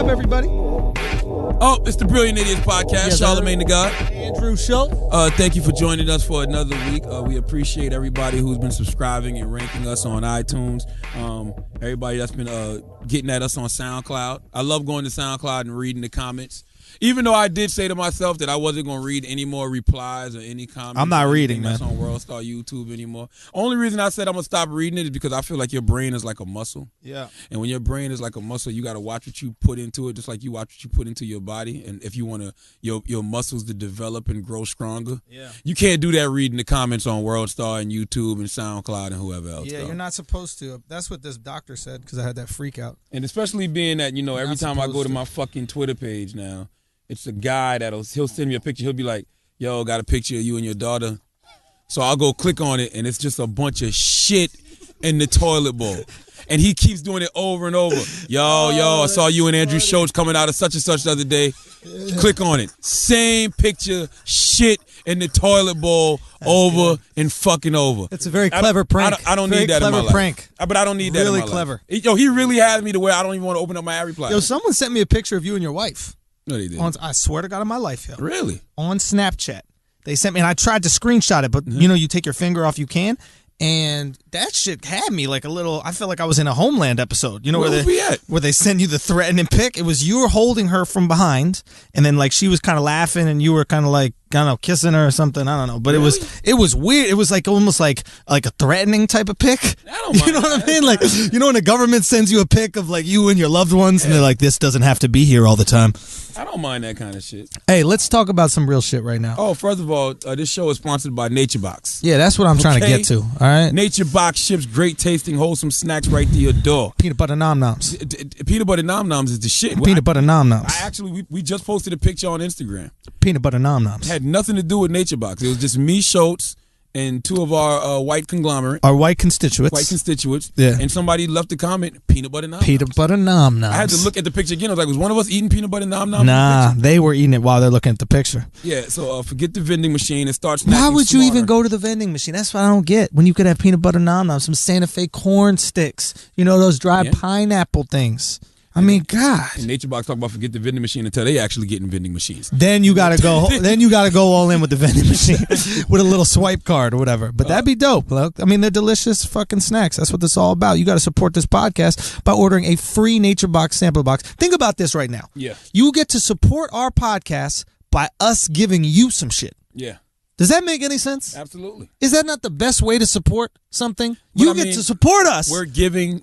up, everybody? Oh, it's the Brilliant Idiots podcast. Yes, Charlamagne Tha God. Andrew Schulz. Thank you for joining us for another week. We appreciate everybody who's been subscribing and ranking us on iTunes. Everybody that's been getting at us on SoundCloud. I love going to SoundCloud and reading the comments. Even though I did say to myself that I wasn't going to read any more replies or any comments. I'm not reading, man. That's on WorldStar YouTube anymore. Only reason I said I'm going to stop reading it is because I feel like your brain is like a muscle. Yeah. And when your brain is like a muscle, you got to watch what you put into it, just like you watch what you put into your body. And if you want your muscles to develop and grow stronger, you can't do that reading the comments on WorldStar and YouTube and SoundCloud and whoever else. Yeah, you're not supposed to. That's what this doctor said because I had that freak out. And especially being that, every time I go to my fucking Twitter page now, it's a guy he'll send me a picture. He'll be like, yo, got a picture of you and your daughter. So I'll go click on it, and it's just a bunch of shit in the toilet bowl. And he keeps doing it over and over. Yo, I saw you and Andrew Schulz coming out of such and such the other day. Click on it. Same picture, shit in the toilet bowl, over and fucking over. It's a very clever prank. I don't need that in my life. Prank. But I don't need that in my life. Really clever. Yo, he really had me to where I don't even want to open up my ad reply. Yo, someone sent me a picture of you and your wife. No, they didn't. I swear to God in my life, yo. Really? On Snapchat. They sent me, and I tried to screenshot it, but you take your finger off, you can. And that shit had me like a little. I felt like I was in a Homeland episode. Where they send you the threatening pic. It was you were holding her from behind, and then like she was kind of laughing, and you were kind of like, I don't know, kissing her or something. I don't know, but really? it was weird. It was like almost like a threatening type of pic. I don't mind. You know what I mean? Like when the government sends you a pic of like you and your loved ones, and they're like, this doesn't have to be here all the time. I don't mind that kind of shit. Hey, let's talk about some real shit right now. Oh, first of all, this show is sponsored by NatureBox. Yeah, that's what I'm trying to get to. All right. NatureBox ships great tasting, wholesome snacks right to your door. Peanut butter nom noms. Peanut butter nom noms is the shit. Peanut butter nom noms. We just posted a picture on Instagram. Peanut butter nom noms. Had nothing to do with NatureBox. It was just me, Schulz, and two of our white conglomerate. Our white constituents. Yeah. And somebody left a comment, peanut butter nom noms. Peanut butter nom noms. I had to look at the picture again. I was like, was one of us eating peanut butter nom noms? Nah, they were eating it while they're looking at the picture. Yeah, so forget the vending machine and start snacking. Why would you smarter. even go to the vending machine? That's what I don't get. When you could have peanut butter nom noms, some Santa Fe corn sticks, those dried pineapple things. I mean, God. And NatureBox talk about forget the vending machine until they actually get in vending machines. Then you gotta go. Then you gotta go all in with the vending machine with a little swipe card or whatever. But that'd be dope. Look, I mean, they're delicious fucking snacks. That's what this is all about. You gotta support this podcast by ordering a free NatureBox sample box. Think about this right now. Yeah. You get to support our podcast by us giving you some shit. Yeah. Does that make any sense? Absolutely. Is that not the best way to support something? You get to support us. We're giving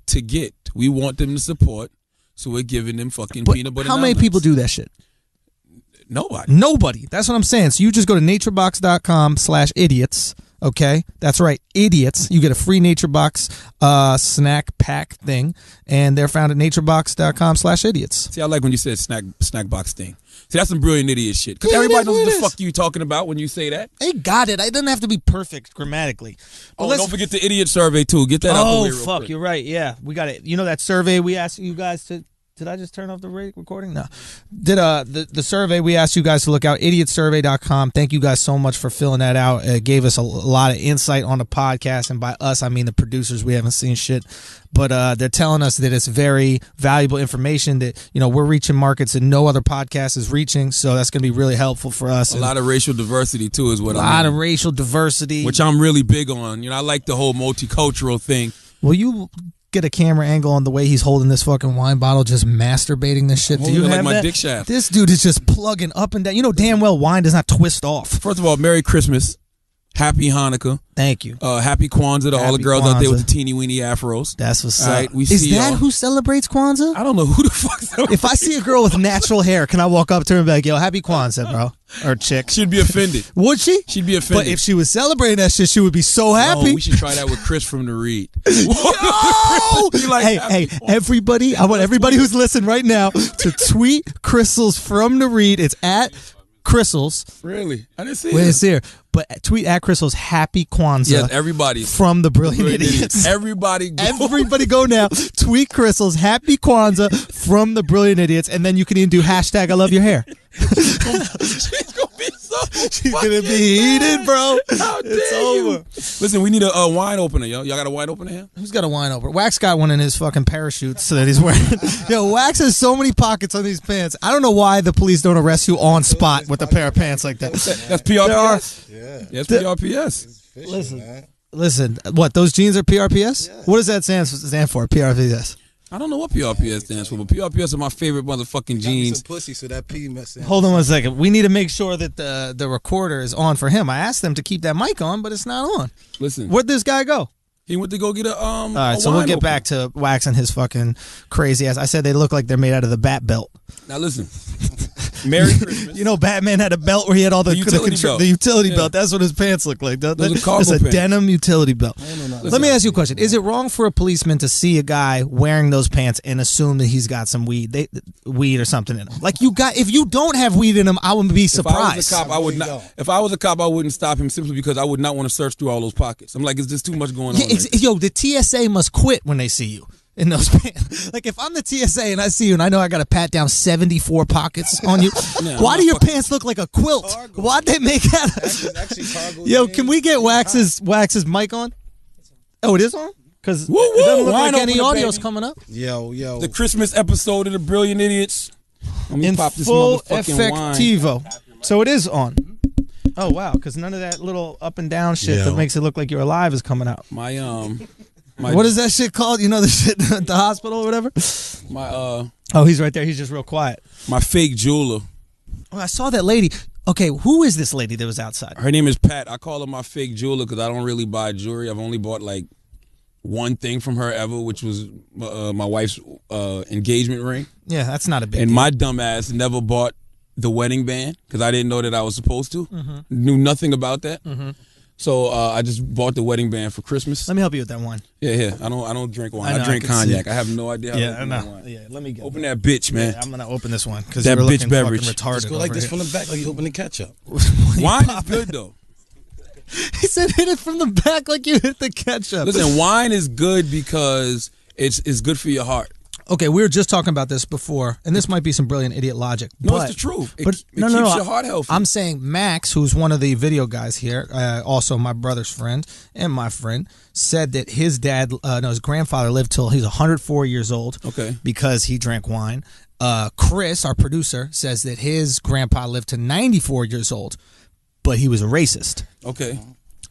to get. We want them to support, so we're giving them fucking peanut butter. How many people do that shit? Nobody. That's what I'm saying. So you just go to naturebox.com/idiots. Okay, that's right, idiots. You get a free NatureBox snack pack thing, and they're found at naturebox.com/idiots. See, I like when you said snack box thing. See, that's some brilliant idiot shit. Because everybody knows what the fuck you talking about when you say that. They got it. It doesn't have to be perfect grammatically. But don't forget the idiot survey too. Get that out the way real quick. You're right. Yeah, we got it. You know that survey we asked you guys to. Did I just turn off the recording? No. Did the survey we asked you guys to look out, idiotsurvey.com. Thank you guys so much for filling that out. It gave us a lot of insight on the podcast, and by us I mean the producers. We haven't seen shit, but they're telling us that it's very valuable information that we're reaching markets that no other podcast is reaching. So that's going to be really helpful for us. A lot of racial diversity too is what I mean. A lot of racial diversity, which I'm really big on. I like the whole multicultural thing. Will you get a camera angle on the way he's holding this fucking wine bottle, just masturbating this shit? Do you have my that? dick shaft? This dude is just plugging up and down. Damn well wine does not twist off. First of all, Merry Christmas. Happy Hanukkah. Thank you. Happy Kwanzaa to all the girls out there with the teeny weeny afros. That's what's up. Right, is that who celebrates Kwanzaa? I don't know who the fuck celebrates. If I see a girl with natural hair, can I walk up to her and be like, yo, happy Kwanzaa, bro? Or chick. She'd be offended. Would she? She'd be offended. But if she was celebrating that shit, she would be so happy. No, we should try that with Chris from the Read. Hey, everybody, I want everybody who's listening right now to tweet Crystals from the Read. It's at Crystals. Really? I didn't see it. It's here. But tweet at Crystals happy Kwanzaa. Yes, everybody. From the Brilliant Idiots. Everybody go. Everybody go now. Tweet Crystals happy Kwanzaa from the Brilliant Idiots. And then you can even do hashtag I love your hair. She's gonna be so She's gonna be heated, bro. How dare It's over. Listen, we need a wine opener, yo. Y'all got a wine opener here? Who's got a wine opener? Wax got one in his fucking parachutes that he's wearing. Yo, Wax has so many pockets on these pants. I don't know why the police don't arrest you on spot with a pair of pants like that. That's PRPS. Yeah. That's PRPS. Fishing, Listen. man. Listen, what, those jeans are PRPS? Yeah. What does that stand for, PRPS? I don't know what PRPS stands for, but PRPS are my favorite motherfucking Got me jeans. some pussy, so that P messing. Hold on one second. We need to make sure that the recorder is on for him. I asked them to keep that mic on, but it's not on. Listen, Where'd this guy go? he went to go get a All right, so we'll get back to Wax and his fucking crazy ass. I said they look like they're made out of the bat belt. Now listen, Merry Christmas. You know, Batman had a belt where he had all the utility belt. The utility Yeah. belt. That's what his pants look like. Those are cargo It's a pants. denim utility belt. no. Let me ask you a question. Is it wrong for a policeman to see a guy wearing those pants and assume that he's got some weed or something in him? Like, if you don't have weed in him, I would be surprised. If I was a cop, I would not. If I was a cop, I wouldn't stop him simply because I would not want to search through all those pockets. I'm like, it's just too much going on. Yeah, yo, the TSA must quit when they see you in those pants. Like, if I'm the TSA and I see you and I know I got to pat down 74 pockets on you, why do your pants look like a quilt? Cargo. Why'd they make that? That's actually cargo. Yo, jeans. can we get Wax's mic on? Oh, it is on? Because it Woo, woo. doesn't look Wine like any opener, audio's baby. coming up. Yo. The Christmas episode of the Brilliant Idiots. Let me In pop this full motherfucking wine. effectivo. So it is on. Oh, wow, because none of that little up and down shit Yo. that makes it look like you're alive is coming out. My What is that shit called? You know the shit at the hospital or whatever? Oh, he's right there. He's just real quiet. my fake jeweler. Oh, I saw that lady. Okay, who is this lady that was outside? Her name is Pat. I call her my fake jeweler because I don't really buy jewelry. I've only bought like one thing from her ever, which was my wife's engagement ring. Yeah, that's not a big And deal. my dumb ass never bought the wedding band because I didn't know that I was supposed to. Knew nothing about that. So I just bought the wedding band for Christmas. Let me help you with that one. Yeah. I don't drink wine. I know, I drink I can see cognac. it. I have no idea how to open that wine. Yeah, let me get Open that bitch, man. Yeah, I'm gonna open this one because That you're bitch looking beverage. fucking retarded. Just go like over this here. from the back, like you opening ketchup. Wine is good though. He said, "Hit it from the back like you hit the ketchup." Listen, wine is good because it's good for your heart. Okay, we were just talking about this before, and this might be some brilliant idiot logic. No, but, it's the truth. It But no, keeps no, your heart healthy. I'm saying Max, who's one of the video guys here, also my brother's friend and my friend, said that his his grandfather lived till he's 104 years old. Okay. Because he drank wine. Chris, our producer, says that his grandpa lived to 94 years old, but he was a racist. Okay.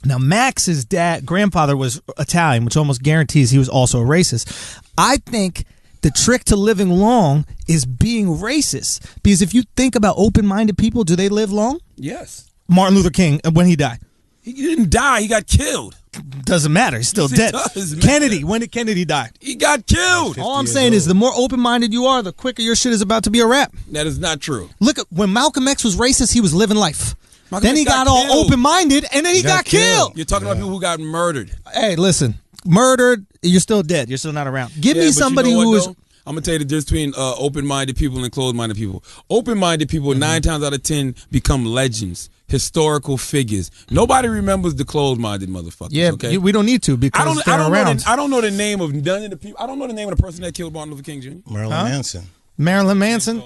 Now, Max's grandfather was Italian, which almost guarantees he was also a racist. I think the trick to living long is being racist. Because if you think about open-minded people, do they live long? Yes. Martin Luther King, when he died. He didn't die. He got killed. Doesn't matter. He's still Yes, it dead. does, man. Kennedy, when did Kennedy die? He got killed. All I'm saying is the more open-minded you are, the quicker your shit is about to be a wrap. That is not true. Look, when Malcolm X was racist, he was living life. Malcolm Then he X got got all killed. open-minded, and then he got killed. You're talking about people who got murdered. Hey, listen, murdered, you're still dead. You're still not around. Give me but somebody you know who what, is... though? I'm going to tell you the difference between open-minded people and closed-minded people. Open-minded people, 9 times out of 10, become legends, historical figures. Nobody remembers the closed-minded motherfuckers, Yeah, okay? we don't need to because they're around. I don't know the name of none of the people. I don't know the name of the person that killed Martin Luther King Jr. Marilyn Manson. Marilyn Manson?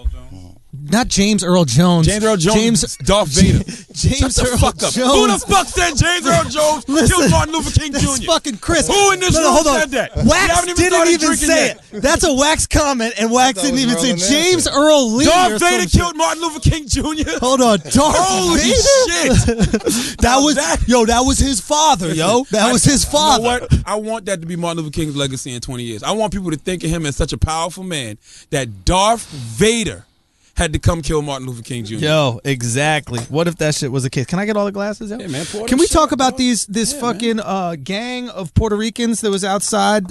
Not James Earl Jones. James Earl Jones, Darth Vader. James Shut the Earl fuck up. Jones. Who the fuck said James Earl Jones killed Martin Luther King That's Jr.? fucking Chris. Who in this room hold on. said that? You Wax haven't even didn't started even drinking say yet. it. That's a Wax comment, and Wax I thought didn't it even was say Marilyn James Manson. Earl Lee. or Darth some Vader shit. killed Martin Luther King Jr. Hold on, Darth Holy Vader? shit! That was his father, yo. That was his father. You know what? I want that to be Martin Luther King's legacy in 20 years. I want people to think of him as such a powerful man that Darth Vader had to come kill Martin Luther King Jr. Yo, exactly. What if that shit was a kid? Can I get all the glasses out? Yeah, man, pour Can the we shit talk out, about bro. this fucking gang of Puerto Ricans that was outside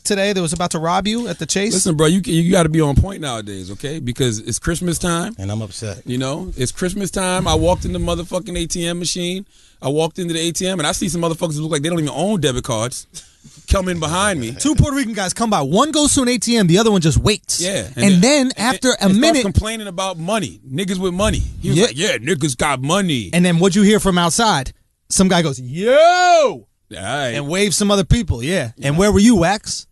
today that was about to rob you at the Chase? Listen, bro, you got to be on point nowadays, okay? Because it's Christmas time. And I'm upset. You know, it's Christmas time. I walked in the motherfucking ATM machine. I walked into the ATM and I see some motherfuckers who look like they don't even own debit cards come in behind me. Two Puerto Rican guys come by. One goes to an ATM, the other one just waits. Yeah. And then after a starts minute, complaining about money. Niggas with money. He was Yeah. like, yeah, niggas got money. and then what'd you hear from outside? Some guy goes, yo! All right. And waves some other people, yeah. And where were you, Wax?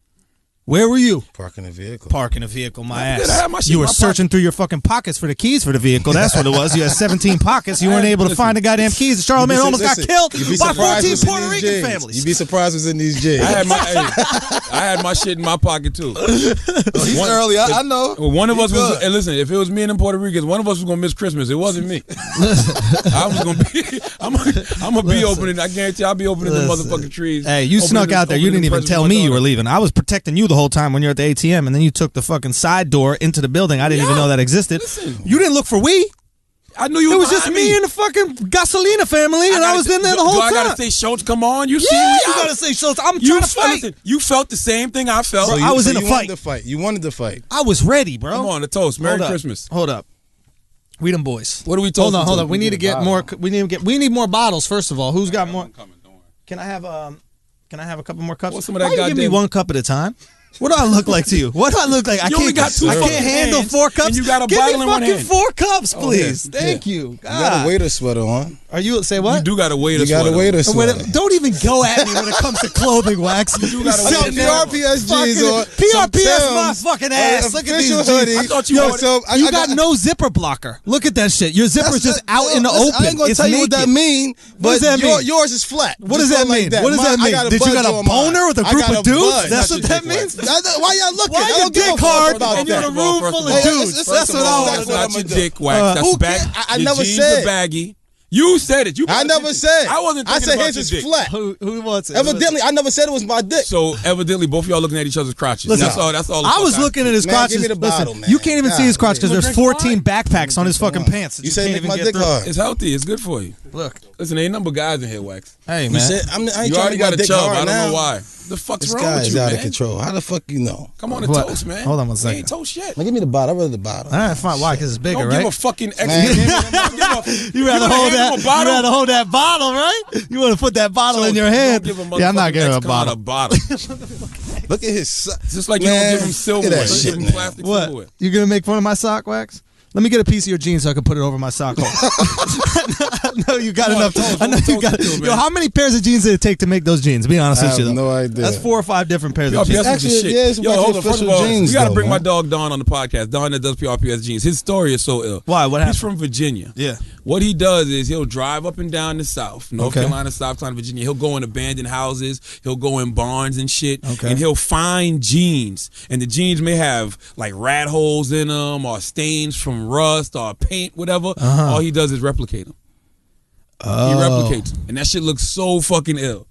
Where were you? Parking a vehicle. Parking a vehicle, my I ass. had my shit You in were my searching through your fucking pockets for the keys for the vehicle. That's what it was. You had 17 pockets. You weren't able to find the goddamn keys. Charlamagne almost got killed by 14 Puerto Rican families. You'd be surprised what's in these J's. I had my shit in my pocket too. He's early. I know. One of us was. And listen, if it was me and them Puerto Ricans, one of us was gonna miss Christmas. It wasn't me. I was gonna be. I'm gonna be opening. I guarantee I'll be opening the motherfucking trees. Hey, you snuck out there. You didn't even tell me you were leaving. I was protecting you the whole time when you're at the ATM, and then you took the fucking side door into the building. I didn't even know that existed. Listen. You didn't look for we. I knew you. It was just me and the fucking Gasolina family, and I was in there the whole time. Do I gotta say Schulz? Come on, you see Yeah, me? you gotta say Schulz. I'm trying to fight. Listen, you felt the same thing I felt. Bro, I was in a fight. You wanted to fight. I was ready, bro. Come on, the toast. Merry Christmas. Hold up. We them boys. What are we toasting? Hold on. We need to get more. We need more bottles. First of all, who's got more? Can I have a couple more cups? What's some of that Why you give me one cup at a time? What do I look like to you? What do I look like? I only got two I fucking can't handle hands, 4 cups. and you got a Give bottle me in one fucking hand. 4 cups, please. yeah. Thank you. You got a waiter sweater on. Are you say what? You do got a waiter. You got a waiter sweater. Don't even go at me when it comes to clothing, Wax. You got a I got waiter. PRPS jeans on. PRPS my fucking ass. Look at these official jeans. hoodie. I thought you Yo, wanted- you got no zipper blocker. Look at that shit. Your zipper's just out in the open. I ain't gonna It's tell you what naked. that mean, What does but that mean? yours is flat. What does Just that go like mean? What does that Mine- mean? I got a Did you buzz got a on mine. boner with a I group got of dudes? buzz. That's what that Dick means? Why y'all looking? Why I your don't give a dick fuck hard about and you're in that. a room full of First of all, dudes? first That's of what all, I That's want. not your dick, Wax. That's who back. cares? I Your never jeans said. are baggy. You said it. I never said. I wasn't I thinking said about his your is dick. flat. Who wants it? Evidently, I never said it was my dick. So evidently, both of y'all looking at each other's crotches. Listen, That's all. That's all. I was looking at his Man, crotches. give me the bottle, Listen, man. you can't even see his crotch because God. there's 14 backpacks on his fucking pants. that You said can't make even my get dick through. hard. It's healthy. It's good for you. Look, Listen, ain't number guys in here, Wax. hey You man, said I ain't You trying already to got make a my dick chub. hard I don't now. know why. The fuck's This wrong guy with is you, out man? of control. How the fuck you know? Come on, a What? toast, man. Hold on one We second. ain't toast yet. Now, give me the bottle. I'd rather the bottle. all right, fine. Why? Because it's bigger, Don't right? give a fucking extra. Man. You rather hold that? You rather hold that bottle, right? You want to put that bottle in your hand? Yeah, I'm not giving a bottle. Look at his sock. Just like you Man, don't give him silverware. look at that You shit, give him man. plastic What? silverware. You gonna make fun of my sock, Wax? Let me get a piece of your jeans so I can put it over my sock hole. I know you got enough. I know you got. Yo, how many pairs of jeans did it take to make those jeans? Be honest I with you. have though. no idea. That's 4 or 5 different pairs of PRPS jeans. was the Actually, shit. yeah, it's Yo, like hold on. First of official all, jeans, we got to though, bring my man. dog Don on the podcast. Don that does PRPS jeans. His story is so ill. Why? What happened? He's from Virginia. Yeah. What he does is he'll drive up and down the South, North Okay. Carolina, South Carolina, Virginia. He'll go in abandoned houses. He'll go in barns and shit. Okay. And he'll find jeans. And the jeans may have like rat holes in them or stains from rust or paint, whatever. All he does is replicate them. He replicates them. And that shit looks so fucking ill.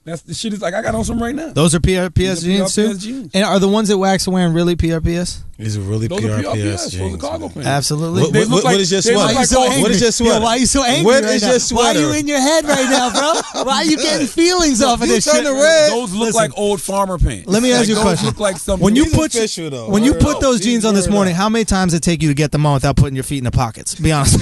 That's the shit is like I got on some right now. Those are PRPS These are jeans too. PRPS jeans. And are the ones that Wax are wearing really PRPS? These are really Those are PRPS PRPS. Those are jeans. cargo pants. Absolutely. What, They what, look what like- is your they look sweater? like so angry. What is your sweater? Yo, why are you so angry What right is now? your Why are sweater? you in your head right now, bro? Why are you getting feelings off of You this turn shit? the red. Those look Listen. like old farmer pants. Let me ask you a those question. Look like something. When you These put official, though. when you Word put up. those These jeans on this word morning, up. how many times did it take you to get them on without putting your feet in the pockets? Be honest.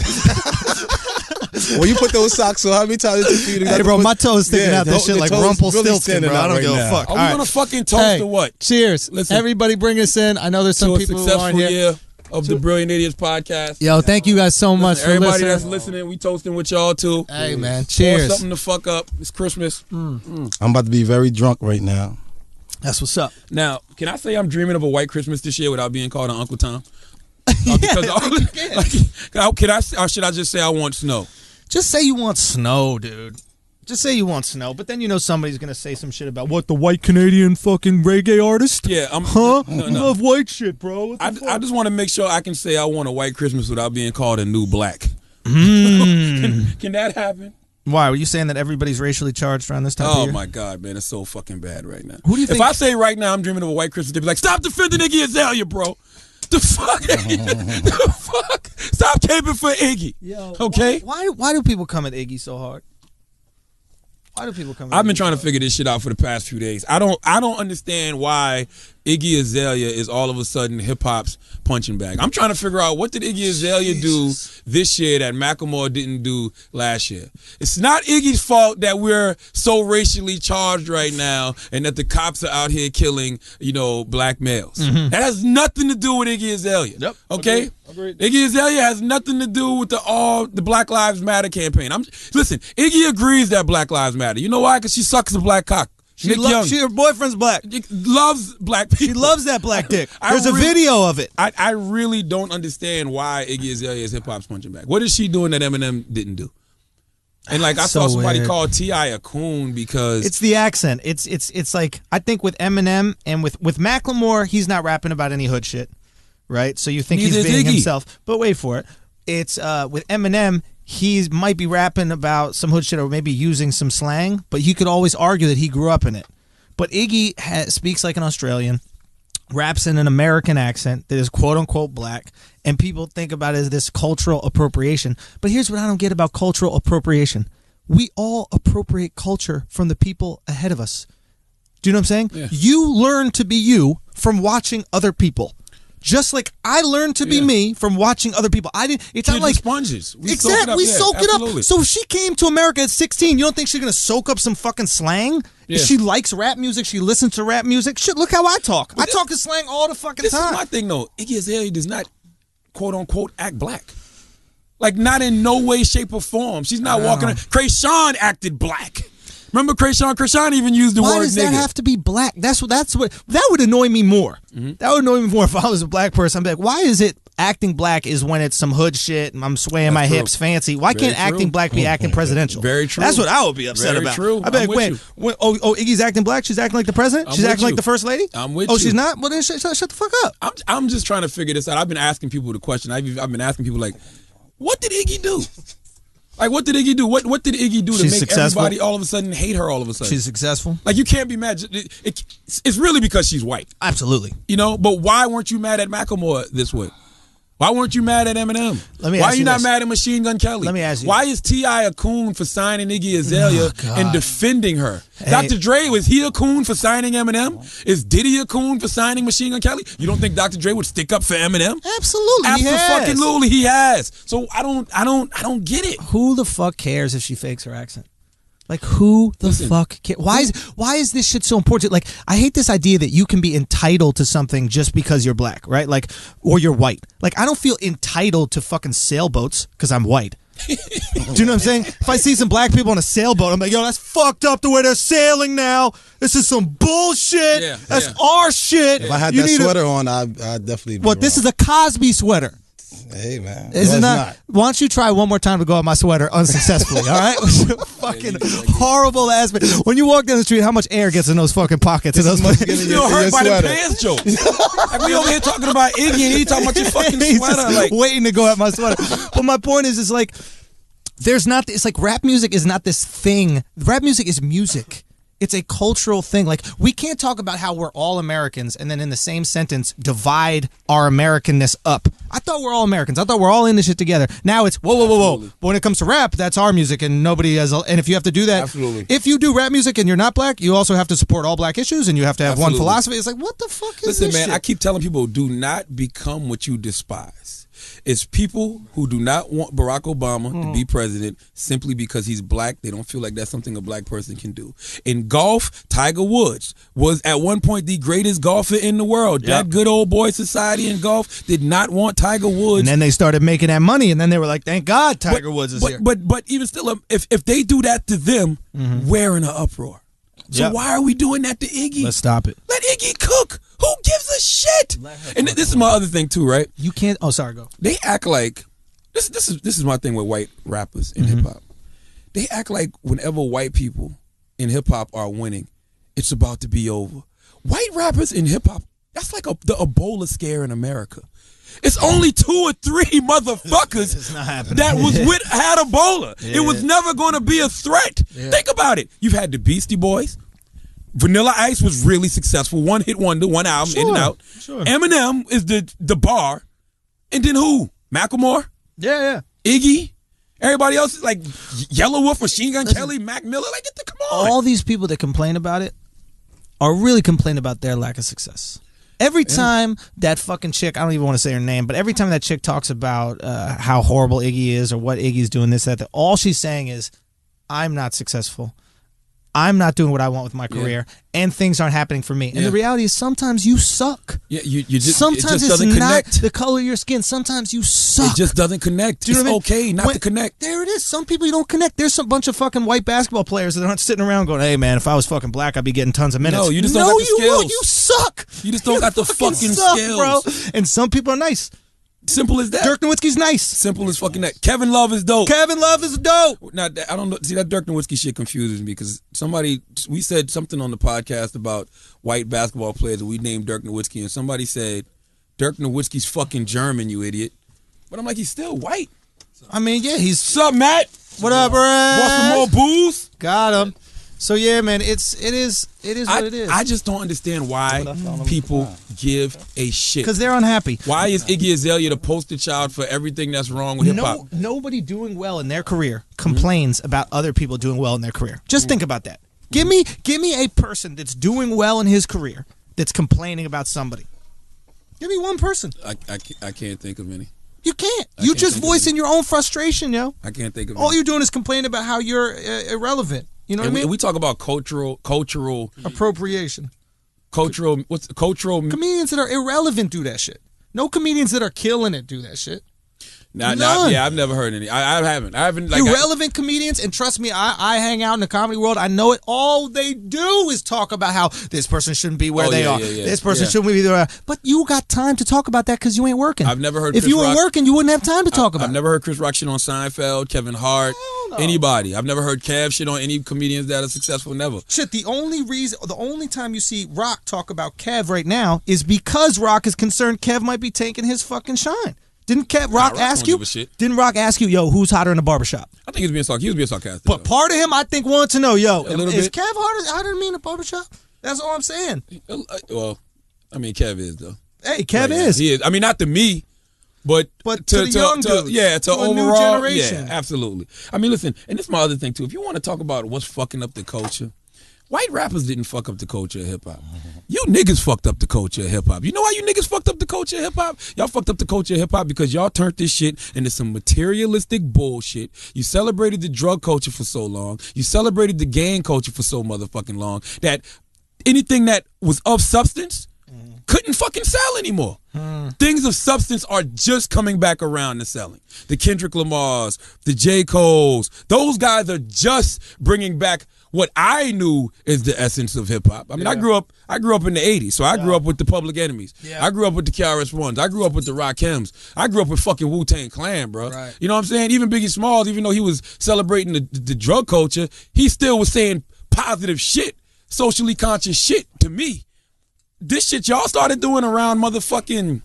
When you put those socks on, how many times did you Hey, bro, my toes sticking out that shit like Rumpelstiltskin, bro. I don't give a fuck. Are we All right. gonna fucking toast Hey, or what? cheers. Listen. Everybody bring us in. I know there's To some a people who successful aren't here. year of the Brilliant Idiots podcast. Yo, thank you guys so much for Everybody listening. that's listening, we toasting with y'all too. Hey, man. Pour Cheers. something to fuck up. It's Christmas. I'm about to be very drunk right now. That's what's up. Now, can I say I'm dreaming of a white Christmas this year without being called an Uncle Tom? Can I? Or should I just say I want snow? Just say you want snow, dude. Just say you want snow, but then you know somebody's gonna say some shit about what the white Canadian fucking reggae artist. Yeah, I'm. Huh? No. You love white shit, bro. What the I fuck? just want to make sure I can say I want a white Christmas without being called a new black. Can that happen? Why? Were you saying that everybody's racially charged around this time of Oh year? my God, man, it's so fucking bad right now. Who do you If think- I say right now I'm dreaming of a white Christmas, they'd be like, "Stop defending Iggy Azalea, bro." The fuck? The fuck? Stop caping for Iggy. Yo, okay. Why do people come at Iggy so hard? Why do people come? I've been trying to figure this shit out for the past few days. I don't understand why Iggy Azalea is all of a sudden hip hop's punching bag. I'm trying to figure out what did Iggy Azalea do this year that Macklemore didn't do last year. It's not Iggy's fault that we're so racially charged right now and that the cops are out here killing, black males. That has nothing to do with Iggy Azalea. Yep. Okay? Agreed. Iggy Azalea has nothing to do with the Black Lives Matter campaign. Listen, Iggy agrees that Black Lives Matter. You know why? Because she sucks a black cock. Her boyfriend's black. Loves black people. She loves that black dick. There's a really, video of it. I really don't understand why Iggy Azalea is hip hop's punching back. What is she doing that Eminem didn't do? And like I saw somebody call T.I. a coon because it's the accent. It's like I think with Eminem and with Macklemore, he's not rapping about any hood shit, right? So you think he's being himself, but wait for it. It's with Eminem, he might be rapping about some hood shit or maybe using some slang, but you could always argue that he grew up in it. But Iggy speaks like an Australian, raps in an American accent that is quote-unquote black, and people think about it as this cultural appropriation. But here's what I don't get about cultural appropriation. We all appropriate culture from the people ahead of us. Do you know what I'm saying? Yeah. You learn to be you from watching other people. Just like I learned to be me from watching other people. I didn't. It's not like sponges. We soak it up. So if she came to America at 16, you don't think she's gonna soak up some fucking slang? Yeah. She likes rap music. She listens to rap music. Shit, look how I talk. I talk in slang all the fucking time. This is my thing though. Iggy Azalea does not quote unquote act black. Like not in no way, shape, or form. She's not walking. Krayshawn acted black. Remember Krayshawn? Krayshawn even used the word nigga. Why does that have to be black? That's what that would annoy me more. That would annoy me more if I was a black person. I'd be like, why is it acting black is when it's some hood shit and I'm swaying my hips fancy? Why can't acting black be acting presidential? Very true. That's what I would be upset about. True. I'd be like, wait, Iggy's acting black? She's acting like the president? She's acting like the first lady? I'm with you. Oh, she's not? Well, then shut the fuck up. I'm just trying to figure this out. I've been asking people the question. I've been asking people like, what did Iggy do? Like, what did Iggy do? What did Iggy do to make everybody all of a sudden hate her all of a sudden? She's successful. Like, you can't be mad. It's really because she's white. Absolutely. You know, but why weren't you mad at Macklemore this way? Why weren't you mad at Eminem? Why are you not mad at Machine Gun Kelly? Let me ask you. Why is T.I. a coon for signing Iggy Azalea and defending her? Hey. Dr. Dre, was he a coon for signing Eminem? Is Diddy a coon for signing Machine Gun Kelly? You don't think Dr. Dre would stick up for Eminem? Absolutely. Absolutely, he has. So I don't get it. Who the fuck cares if she fakes her accent? Like, who the fuck cares? Why is this shit so important? Like, I hate this idea that you can be entitled to something just because you're black, right? Like, or you're white. Like, I don't feel entitled to fucking sailboats because I'm white. Do you know what I'm saying? If I see some black people on a sailboat, I'm like, yo, that's fucked up the way they're sailing now. This is some bullshit. That's our shit. If I had that sweater on, I'd definitely be wrong. This is a Cosby sweater. Hey, man. Is it not? Why don't you try one more time to go out my sweater unsuccessfully, all right? Fucking horrible ass. When you walk down the street, how much air gets in those fucking pockets? You don't hurt by the pants jokes. Like, we over here talking about Iggy and he talking about your fucking sweater. Like, waiting to go at my sweater. But my point is, it's like, it's like rap music is not this thing. Rap music is music. It's a cultural thing. Like, we can't talk about how we're all Americans and then in the same sentence divide our Americanness up. I thought we're all Americans. I thought we're all in this shit together. Now it's whoa. But when it comes to rap, that's our music and nobody has. And if you have to do that, if you do rap music and you're not black, you also have to support all black issues and you have to have one philosophy. It's like, what the fuck is this? Listen, man, shit? I keep telling people, do not become what you despise. It's people who do not want Barack Obama to be president simply because he's black. They don't feel like that's something a black person can do. In golf, Tiger Woods was at one point the greatest golfer in the world. Yep. That good old boy society in golf did not want Tiger Woods. And then they started making that money, and then they were like, thank God Tiger Woods is here. But even still, if they do that to them, we're in an uproar. So why are we doing that to Iggy? Let's stop it. Let Iggy cook. Who gives a shit? And this is my other thing too, right? You can't. Oh, sorry. Go. They act like this is my thing with white rappers in hip hop. They act like whenever white people in hip hop are winning, it's about to be over. White rappers in hip hop, that's like the Ebola scare in America. It's only 2 or 3 motherfuckers that had Ebola. Yeah. It was never going to be a threat. Yeah. Think about it. You've had the Beastie Boys. Vanilla Ice was really successful. One hit wonder, one album, in and out. Sure. Eminem is the bar. And then who? Macklemore? Yeah. Iggy? Everybody else is like Yellow Wolf, Machine Gun Kelly, Mac Miller. Like, come on. All these people that complain about it are really complaining about their lack of success. Every time that fucking chick, I don't even want to say her name, but every time that chick talks about how horrible Iggy is or what Iggy's doing, this, that, all she's saying is, I'm not successful. I'm not doing what I want with my career, and things aren't happening for me. And the reality is, sometimes you suck. Yeah, you just sometimes it just it's doesn't not connect. the color of your skin. Sometimes you suck. It just doesn't connect. Do you know It's what I mean? okay not to connect. There it is. Some people you don't connect. There's some bunch of fucking white basketball players that aren't sitting around going, "Hey man, if I was fucking black, I'd be getting tons of minutes." No, you just don't got the skills. You won't. You suck. You just don't got the fucking suck, skills, bro. And some people are nice. Simple as that. Dirk Nowitzki's nice. Simple as fucking that. Kevin Love is dope. Kevin Love is dope. Now, I don't know. See, that Dirk Nowitzki shit confuses me because we said something on the podcast about white basketball players, and we named Dirk Nowitzki, and somebody said, Dirk Nowitzki's fucking German, you idiot. But I'm like, he's still white. I mean, yeah, he's... What's up, Matt? What up, Brad? Want some more booze? Got him. So yeah, man, it is what it is. I just don't understand why people give a shit. Because they're unhappy. Why is Iggy Azalea the poster child for everything that's wrong with hip hop? Nobody doing well in their career complains about other people doing well in their career. Just think about that. Give me a person that's doing well in his career that's complaining about somebody. Give me one person. I can't think of any. You can't. You just voicing your own frustration, yo. I can't think of any. All you're doing is complaining about how you're irrelevant. You know what I mean? We talk about cultural appropriation. Cultural comedians that are irrelevant do that shit. No comedians that are killing it do that shit. None. Yeah, I've never heard any. I haven't. Like, irrelevant comedians, and trust me, I hang out in the comedy world. I know it. All they do is talk about how this person shouldn't be where they are. This person shouldn't be there. But you got time to talk about that because you ain't working. I've never heard. If you were working, you wouldn't have time to talk about. I've never heard Chris Rock shit on Seinfeld, Kevin Hart, anybody. I've never heard Kev shit on any comedians that are successful. Never. Shit. The only time you see Rock talk about Kev right now is because Rock is concerned Kev might be taking his fucking shine. Didn't Rock ask you? Didn't Rock ask you, yo, who's hotter in the barbershop? I think he was being sarcastic. But part of him, I think, wanted to know, yo, is bit. Kev hotter than me in the barbershop? That's all I'm saying. Well, I mean, Kev is, though. Hey, Kev is. He is. I mean, not to me, but to the young dudes. Yeah, to overall. A new generation. Yeah, absolutely. I mean, listen, and this is my other thing, too. If you want to talk about what's fucking up the culture, white rappers didn't fuck up the culture of hip-hop. You niggas fucked up the culture of hip-hop. You know why you niggas fucked up the culture of hip-hop? Y'all fucked up the culture of hip-hop because y'all turned this shit into some materialistic bullshit. You celebrated the drug culture for so long. You celebrated the gang culture for so motherfucking long that anything that was of substance couldn't fucking sell anymore. Things of substance are just coming back around to selling. The Kendrick Lamars, the J. Coles, those guys are just bringing back what I knew is the essence of hip hop. I mean, I grew up in the 80s, so I grew up with the Public Enemies. Yeah. I grew up with the KRS-Ones. I grew up with the Rakims. I grew up with fucking Wu-Tang Clan, bro. Right. You know what I'm saying? Even Biggie Smalls, even though he was celebrating the drug culture, he still was saying positive shit, socially conscious shit to me. This shit y'all started doing around motherfucking,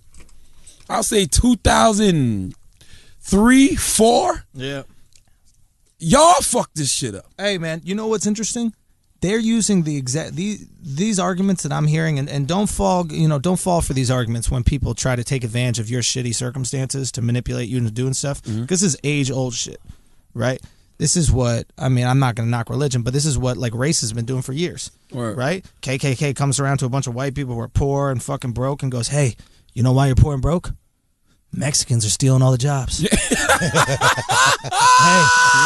I'll say 2003, 4. Yeah. Y'all fucked this shit up. Hey, man, you know what's interesting? They're using the exact these arguments that I'm hearing, and don't fall for these arguments when people try to take advantage of your shitty circumstances to manipulate you into doing stuff. Because this is age-old shit, right? This is what, I mean, I'm not going to knock religion, but this is what, like, race has been doing for years, right? KKK comes around to a bunch of white people who are poor and fucking broke and goes, hey, you know why you're poor and broke? Mexicans are stealing all the jobs. Hey, you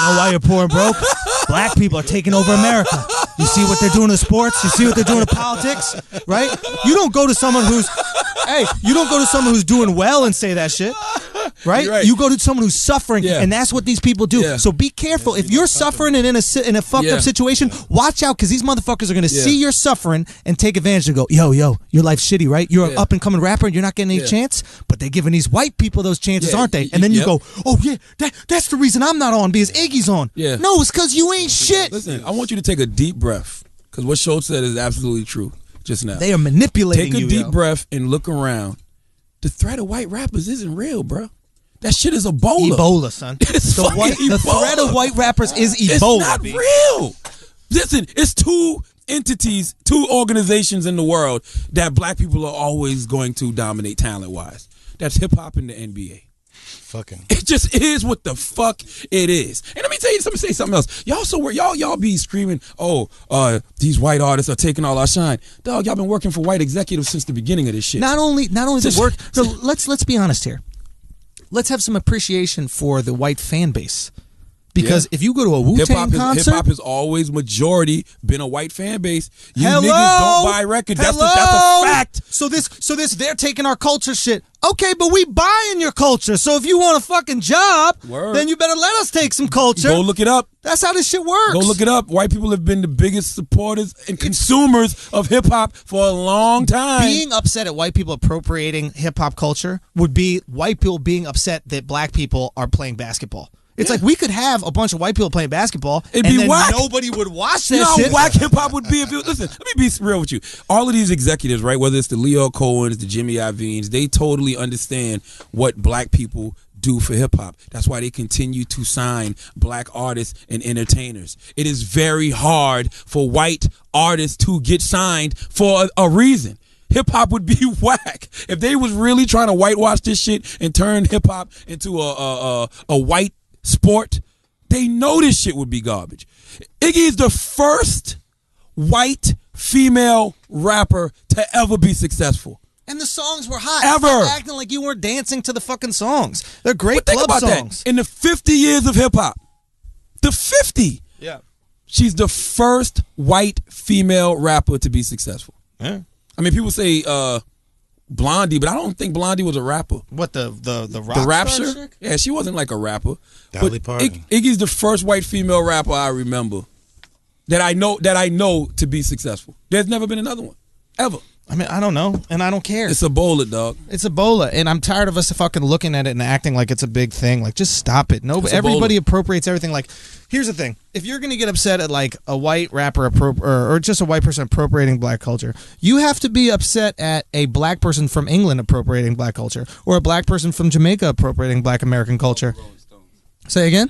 know why you're poor and broke? Black people are taking over America. You see what they're doing to sports? You see what they're doing to politics? Right? You don't go to someone who's doing well and say that shit. Right? You go to someone who's suffering, and that's what these people do. Yeah. So be careful. If you're suffering and in a fucked up situation, watch out, because these motherfuckers are going to see you're suffering and take advantage and go, yo, your life's shitty, right? You're an up-and-coming rapper and you're not getting any chance, but they're giving these white people those chances, aren't they? And then you go, oh, yeah, that's the reason I'm not on, because Iggy's on. Yeah. No, it's because you ain't shit. Listen, I want you to take a deep breath, because what Schulz said is absolutely true just now. They are manipulating you. Take a deep breath and look around. The threat of white rappers isn't real, bro. That shit is Ebola. Ebola, son. The threat of white rappers is Ebola. It's not real. Listen, it's two entities, two organizations in the world that black people are always going to dominate talent-wise. That's hip-hop and the NBA. Fucking. It just is what the fuck it is. And let me tell you, let me say something else. Y'all be screaming, these white artists are taking all our shine. Dog, y'all been working for white executives since the beginning of this shit. Not only the work. So let's be honest here. Let's have some appreciation for the white fan base, Because if you go to a Wu-Tang concert, hip hop has always majority been a white fan base. You Hello? niggas don't buy records. That's a fact. So this, they're taking our culture shit. Okay, but we buying your culture. So if you want a fucking job, then you better let us take some culture. Go look it up. That's how this shit works. Go look it up. White people have been the biggest supporters and consumers of hip hop for a long time. Being upset at white people appropriating hip hop culture would be white people being upset that black people are playing basketball. It's like we could have a bunch of white people playing basketball, and then whack. nobody would watch that You know shit. how whack hip hop would be if it listen, let me be real with you. All of these executives, right, whether it's the Leo Cohens, the Jimmy Iovine's, they totally understand what black people do for hip hop. That's why they continue to sign black artists and entertainers. It is very hard for white artists to get signed for a reason. Hip hop would be whack if they was really trying to whitewash this shit and turn hip hop into a white sport. They know this shit would be garbage. Iggy is the first white female rapper to ever be successful. And the songs were hot. Ever. Stop acting like you weren't dancing to the fucking songs. They're great But think club about songs. that. In the 50 years of hip hop, the 50, she's the first white female rapper to be successful. Yeah. I mean, people say Blondie, but I don't think Blondie was a rapper. What the rock The Rapture? star chick? Yeah, she wasn't like a rapper. Dolly But Parton. Iggy's the first white female rapper I remember that I know to be successful. There's never been another one. Ever. I mean, I don't know, and I don't care. It's Ebola, dog. It's Ebola, and I'm tired of us fucking looking at it and acting like it's a big thing. Like, just stop it. No, It's everybody Ebola. appropriates everything. Like, here's the thing: if you're gonna get upset at like a white rapper or just a white person appropriating black culture, you have to be upset at a black person from England appropriating black culture, or a black person from Jamaica appropriating black American culture. Say again.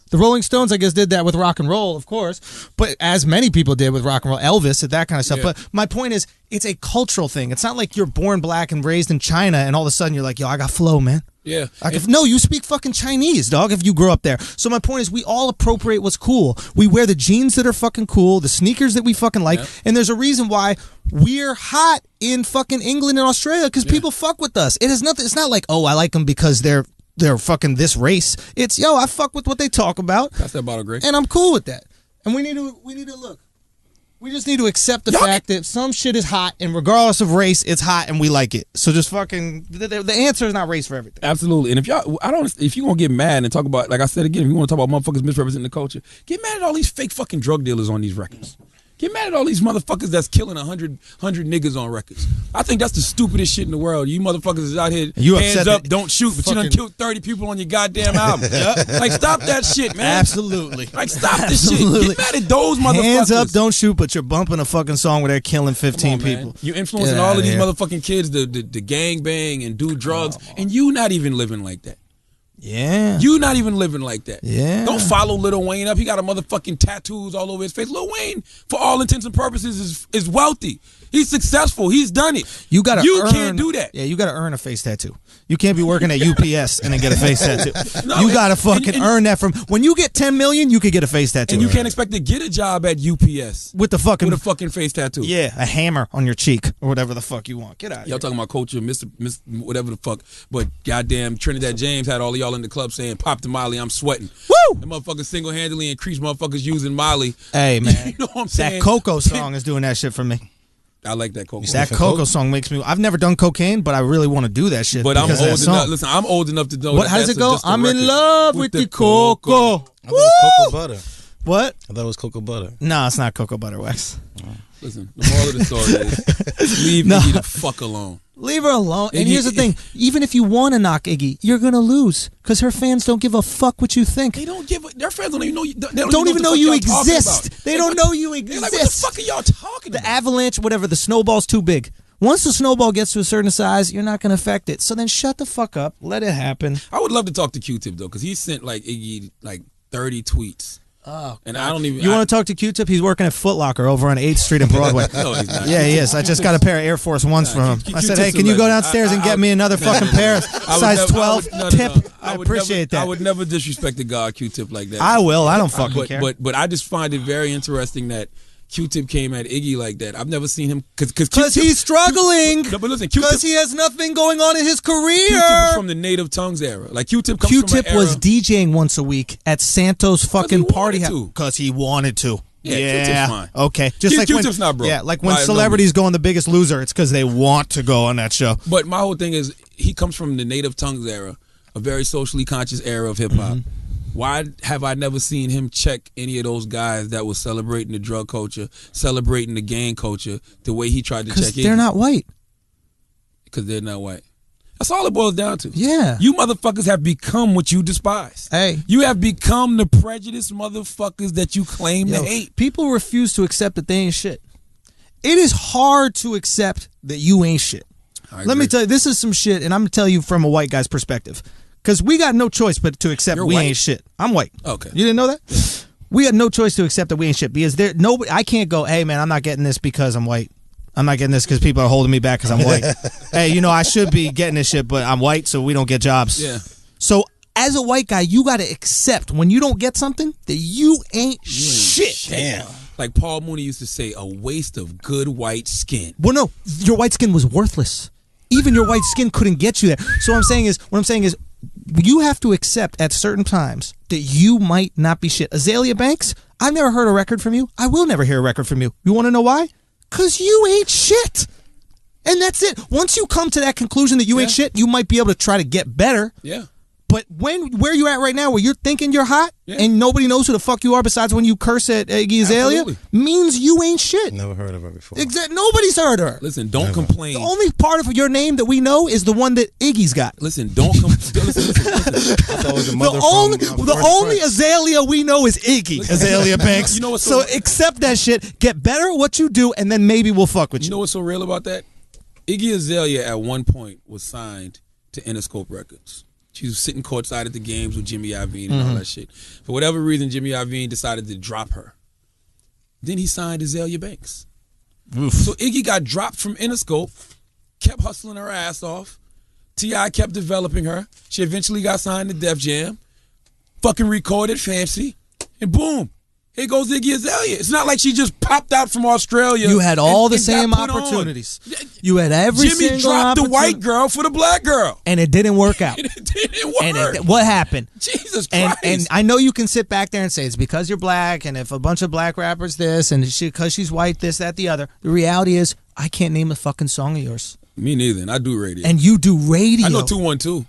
The Rolling Stones, I guess, did that with rock and roll, of course, but as many people did with rock and roll, Elvis, that kind of stuff. Yeah. But my point is, it's a cultural thing. It's not like you're born black and raised in China, and all of a sudden you're like, yo, I got flow, man. Yeah. No, you speak fucking Chinese, dog, if you grew up there. So my point is, we all appropriate what's cool. We wear the jeans that are fucking cool, the sneakers that we fucking like, and there's a reason why we're hot in fucking England and Australia, because people fuck with us. It is nothing. It's not like, oh, I like them because they're fucking this race. It's, yo, I fuck with what they talk about. That's that bottle, Greg. And I'm cool with that. And we need to look. We just need to accept the fact that some shit is hot, and regardless of race, it's hot, and we like it. So just fucking, the answer is not race for everything. Absolutely. And if you gonna get mad and talk about, like I said again, if you want to talk about motherfuckers misrepresenting the culture, get mad at all these fake fucking drug dealers on these records. Get mad at all these motherfuckers that's killing 100 niggas on records. I think that's the stupidest shit in the world. You motherfuckers is out here, hands up, don't shoot, but you done killed 30 people on your goddamn album. Like, stop that shit, man. Absolutely. Like, stop this shit. Get mad at those motherfuckers. Hands up, don't shoot, but you're bumping a fucking song where they're killing 15 people. You influencing all of these motherfucking kids to gang bang and do drugs, and you not even living like that. Yeah. You not even living like that. Yeah. Don't follow Lil Wayne up. He got a motherfucking tattoos all over his face. Lil Wayne, for all intents and purposes, is wealthy. He's successful. He's done it. You can't do that. Yeah, you gotta earn a face tattoo. You can't be working at UPS and then get a face tattoo. No, you gotta fucking earn that from when you get 10 million, you could get a face tattoo. And you can't expect to get a job at UPS with a fucking face tattoo. Yeah, a hammer on your cheek or whatever the fuck you want. Get out of here. Y'all talking about culture, Mr. whatever the fuck. But goddamn, Trinidad James had all of y'all in the club saying, "Pop the Molly, I'm sweating." Woo! The motherfuckers single-handedly increased motherfuckers using Molly. Hey man, you know what I'm saying? That Coco song is doing that shit for me. I like that Coco. That Coco song makes me. I've never done cocaine, but I really want to do that shit. But I'm old enough. Listen, I'm old enough to know. How does it go? I'm in love with the Coco. I thought it was cocoa butter. What? I thought it was cocoa butter. No, it's not cocoa butter wax. Listen, the moral of the story is leave Iggy the fuck alone. Leave her alone. And Iggy, here's the thing: even if you want to knock Iggy, you're gonna lose because her fans don't give a fuck what you think. They don't give. Their fans don't even know you. They don't even know you exist. They don't know you They're exist. like, what the fuck are y'all talking about? The avalanche, whatever. The snowball's too big. Once the snowball gets to a certain size, you're not gonna affect it. So then shut the fuck up. Let it happen. I would love to talk to Q-Tip though, because he sent like Iggy like 30 tweets. Oh, and I don't even. You want to talk to Q-Tip? He's working at Foot Locker over on 8th Street in Broadway. No, he's not. Yeah, he is. I just got a pair of Air Force Ones from him. I said, hey, can you go downstairs and get me another fucking pair of size 12 tip? I appreciate that. I would never disrespect the God Q-Tip like that. I will. I don't fucking care. But I just find it very interesting that Q-Tip came at Iggy like that. I've never seen him because he's struggling. No, but listen, because he has nothing going on in his career. Q-Tip is from the Native Tongues era. Like Q-Tip comes from an era. Was DJing once a week at Santos fucking party because he wanted to. Yeah, Q-Tip's fine. Okay. Just like Q-Tip's not broke. Yeah, like when celebrities go on The Biggest Loser, it's because they want to go on that show. But my whole thing is he comes from the Native Tongues era, a very socially conscious era of hip hop. Why have I never seen him check any of those guys that was celebrating the drug culture, celebrating the gang culture, the way he tried to check it? Because they're not white. Because they're not white. That's all it boils down to. Yeah. You motherfuckers have become what you despise. Hey. You have become the prejudiced motherfuckers that you claim to hate. People refuse to accept that they ain't shit. It is hard to accept that you ain't shit. Let me tell you, this is some shit, and I'm going to tell you from a white guy's perspective. Because we got no choice but to accept we ain't shit. I'm white. Okay. You didn't know that? We had no choice to accept that we ain't shit because I can't go, hey, man, I'm not getting this because I'm white. I'm not getting this because people are holding me back because I'm white. Hey, I should be getting this shit, but I'm white, so we don't get jobs. Yeah. So as a white guy, you got to accept when you don't get something that you ain't shit. Damn. Like Paul Mooney used to say, a waste of good white skin. Well, no, your white skin was worthless. Even your white skin couldn't get you there. So what I'm saying is, you have to accept at certain times that you might not be shit. Azalea Banks, I've never heard a record from you. I will never hear a record from you. You want to know why? Because you ain't shit. And that's it. Once you come to that conclusion that you ain't shit, you might be able to try to get better. Yeah. But where you at right now, where you're thinking you're hot and nobody knows who the fuck you are besides when you curse at Iggy Azalea, means you ain't shit. Never heard of her before. Exactly. Nobody's heard of her. Listen, don't complain. The only part of your name that we know is the one that Iggy's got. Listen, don't complain. The only Azalea we know is Iggy Azalea Banks. You know what's so accept that shit, get better at what you do, and then maybe we'll fuck with you. You know what's so real about that? Iggy Azalea at one point was signed to Interscope Records. She was sitting courtside at the games with Jimmy Iovine and all that shit. For whatever reason, Jimmy Iovine decided to drop her. Then he signed Azalea Banks. Oof. So Iggy got dropped from Interscope, kept hustling her ass off. T.I. kept developing her. She eventually got signed to Def Jam. Fucking recorded Fancy. And boom. Here goes Iggy Azalea. It's not like she just popped out from Australia. You had all the same opportunities. You had every Jimmy dropped the white girl for the black girl. And it didn't work out. It didn't work. And what happened? Jesus Christ. And I know you can sit back there and say it's because you're black and if a bunch of black rappers this and because she's white this, that, the other. The reality is I can't name a fucking song of yours. Me neither. And I do radio. And you do radio. I know 212.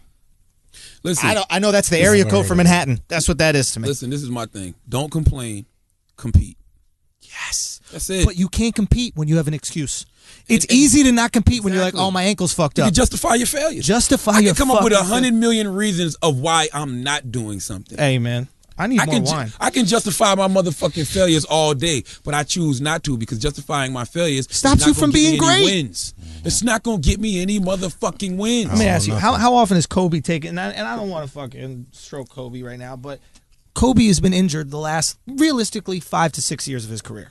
Listen. I know that's the area code for Manhattan. That's what that is to me. Listen, this is my thing. Don't complain. Compete. Yes. That's it. But you can't compete when you have an excuse. It's easy to not compete when you're like, oh, my ankle's fucked up. You can justify your failures. I can come up with 100 million reasons of why I'm not doing something. Hey, man. I need more wine. I can justify my motherfucking failures all day, but I choose not to because justifying my failures stops you from being great. Wins. It's not going to get me any motherfucking wins. Let me ask you, how often is Kobe taking, and I don't want to fucking stroke Kobe right now, but Kobe has been injured the last, realistically, 5 to 6 years of his career.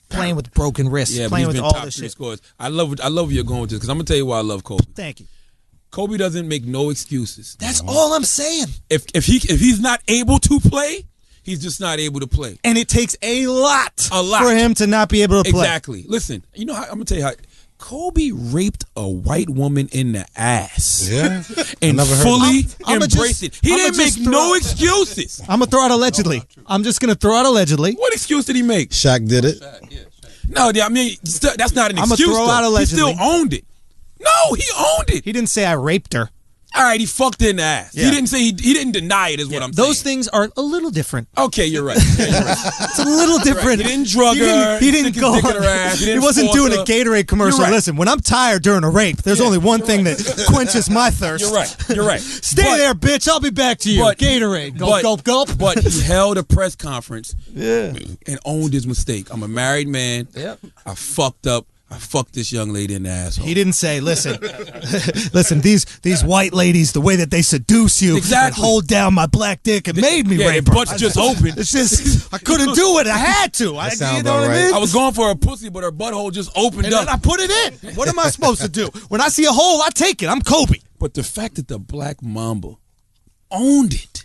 Playing with broken wrists, playing with all this shit. Scores. I love where you're going with this because I'm going to tell you why I love Kobe. Thank you. Kobe doesn't make no excuses. That's all I'm saying. If he's not able to play, he's just not able to play. And it takes a lot for him to not be able to play. Exactly. Listen, I'm going to tell you how Kobe raped a white woman in the ass. Yeah. And fully embraced it. He didn't make no excuses. I'm going to throw out allegedly. I'm just going to throw out allegedly. What excuse did he make? Shaq did it. No, I mean, that's not an excuse. I'm going to throw out allegedly. He still owned it. No, he owned it. He didn't say I raped her. All right, he fucked her in the ass. Yeah. He didn't say he didn't deny it. Is what I'm saying. Those things are a little different. Okay, you're right. It's a little different. Right. He didn't drug her. He didn't go. Her ass. He wasn't doing a Gatorade commercial. Right. Listen, when I'm tired during a rape, there's only one thing that quenches my thirst. You're right. Stay there, bitch. I'll be back to you. Gatorade. Gulp, gulp. But he held a press conference and owned his mistake. I'm a married man. Yep. I fucked up. I fucked this young lady in the asshole. He didn't say, listen, these white ladies, the way that they seduce you, and hold down my black dick and made me rape her. Butt's just open. It's just, I couldn't do it. I had to. You know what I mean? I was going for a pussy, but her butthole just opened up. And I put it in. What am I supposed to do? When I see a hole, I take it. I'm Kobe. But the fact that the Black Mamba owned it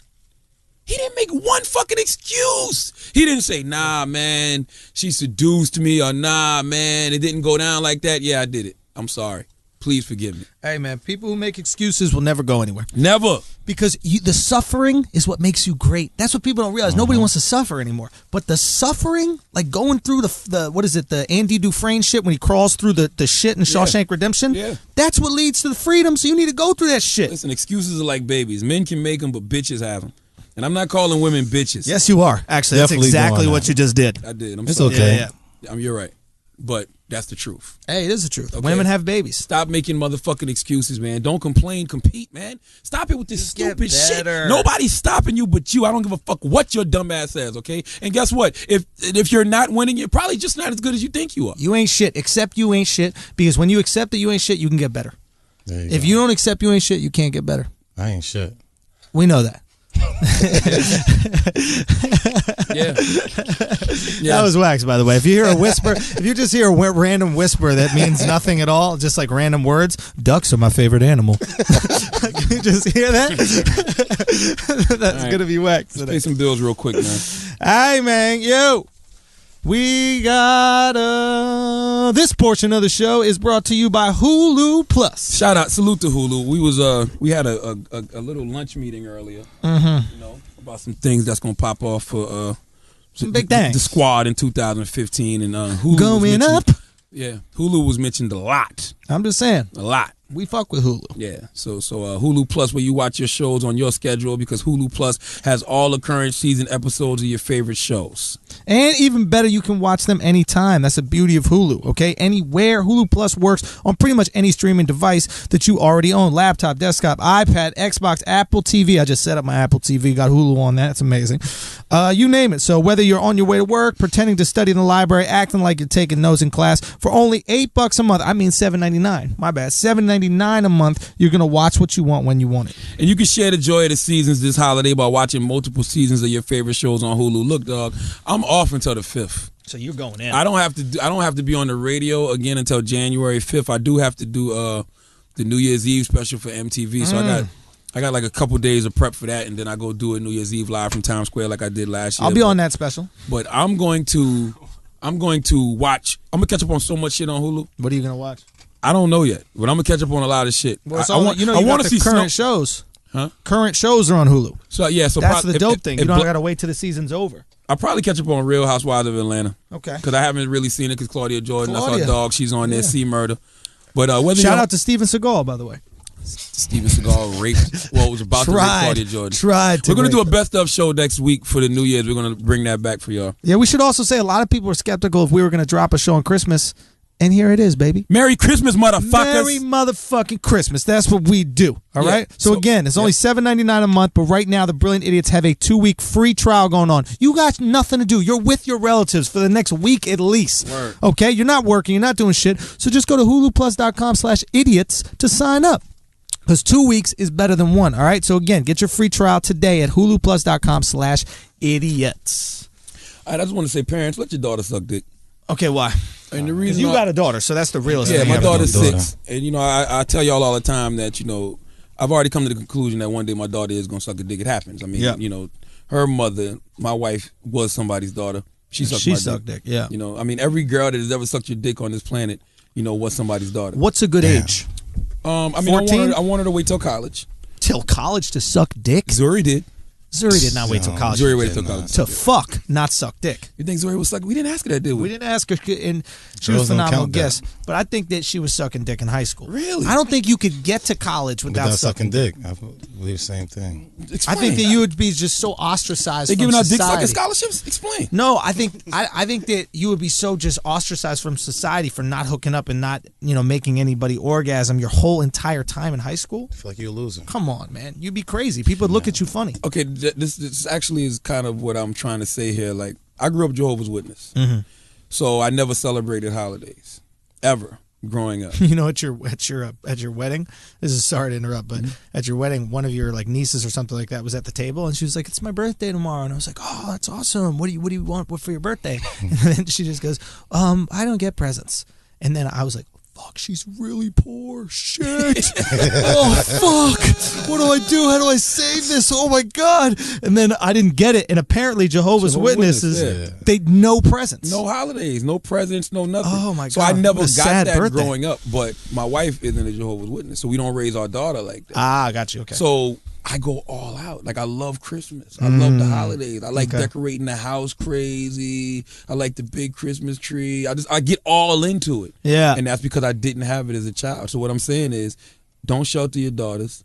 He didn't make one fucking excuse. He didn't say, nah, man, she seduced me, or nah, man, it didn't go down like that. Yeah, I did it. I'm sorry. Please forgive me. Hey, man, people who make excuses will never go anywhere. Never. Because the suffering is what makes you great. That's what people don't realize. Nobody wants to suffer anymore. But the suffering, like going through the what is it, the Andy Dufresne shit when he crawls through the shit in Shawshank Redemption, that's what leads to the freedom, so you need to go through that shit. Listen, excuses are like babies. Men can make them, but bitches have them. And I'm not calling women bitches. Yes, you are. Actually, Definitely that's exactly what you just did. I did. I'm It's sorry. okay. Yeah. You're right. But that's the truth. Hey, it is the truth. Okay. Women have babies. Stop making motherfucking excuses, man. Don't complain, compete, man. Stop it with this stupid shit. Nobody's stopping you but you. I don't give a fuck what your dumb ass says, okay? And guess what? If you're not winning, you're probably just not as good as you think you are. You ain't shit. Accept you ain't shit. Because when you accept that you ain't shit, you can get better. If you don't accept you ain't shit, you can't get better. I ain't shit. We know that. Yeah. That was wax, by the way. If you hear a whisper, if you just hear a random whisper that means nothing at all, just like random words, ducks are my favorite animal. Can you just hear that? That's right. going to be wax. Let's pay some bills real quick, man. Hey, man, yo. We got this portion of the show is brought to you by Hulu Plus. Shout out, salute to Hulu. We had a little lunch meeting earlier. You know, about some things that's gonna pop off for some big things. The squad in 2015 and Hulu going up. Yeah, Hulu was mentioned a lot. I'm just saying, a lot. We fuck with Hulu. Yeah, so Hulu Plus, where you watch your shows on your schedule, because Hulu Plus has all the current season episodes of your favorite shows. And even better, you can watch them anytime. That's the beauty of Hulu, okay? Anywhere. Hulu Plus works on pretty much any streaming device that you already own. Laptop, desktop, iPad, Xbox, Apple TV. I just set up my Apple TV, got Hulu on that. It's amazing. You name it. So whether you're on your way to work, pretending to study in the library, acting like you're taking notes in class, for only $8 a month, I mean $7.99. My bad. $7.99 a month, you're going to watch what you want when you want it. And you can share the joy of the seasons this holiday by watching multiple seasons of your favorite shows on Hulu. Look, dog, I'm off until the 5th. So you're going in. I don't have to be on the radio again until January 5th. I do have to do the New Year's Eve special for MTV. So I got like a couple days of prep for that, and then I go do a New Year's Eve live from Times Square like I did last year. I'll be on that special. But I'm going to watch. I'm gonna catch up on so much shit on Hulu. What are you gonna watch? I don't know yet, but I'm gonna catch up on a lot of shit. Well, I want to see current shows. Huh? Current shows are on Hulu. So yeah, so that's the dope thing. You don't gotta wait till the season's over. I'll probably catch up on Real Housewives of Atlanta. Okay. Because I haven't really seen it because Claudia Jordan, that's our dog. She's on there, C Murder. But shout out to Steven Seagal, by the way. Steven Seagal raped. Well, it was about to rape Claudia Jordan. We're going to do a best of show next week for the New Year's. We're going to bring that back for y'all. Yeah, we should also say a lot of people were skeptical if we were going to drop a show on Christmas. And here it is, baby. Merry Christmas, motherfuckers. Merry motherfucking Christmas. That's what we do. All right? So again, it's only $7.99 a month, but right now the Brilliant Idiots have a 2-week free trial going on. You got nothing to do. You're with your relatives for the next week at least. Word. Okay? You're not working. You're not doing shit. So just go to huluplus.com/idiots to sign up. Because 2 weeks is better than one. All right? So again, get your free trial today at huluplus.com/idiots. I just want to say, parents, let your daughter suck dick. Okay, why? And the reason you got a daughter, so that's the realest thing. Yeah, my daughter's 6. And, you know, I tell y'all all the time that, you know, I've already come to the conclusion that one day my daughter is going to suck a dick. It happens. I mean, you know, her mother, my wife, was somebody's daughter. She sucked dick. Yeah. You know, I mean, every girl that has ever sucked your dick on this planet, you know, was somebody's daughter. What's a good age? I mean, 14? I wanted her to wait till college. Till college to suck dick? Zuri did. Zuri did not wait till college. Zuri waited till college. To fuck, not suck dick. You think Zuri was sucking? We didn't ask her that, did we? We didn't ask her, and she was a phenomenal guest. But I think that she was sucking dick in high school. Really? I don't think you could get to college without sucking dick. I believe the same thing. Explain. I think that you would be just so ostracized. They're from giving out dick society. sucking scholarships? Explain. No, I think that you would be so just ostracized from society for not hooking up and not, you know, making anybody orgasm your whole entire time in high school. I feel like you're a loser. Come on, man. You'd be crazy. People would look at you funny. Okay, this actually is kind of what I'm trying to say here. Like, I grew up Jehovah's Witness, so I never celebrated holidays ever growing up. You know, at your wedding. This is sorry to interrupt, but at your wedding, one of your like nieces or something like that was at the table, and she was like, "It's my birthday tomorrow," and I was like, "Oh, that's awesome. What do you want for your birthday?" And then she just goes, "I don't get presents." And then I was like, fuck, she's really poor. Shit. Oh, fuck. What do I do? How do I save this? Oh, my God. And then I didn't get it. And apparently Jehovah's Witnesses, they no presents. No holidays, no presents, no nothing. Oh, my God. So I never What a got sad that birthday. growing up. But my wife isn't a Jehovah's Witness, so we don't raise our daughter like that. Ah, got you. Okay. So I go all out. Like, I love Christmas. I love the holidays. I like decorating the house crazy. I like the big Christmas tree. I get all into it. Yeah. And that's because I didn't have it as a child. So what I'm saying is, don't shelter your daughters.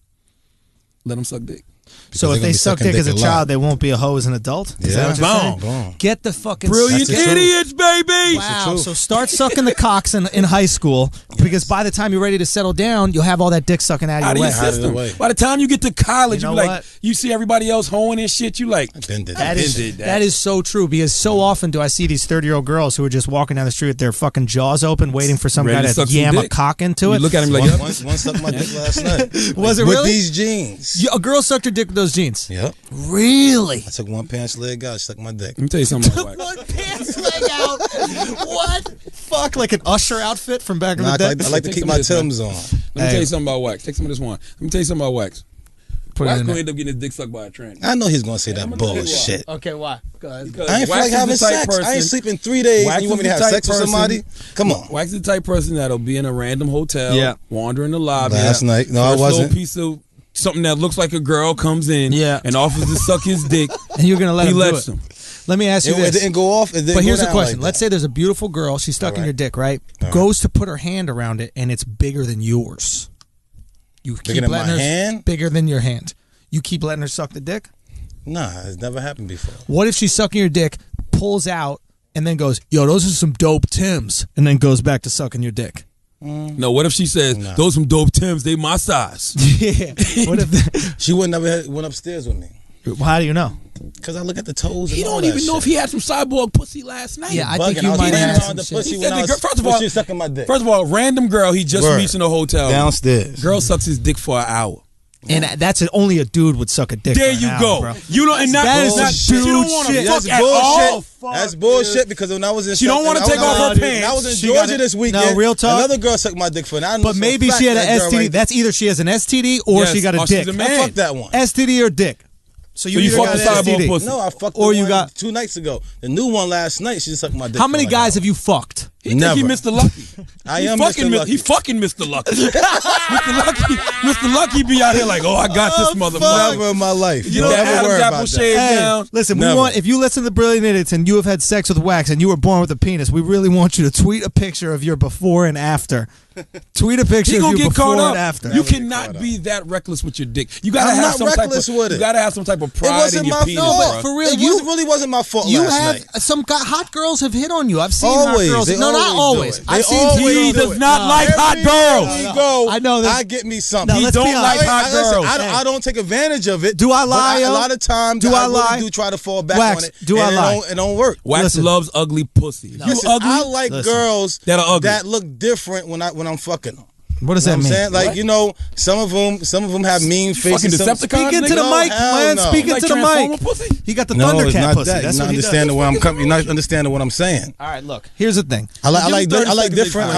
Let them suck dick. So if they suck dick as a child, they won't be a hoe as an adult? Is that what you're saying? Get the fucking brilliant idiots, baby. Wow. So start sucking the cocks in high school, because by the time you're ready to settle down, you'll have all that dick sucking out of your system. By the time you get to college, you like, you see everybody else hoeing and shit. You like, that is so true, because so often do I see these 30-year-old girls who are just walking down the street with their fucking jaws open, waiting for some guy to yam a cock into it. You look at him like, one sucked my dick last night. Was it really? With these jeans. A girl sucked her dick with those jeans. Yep. Really? I took one pants leg out, stuck my dick. Let me tell you something about One pants leg out. What? Fuck, like an Usher outfit from back in the day? I like to keep my Timbs on. Let me tell you something about wax. Take some of this one. Let me tell you something about wax. Wax gonna end up getting his dick sucked by a tranny. I know he's gonna say that bullshit. Okay, why? I ain't feel like having sex. I ain't sleeping 3 days and you want me to have sex with somebody? Come on. Wax is the type person that'll be in a random hotel, wander in the lobby. Last night. No, I wasn't. Little piece of something that looks like a girl comes in and offers to suck his dick. And you're going to let him do it. Let me ask you this. It didn't go off. But here's the question. Let's say there's a beautiful girl. She's stuck in your dick, right? Goes to put her hand around it, and it's bigger than yours. You keep bigger than my hand? Bigger than your hand. You keep letting her suck the dick? Nah, it's never happened before. What if she's sucking your dick, pulls out, and then goes, yo, those are some dope Tims, and then goes back to sucking your dick? No, what if she says, those some dope Tims, they my size? Yeah. What if she went upstairs with me? How do you know? Because I look at the toes. He don't even know if he had some cyborg pussy last night. Yeah, I think you might have some pussy when I was, first of all, she was sucking my dick. First of all, random girl, he just reached in a hotel. Downstairs. Girl sucks his dick for an hour. And that's only a dude would suck a dick. There you go. Bro. You don't, and that is not dude. You don't want to fuck at all. That's bullshit. Because when I was in, she don't want to take off her pants. I was in Georgia this weekend. No, real talk. Another girl sucked my dick for an. But maybe she had an STD. That's either she has an STD or she got a dick. Fuck that one. STD or dick. So you fucked the cyborg pussy? No, I fucked. Or you got 2 nights ago. The new one last night. She sucked my dick. How many guys have you fucked? He think he Mr. Lucky. I am Mr. Lucky. He fucking Mr. Lucky. Mr. Lucky be out here like, oh, I got this motherfucker. Never in my life. You don't have Adam's apple shaved down. Listen, we want, if you listen to the Brilliant Idiots and you have had sex with wax and you were born with a penis, we really want you to tweet a picture of your before and after. Tweet a picture of you before and after. You cannot be that reckless with your dick. You gotta have some type of. You gotta have some type of pride in your penis. No, but for real, it really wasn't my fault. You last have night. some hot girls have hit on you. I've seen always, hot girls. No, not always. I've seen he does not like hot girls. I know that. I get me something. He don't like hot girls. I don't take advantage of it. Do I lie? A lot of times, do I lie? Do try to fall back on it. Do I lie? It don't work. Wax loves ugly pussy. You ugly? I like girls that are ugly, that look different when I'm fucking them. What does that mean? Saying? Like, you know, some of them have mean faces. Speak into the mic, man. Speak into the mic. He got the Thundercat pussy. That's what he does. You're not understanding what I'm saying. All right, look. Here's the thing. I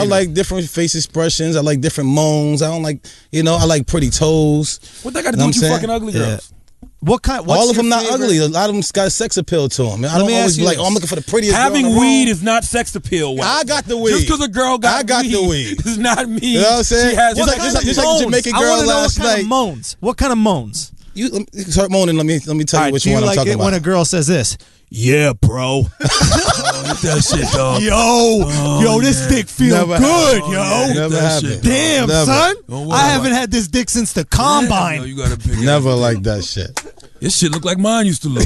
like different face expressions. I like different moans. I don't like, I like pretty toes. What that got to do with you fucking ugly girls? What kind? All of them not ugly. A lot of them got sex appeal to them. I don't always be like, oh, I'm looking for the prettiest. Having weed is not sex appeal. I got the weed. Just because a girl got the weed, it's not me. You know what I'm saying? She has just like the Jamaican girl last night. What kind of moans? You start moaning. Let me tell you which one I'm talking about. Do you like it when a girl says this? Yeah, bro. That shit, dog. Yo, this dick feel good, yo. Never happened. Damn, son. I haven't had this dick since the combine. No, you got a big never like that shit. This shit look like mine used to look.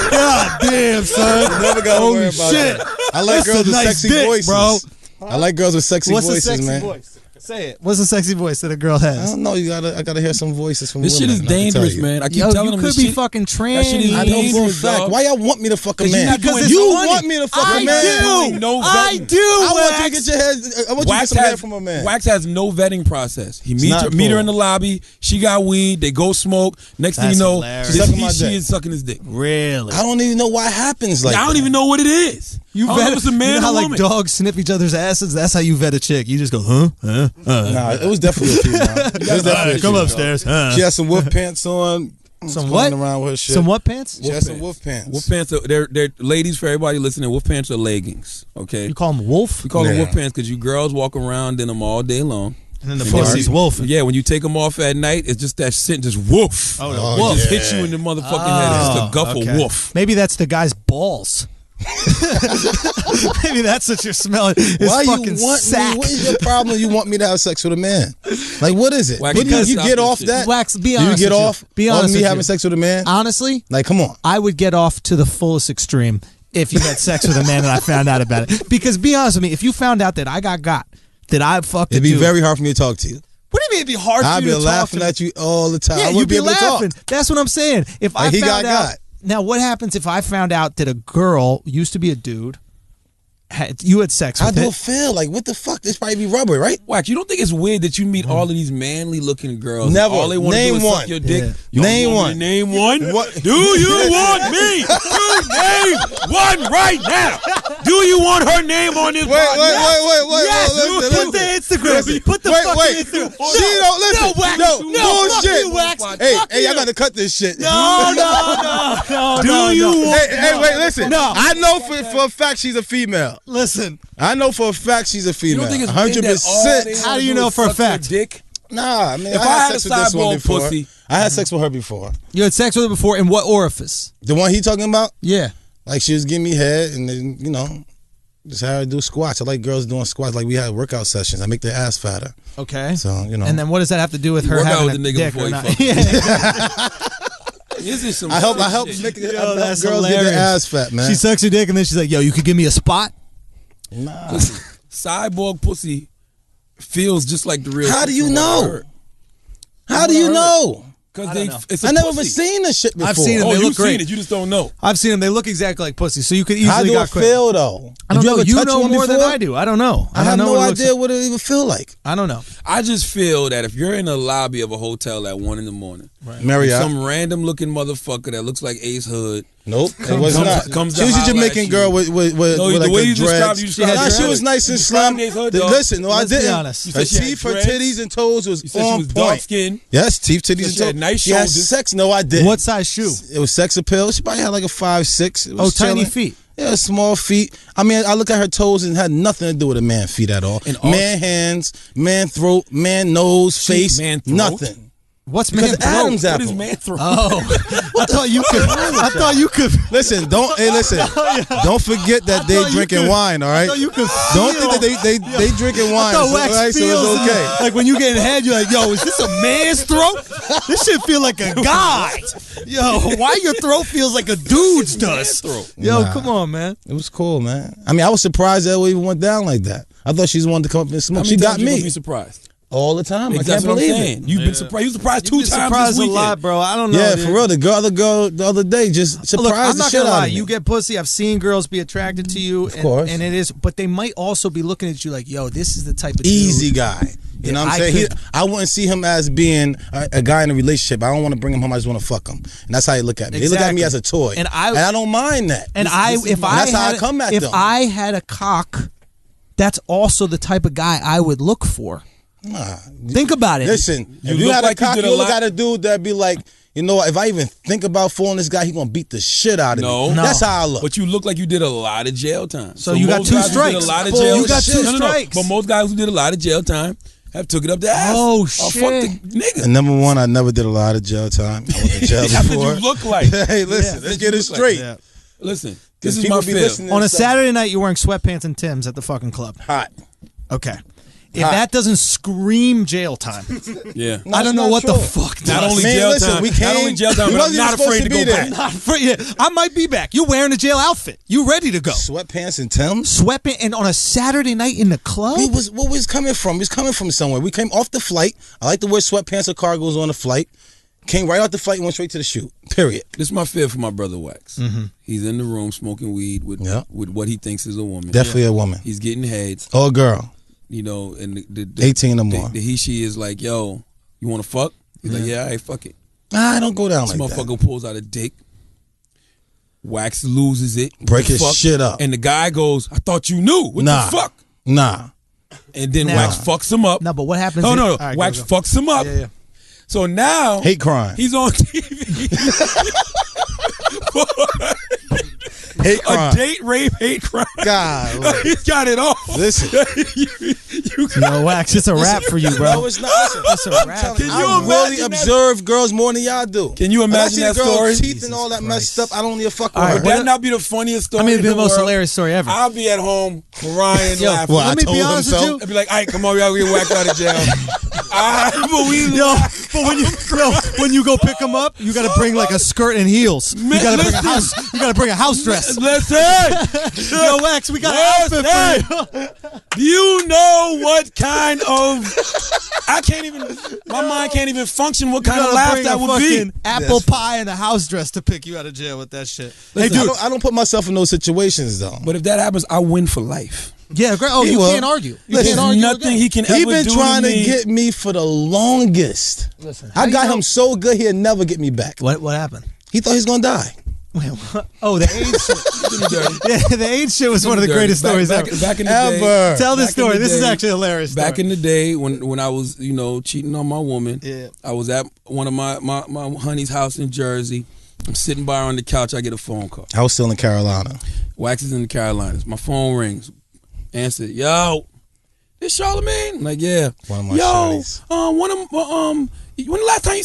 God damn, son. Never got to worry about that. I like girls with sexy voices, bro. I like girls with sexy voices, What's a sexy man. Voice? Say it. What's a sexy voice that a girl has? I don't know. I gotta hear some voices from this women. This shit is dangerous, man. I keep telling them you could be fucking trans. I know for a fact. Why y'all want me to fuck a man? Because you want me to fuck a man. I do. I want you to get your head. I want you to get some head from a man. Wax has no vetting process. He meet her in the lobby. She got weed. They go smoke. Next thing you know, she is sucking his dick. Really? I don't even know why it happens like that. I don't even know what it is. You I don't know if it's a man you know or how like woman. dogs sniff each other's asses? That's how you vet a chick. You just go, huh? Nah, it was definitely a female. It was definitely a Come female. upstairs. She had some wolf pants on. Some running what? around with her shit. Some what pants? She had some wolf pants. Wolf pants are they're ladies for everybody listening. Wolf pants are leggings. Okay, You call them wolf? we call them Yeah. wolf pants because you girls walk around in them all day long. And then the And pussy's then- wolf. Yeah, when you take them off at night, it's just that scent, just woof. Oh, the Oh, wolf. Just hits you in the motherfucking head. It's the guff of woof. Maybe that's the guy's balls. Maybe that's what you're smelling. His Why you fucking want sack. me? What is your problem? You want me to have sex with a man? Like, what is it? Why What do can't you stop get this off shit? that? Wax, be Do honest you get with you. off? Be on honest me with having you. sex with a man? Honestly, Like, come on. I would get off to the fullest extreme if you had sex with a man and I found out about it. Because be honest with me, if you found out that I got, that I fucked a It'd be dude, very hard for me to talk to you. what do you mean it'd be hard for I'd you be to talk laughing to me? at you all the time. Yeah, I you'd wouldn't be able to laughing. talk. That's what I'm saying. If I Like, he found got out, got. now what happens if I found out that a girl used to be a dude, you had sex How with do it? it feel? Like, what the fuck? This probably be rubber, right? Wax, you don't think it's weird that you meet all of these manly looking girls? and Never. All they want to do Name is one. suck your dick. Yeah. You Name want me one. to Name one. What? Do you want me to name one right now? Do you want her name on this? Wait. Yes, Listen, put the listen. Instagram. Listen. Put the Wait. fucking Instagram. She don't listen. No, Wax. No, No, fuck bullshit. you, Wax. Hey, Fuck I you. got to cut this shit. No. Do you want? Hey, wait, listen. No. I know for a fact she's a female. Listen. I know for a fact she's a You female. don't think it's weird that all they 100%. How wanna do you do know is for a suck your fact? Dick? Nah, I mean, If I I had had sex a with this one sideball before. pussy- I had sex with her before. You had sex with her before in what orifice? The one he talking about? Yeah. Like, she was giving me head, and then, you know, just had her do squats. I like girls doing squats. Like, we had workout sessions. I make their ass fatter. Okay. So, you know. And then what does that have to do with her work out having with a the nigga dick before or you not? fuck. Yeah. Is this some? I help shit? make Yo, I help that's girls get hilarious. their ass fat, man. She sucks your dick and then she's like, "Yo, you could give me a spot." Nah. Listen, cyborg pussy feels just like the real. How do pussy you from what I know? heard. How do you know? Because I they, don't know. it's a I never pussy. even seen this shit before. I've seen them. Oh, They you've look great. seen it. You just don't know. I've seen them. They look exactly like pussy. So you could How easily do got it quit. feel though? I don't Did know. ever You touch know one more than before? I do. I don't know. I have don't know no what it looks idea like. what it even feel like. I don't know. I just feel that if you're in the lobby of a hotel at 1 a.m, Marriott. some random looking motherfucker that looks like Ace Hood. Nope, it was not. comes She was to a holler Jamaican at girl you. with No, like the way her you described, dreads. you described Nah, her she was dreads. nice and You slim. described Ace Hood, dog. Listen, no, Let's I be didn't. honest. You Her said she had teeth, her dreads? titties, and toes was You said she on was dark point. skinned. Yes, teeth, titties, said and she had toes. nice She had shoulders. sex. No, I didn't. What size shoe? It was sex appeal. She probably had like a 5'6". It was Oh, tiny chilling. feet. Yeah, small feet. I mean, I look at her toes and had nothing to do with a man feet at all. And all- Man hands, man throat, man nose, face, man throat? nothing. What's Because man throat? Adam's What apple. is man throat? Oh, I thought you could. I thought you could. Listen, don't don't forget that I they thought you drinking could- wine, all I right? thought you could Don't feel- think that they drinking wine, I thought so, wax all right, so feels it's okay. like when you get in head, you're like, yo, is this a man's throat? This shit feel like a guy. Yo, why your throat feels like a dude's does? Yo, Nah. come on, man. It was cool, man. I mean, I was surprised that it even went down like that. I thought she wanted to come up and How smoke. many She got times you gonna me be surprised. all the time. I That's can't what I'm believe saying. it. You've been surprised. You surprised two You've been times surprised this a weekend. lot, bro. I don't know. Yeah, dude. for real. The other day just surprised Look, I'm the not shit gonna out lie. of me. You get pussy. I've seen girls be attracted to you, course. and it is. But they might also be looking at you like, yo, this is the type of Easy dude. guy. You know what I'm I saying? could- I wouldn't see him as being a guy in a relationship. I don't want to bring him home. I just want to fuck him. And that's how they look at me. They look at me Exactly. as a toy. And I don't mind that. And if that's how I come at if them. I had a cock, that's also the type of guy I would look for. Nah. Think about it. Listen, if you look had like a you cock, did you a look lot- at a dude that'd be like, you know what, if I even think about fooling this guy, he gonna beat the shit out of No. me. No. That's how I look. But you look like you did a lot of jail time. So you got most two guys who did strikes. A lot of Bull- jail you got shit. two strikes. But most guys who did a lot of jail time have took it up their ass. Oh, Fuck shit. the nigga. And number one, I never did a lot of jail time. I went to jail That's before. what you look like. Hey, listen, let's get it straight. Listen, this is People my be feel. listening On a and stuff. Saturday night, you're wearing sweatpants and Timbs at the fucking club. Hot. Okay. If Hot. that doesn't scream jail time, Yeah. I don't know not what the true. fuck does. Not only Man, jail listen, time. we Not came- only jail time, we but I'm wasn't not even afraid to supposed go to be back. there. Not for, yeah, I might be back. You're wearing a jail outfit. You ready to go? Sweatpants and Timbs? Sweatpants and on a Saturday night in the club? Where was coming from? We was coming from somewhere. We came off the flight. I like to wear sweatpants or cargos on the flight. Came right out the flight and went straight to the shoot. Period. This is my fear for my brother Wax. He's in the room smoking weed with Yeah. with what he thinks is a woman. Definitely a woman. He's getting heads, Or a girl. you know, and the 18 or more. The he she is like, yo, you want to fuck? He's like, yeah, all right, fuck it. Nah, I don't go down This like that. motherfucker pulls out a dick. Wax loses it. Break his shit up. And the guy goes, I thought you knew. What the fuck? Nah. And then Wax fucks him up. No, but what happens? No. Right, Wax fucks him up. Yeah. So now hate crime. He's on TV. Hate crime. A date rape hate crime. God, he's got it all. Listen, yo, Wax, it's a rap for you, bro. No, it's not. Listen, it's a rap. I really observe girls more than y'all do. Can you imagine that story? Teeth and all that messed up. I don't need a fuck with her. her. Would that not be the funniest story? I mean, it'd be the most world? hilarious story ever. I'll be at home crying, laughing. Well, let me be honest with you. I'd be like, "All right, come on, y'all get whacked out of jail." But when you go pick them up, you got to bring like a skirt and heels. You got to bring a house. You got to bring a house dress. Listen, yo, Wax, we got an outfit for you. Do you know what kind of? I can't even. My mind can't even function. What kind of laugh that would be? Apple pie and a house dress to pick you out of jail with that shit. Hey, dude, I don't put myself in those situations though. But if that happens, I win for life. Yeah, great. Oh, you can't argue. You can't argue. Nothing he can ever do. He been trying to get me for the longest. Listen, I got him so good he'll never get me back. What happened? He thought he was gonna die. Wait, what? Oh, the AIDS shit. Yeah, the AIDS shit was one of the greatest stories back in the day. Tell this story. This is actually hilarious. Back in the day when I was, cheating on my woman, I was at one of my honey's house in Jersey. I'm sitting by her on the couch. I get a phone call. I was still in Carolina. Wax is in the Carolinas. My phone rings. Answer, yo, this Charlamagne? I'm like, yeah. One of my shorties. When the last time you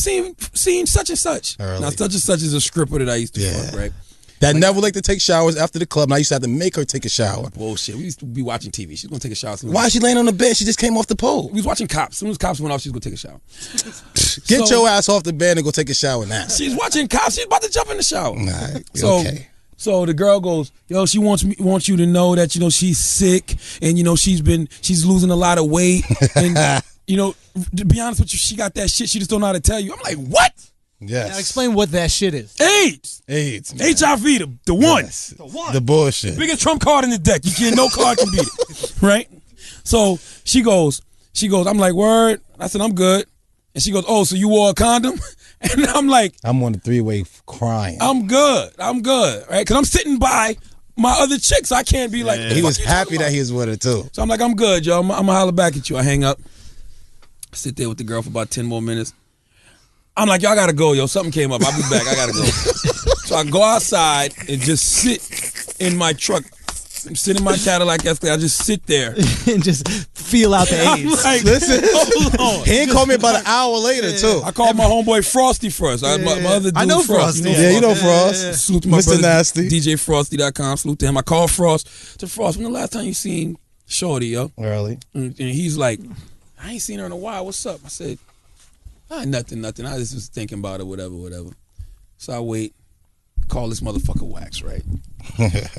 seen such and such? Early. Now, such and such is a stripper that I used to fuck, right? That never liked to take showers after the club, and I used to have to make her take a shower. Bullshit. We used to be watching TV. She's going to take a shower. Why is she laying on the bed? She just came off the pole. We was watching Cops. As soon as Cops went off, she was going to take a shower. Get your ass off the bed and go take a shower now. She's watching Cops. She's about to jump in the shower. Okay. So the girl goes, yo, she wants you to know that, she's sick and, she's losing a lot of weight. And, to be honest with you, she got that shit. She just don't know how to tell you. I'm like, what? Yes. Now explain what that shit is. AIDS, man. HIV, the one. Yes. The one. The bullshit. Biggest trump card in the deck. You can't, no card can beat it. Right? So she goes, I'm like, word. I said, I'm good. And she goes, oh, so you wore a condom? And I'm like, I'm on the three-way crying. I'm good, right? Because I'm sitting by my other chick, so I can't be like. He was happy that he was with her too. So I'm like, I'm good, yo. I'm gonna holler back at you. I hang up, sit there with the girl for about 10 more minutes. I'm like, y'all gotta go, yo. Something came up. I'll be back. I gotta go. So I go outside and just sit in my truck. I'm sitting in my Cadillac Escalade. I just sit there and just feel out the AIDS. I'm like, listen, hold on. He ain't called me about an hour later too. I called my homeboy Frosty first. My other dude, I know Frosty. You know Frost. Salute to my Mr. brother, Nasty. DJFrosty.com. Salute to him. I called Frost. To Frost, when the last time you seen Shorty, yo? Early. And he's like, I ain't seen her in a while. What's up? I said, nothing. I just was thinking about it, whatever. So I wait. Call this motherfucker Wax, right?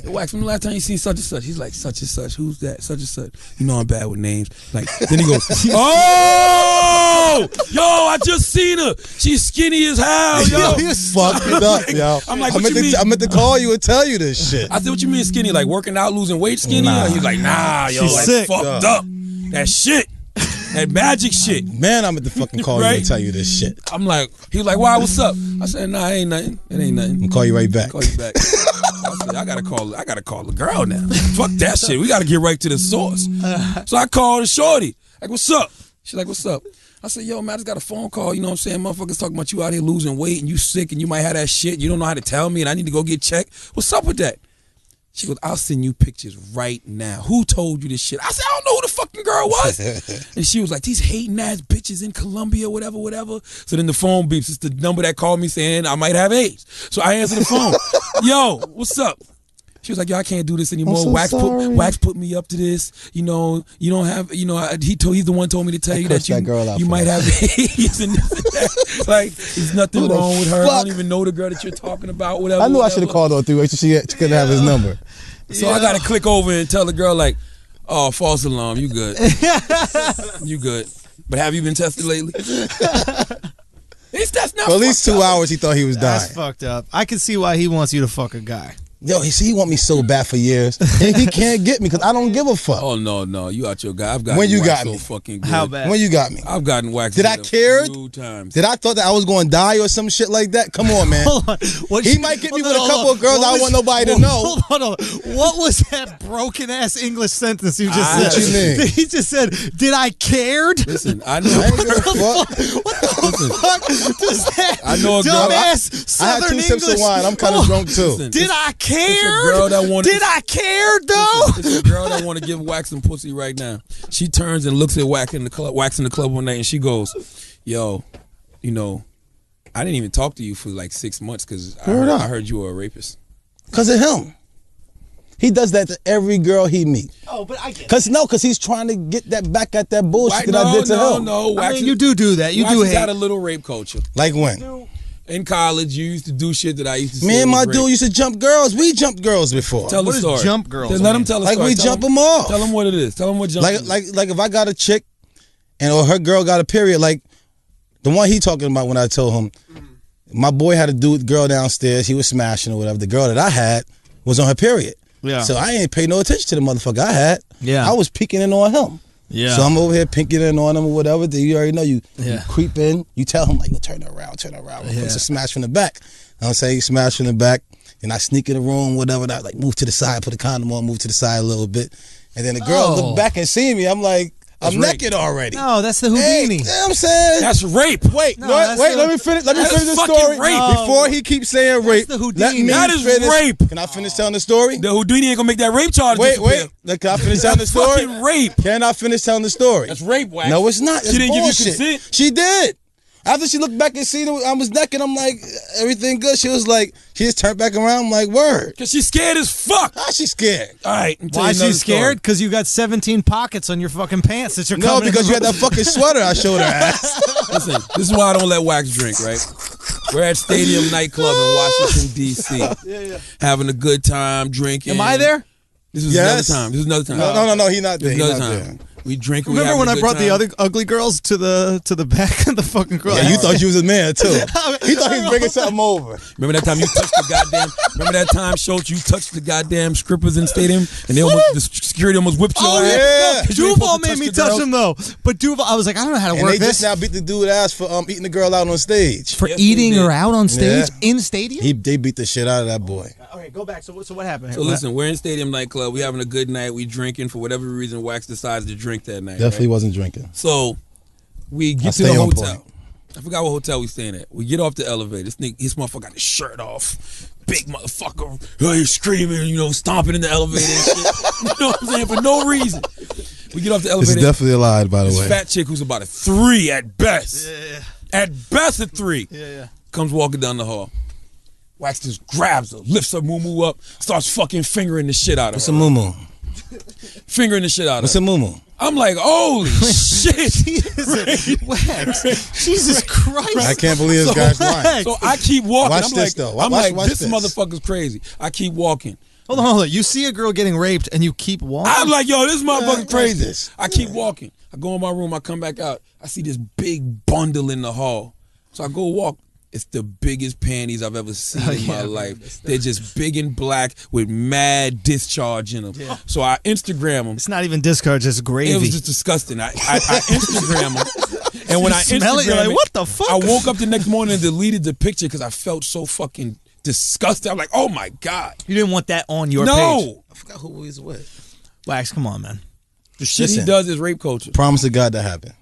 Wax, when the last time you seen such and such? He's like, such and such. Who's that? Such and such. You know I'm bad with names. Like, then he goes, oh, yo, I just seen her. She's skinny as hell, yo. You fucked it up, yo. I'm like, what you mean? I meant to call you and tell you this shit. I said, what you mean skinny? Like working out, losing weight skinny? Nah. He's like, nah, yo, She's like sick. fucked up. That shit. That magic shit. Man, I'm at the fucking call you and tell you this shit. I'm like, he was like, why, what's up? I said, nah, it ain't nothing. It ain't nothing. I'll call you right back. Call you back. I said, I gotta call the girl now. Fuck that shit. We gotta get right to the source. So I called the shorty. Like, what's up? She's like, what's up? I said, yo, man, I just got a phone call. You know what I'm saying? Motherfuckers talking about you out here losing weight and you sick and you might have that shit. You don't know how to tell me and I need to go get checked. What's up with that? She goes, I'll send you pictures right now. Who told you this shit? I said, I don't know who the fucking girl was. And she was like, these hating ass bitches in Colombia, whatever. So then the phone beeps. It's the number that called me saying I might have AIDS. So I answer the phone. Yo, what's up? She was like, yo, I can't do this anymore. So Wax put me up to this. You know, you don't have, he's the one told me to tell you that you might have AIDS and this and that. Like, there's nothing wrong with her. I don't even know the girl that you're talking about, whatever. I knew I should have called on three-way so she couldn't have his number. So I got to click over and tell the girl, like, oh, false alarm, you good. You good. But have you been tested lately? That's not For at least 2 hours he thought he was dying. That's fucked up. I can see why he wants you to fuck a guy. Yo, he want me so bad for years. And he can't get me because I don't give a fuck. Oh, no. You out your guy. I've gotten When you waxed got me? so fucking good. How bad? When you got me? I've gotten waxed Did I care? a few times. Did I thought that I was going to die or some shit like that? Come on, man. Hold on. He might get me with a couple of girls I don't want nobody to know. Hold on. What was that broken ass English sentence you just said? What you mean? He just said, "Did I cared?" Listen, I know. I ain't give a fuck. What the fuck does that I know a girl. dumbass I had Southern 2 sips of English? wine. I'm kind of drunk too. Listen, Did I care? It's a girl that wanted. Did I care though? It's a girl that want to give wax some pussy right now. She turns and looks at wax in the club one night, and she goes, "Yo, you know, I didn't even talk to you for like 6 months because I heard you were a rapist." Because of him. He does that to every girl he meets. Oh, but I get Because he's trying to get that back at that bullshit that I did to him. No. I mean, you do that. You wax do has hate. got a little rape culture. Like when? In college, you used to do shit that I used to say. Me and my was rape. dude used to jump girls. We jumped girls before. Tell What the is story. jump girls Just let mean? him tell a Like story. we Tell jump him- them off. Tell him what it is. Tell him what jump is. Like if I got a chick or her girl got a period, like the one he talking about when I told him, my boy had a dude girl downstairs, he was smashing or whatever. The girl that I had was on her period. Yeah. So I ain't pay no attention to the motherfucker I had. Yeah. I was peeking in on him. Yeah. So I'm over here pinking in on him or whatever. You already know you Yeah. creep in, you tell him like, yo, turn around. Yeah. It's a smash from the back. You know what I'm saying? You smash from the back. Then I sneak in the room, whatever, and I like move to the side, put the condom on, move to the side a little bit. And then the girl look back and see me. I'm like, I'm naked already. No, that's the Hey, Houdini. you know what I'm saying? That's rape. Wait, No, wait, that's let me finish. Let me that's finish the fucking story rape. before he keeps saying rape. the Houdini. Let me That is finish. rape. Can I finish telling the story? The Houdini ain't gonna make that rape charge. Wait. disappear. Can I finish telling the That's story? fucking rape. Can I finish telling the story? That's rape, wax. No, it's not. That's She didn't bullshit. give you consent. She did. After she looked back and seen I was naked, I'm like, everything good. She was like, she just turned back around. I'm like, word. Cause she's scared as fuck. How she scared? All right. I'm Why is she scared? Because you got 17 pockets on your fucking pants that you're No, coming in because the you had that fucking sweater I showed her ass. Listen, this is why I don't let wax drink, right? We're at Stadium Nightclub in Washington, D.C. Having a good time, drinking. Am I there? This is Yes. another time. No, he's not there. This He's is not another there. time. We drink. Remember when I brought the other ugly girls to the back of the fucking girl? Yeah, you thought you was a man too. He thought he was bringing something over. Remember that time you touched the goddamn? Remember that time, Schulz, you touched the goddamn strippers in Stadium, and they almost the security almost whipped your Oh ass. yeah. 'Cause you ain't Duval supposed to made me the touch girls. him though. But Duval, I was like, I don't know how to And work they this. just now beat the dude ass for eating the girl out on stage. For Yes, they eating did. her out on stage Yeah. in Stadium. They beat the shit out of that boy. Okay, go back. So what happened? So listen, we're in Stadium Nightclub. We having a good night. We drinking for whatever reason. Wax decides to drink that night. Definitely right? wasn't drinking. So we get to stay the on hotel. point. I forgot what hotel we staying at. We get off the elevator. This motherfucker got his shirt off. Big motherfucker. He's screaming, stomping in the elevator and shit. You know what I'm saying? For no reason. We get off the This elevator. is definitely a lie, by the This way. fat chick who's about a 3 at best. Yeah. At best a 3. Yeah. Comes walking down the hall. Wax just grabs her, lifts her moo up, starts fucking fingering the shit out of What's her. a moo-moo? Fingering the shit out of What's her. a moo-moo? I'm like, holy shit. Jesus Christ. I can't believe this guy's lying. So I keep walking. Watch I'm this, like, though. I'm Watch- like, watch this this. motherfucker's crazy. I keep walking. Hold on. You see a girl getting raped and you keep walking? I'm like, yo, this motherfucker's watch crazy. this. I keep walking. I go in my room. I come back out. I see this big bundle in the hall. So I go walk. It's the biggest panties I've ever seen in my life. They're just big and black with mad discharge in them. Yeah. So I Instagram them. It's not even discharge, it's gravy. It was just disgusting. I Instagram them. And when I smell it, Instagram you're like, it, what the fuck? I woke up the next morning and deleted the picture because I felt so fucking disgusted. I'm like, oh my God. You didn't want that on your page. No. I forgot who we was with. Wax, come on, man. The shit he Listen. does is rape culture. Promise to God that happened.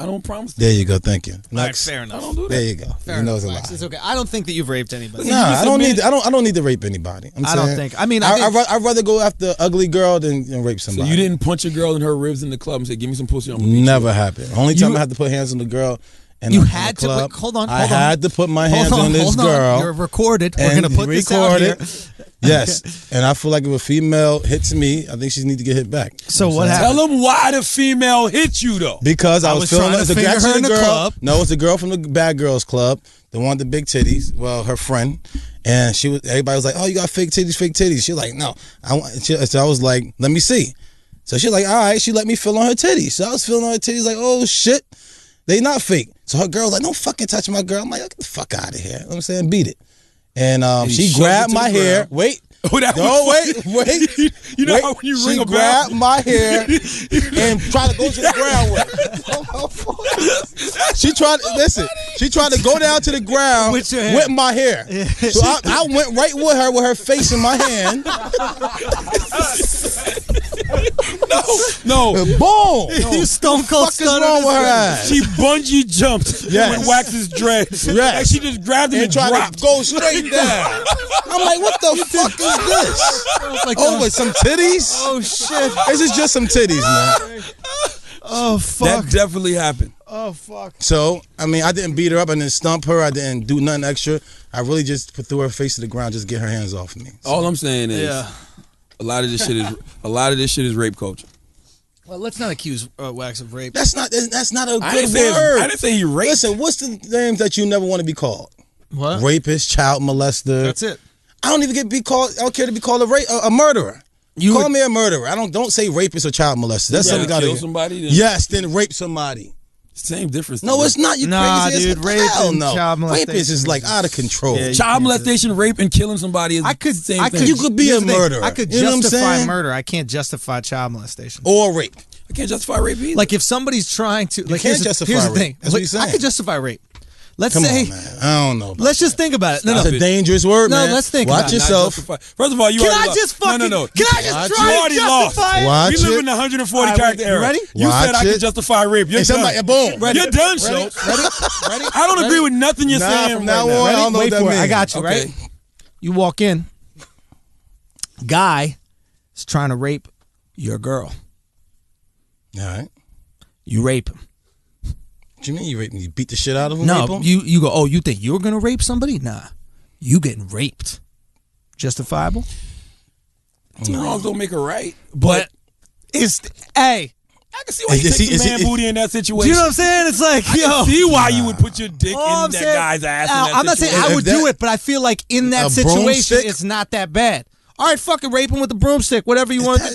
I don't promise that. There you go. Thank you. All right, Next. fair I enough. don't do that. There you go. Fair You know enough, it's a Wax. lie. It's okay. I don't think that you've raped anybody. Nah, I don't need. I don't need to rape anybody. I don't think. I mean, I think- I'd rather go after ugly girl than rape So somebody. you didn't punch a girl in her ribs in the club and say, give me some pussy, I'm gonna beat Never happened. Only time You- I had to put hands on the girl. And You in had the to club, put- hold on, I hold on. had to put my hands Hold on this hold girl. You're recorded. We're and going to put this out here. Yes, and I feel like if a female hits me, I think she needs to get hit back. So You know what I'm saying? happened? Tell them why the female hit you, though. Because I I was was feeling trying it's to finger actually her in a the girl. club. No, it's a girl from the Bad Girls Club, the one with the big titties. Well, her friend, and she was. Everybody was like, "Oh, you got fake titties, fake titties." She's like, "No, I want." So I was like, "Let me see." So she's like, "All right." She let me feel on her titties. So I was feeling on her titties, like, "Oh shit, they not fake." So her girl's like, "Don't fucking touch my girl." I'm like, "Get the fuck out of here!" You know what I'm saying, beat it. And he she shoved grabbed it to my the hair. ground. Wait, Oh, that No, was wait. You know wait. how when you ring She a bell? grabbed my hair and tried to go to the ground with it. She tried to go down to the ground With your hair. with my hair. So I went right with her with her face in my hand. No. Boom. You stone cold What the fuck is wrong with her ass? She bungee jumped Yes. with Wax's dreads. Yes. Like she just grabbed him and tried dropped. to go straight down. I'm like, what the fuck is this? Like, With some titties? oh shit. This is just some titties, man. Oh fuck. That definitely happened. Oh fuck. So, I mean, I didn't beat her up, I didn't stump her, I didn't do nothing extra. I really just threw her face to the ground, just get her hands off of me. So, All I'm saying is, Yeah. a lot of this shit is rape culture. Well, let's not accuse Wax of rape. that's not a I good didn't say word. I didn't say he raped. Listen, what's the names that you never want to be called? What? Rapist, child molester. That's it. I don't even be called. I don't care to be called a murderer. Call me a murderer. Don't say rapist or child molester. That's something we gotta kill somebody. Then Yes, then rape somebody. same difference. No, it's not. You Nah, crazy? dude, rape Hell and no. child molestation Rapist is like out of control. Yeah, child molestation, rape, and killing somebody is the same thing. You could be here's a the thing. murderer. I could You know what I'm justify saying? murder. I can't justify child molestation. Or rape. I can't justify rape either. Like if somebody's trying to, like can't here's justify the rape. thing. That's what you're saying. I could justify rape. Let's Come say, on, man. I don't know. let's just think about it. No, That's no. a dangerous word, No, man. let's think Watch about it. yourself. First of all, you Can already I lost. just fucking? No. Can I just Watch try You and already lost. justify it? Watch We live it. in the 140 All right, character you era. ready? You Watch said I it. could justify rape. You're And done. somebody, boom. You're done, Schultz. Ready? I don't agree with nothing you're saying From right now now. on, I don't know Wait what that for it. means. I got you, Okay. right? You walk in. Guy is trying to rape your girl. All right. You rape him. What you mean you rape him? You beat the shit out of him? No, rape him? you go, oh, you think you're going to rape somebody? Nah. You getting raped. Justifiable? Two wrongs don't make a right. But it's, hey. I can see why you take some man booty in that Do situation. you know what I'm saying? It's like, I can see why you would put your dick all in that guy's ass. In that I'm not saying situation. I would do it, but I feel like in that A situation, broomstick? it's not that bad. All right, fucking rape him with the broomstick, whatever you want to do.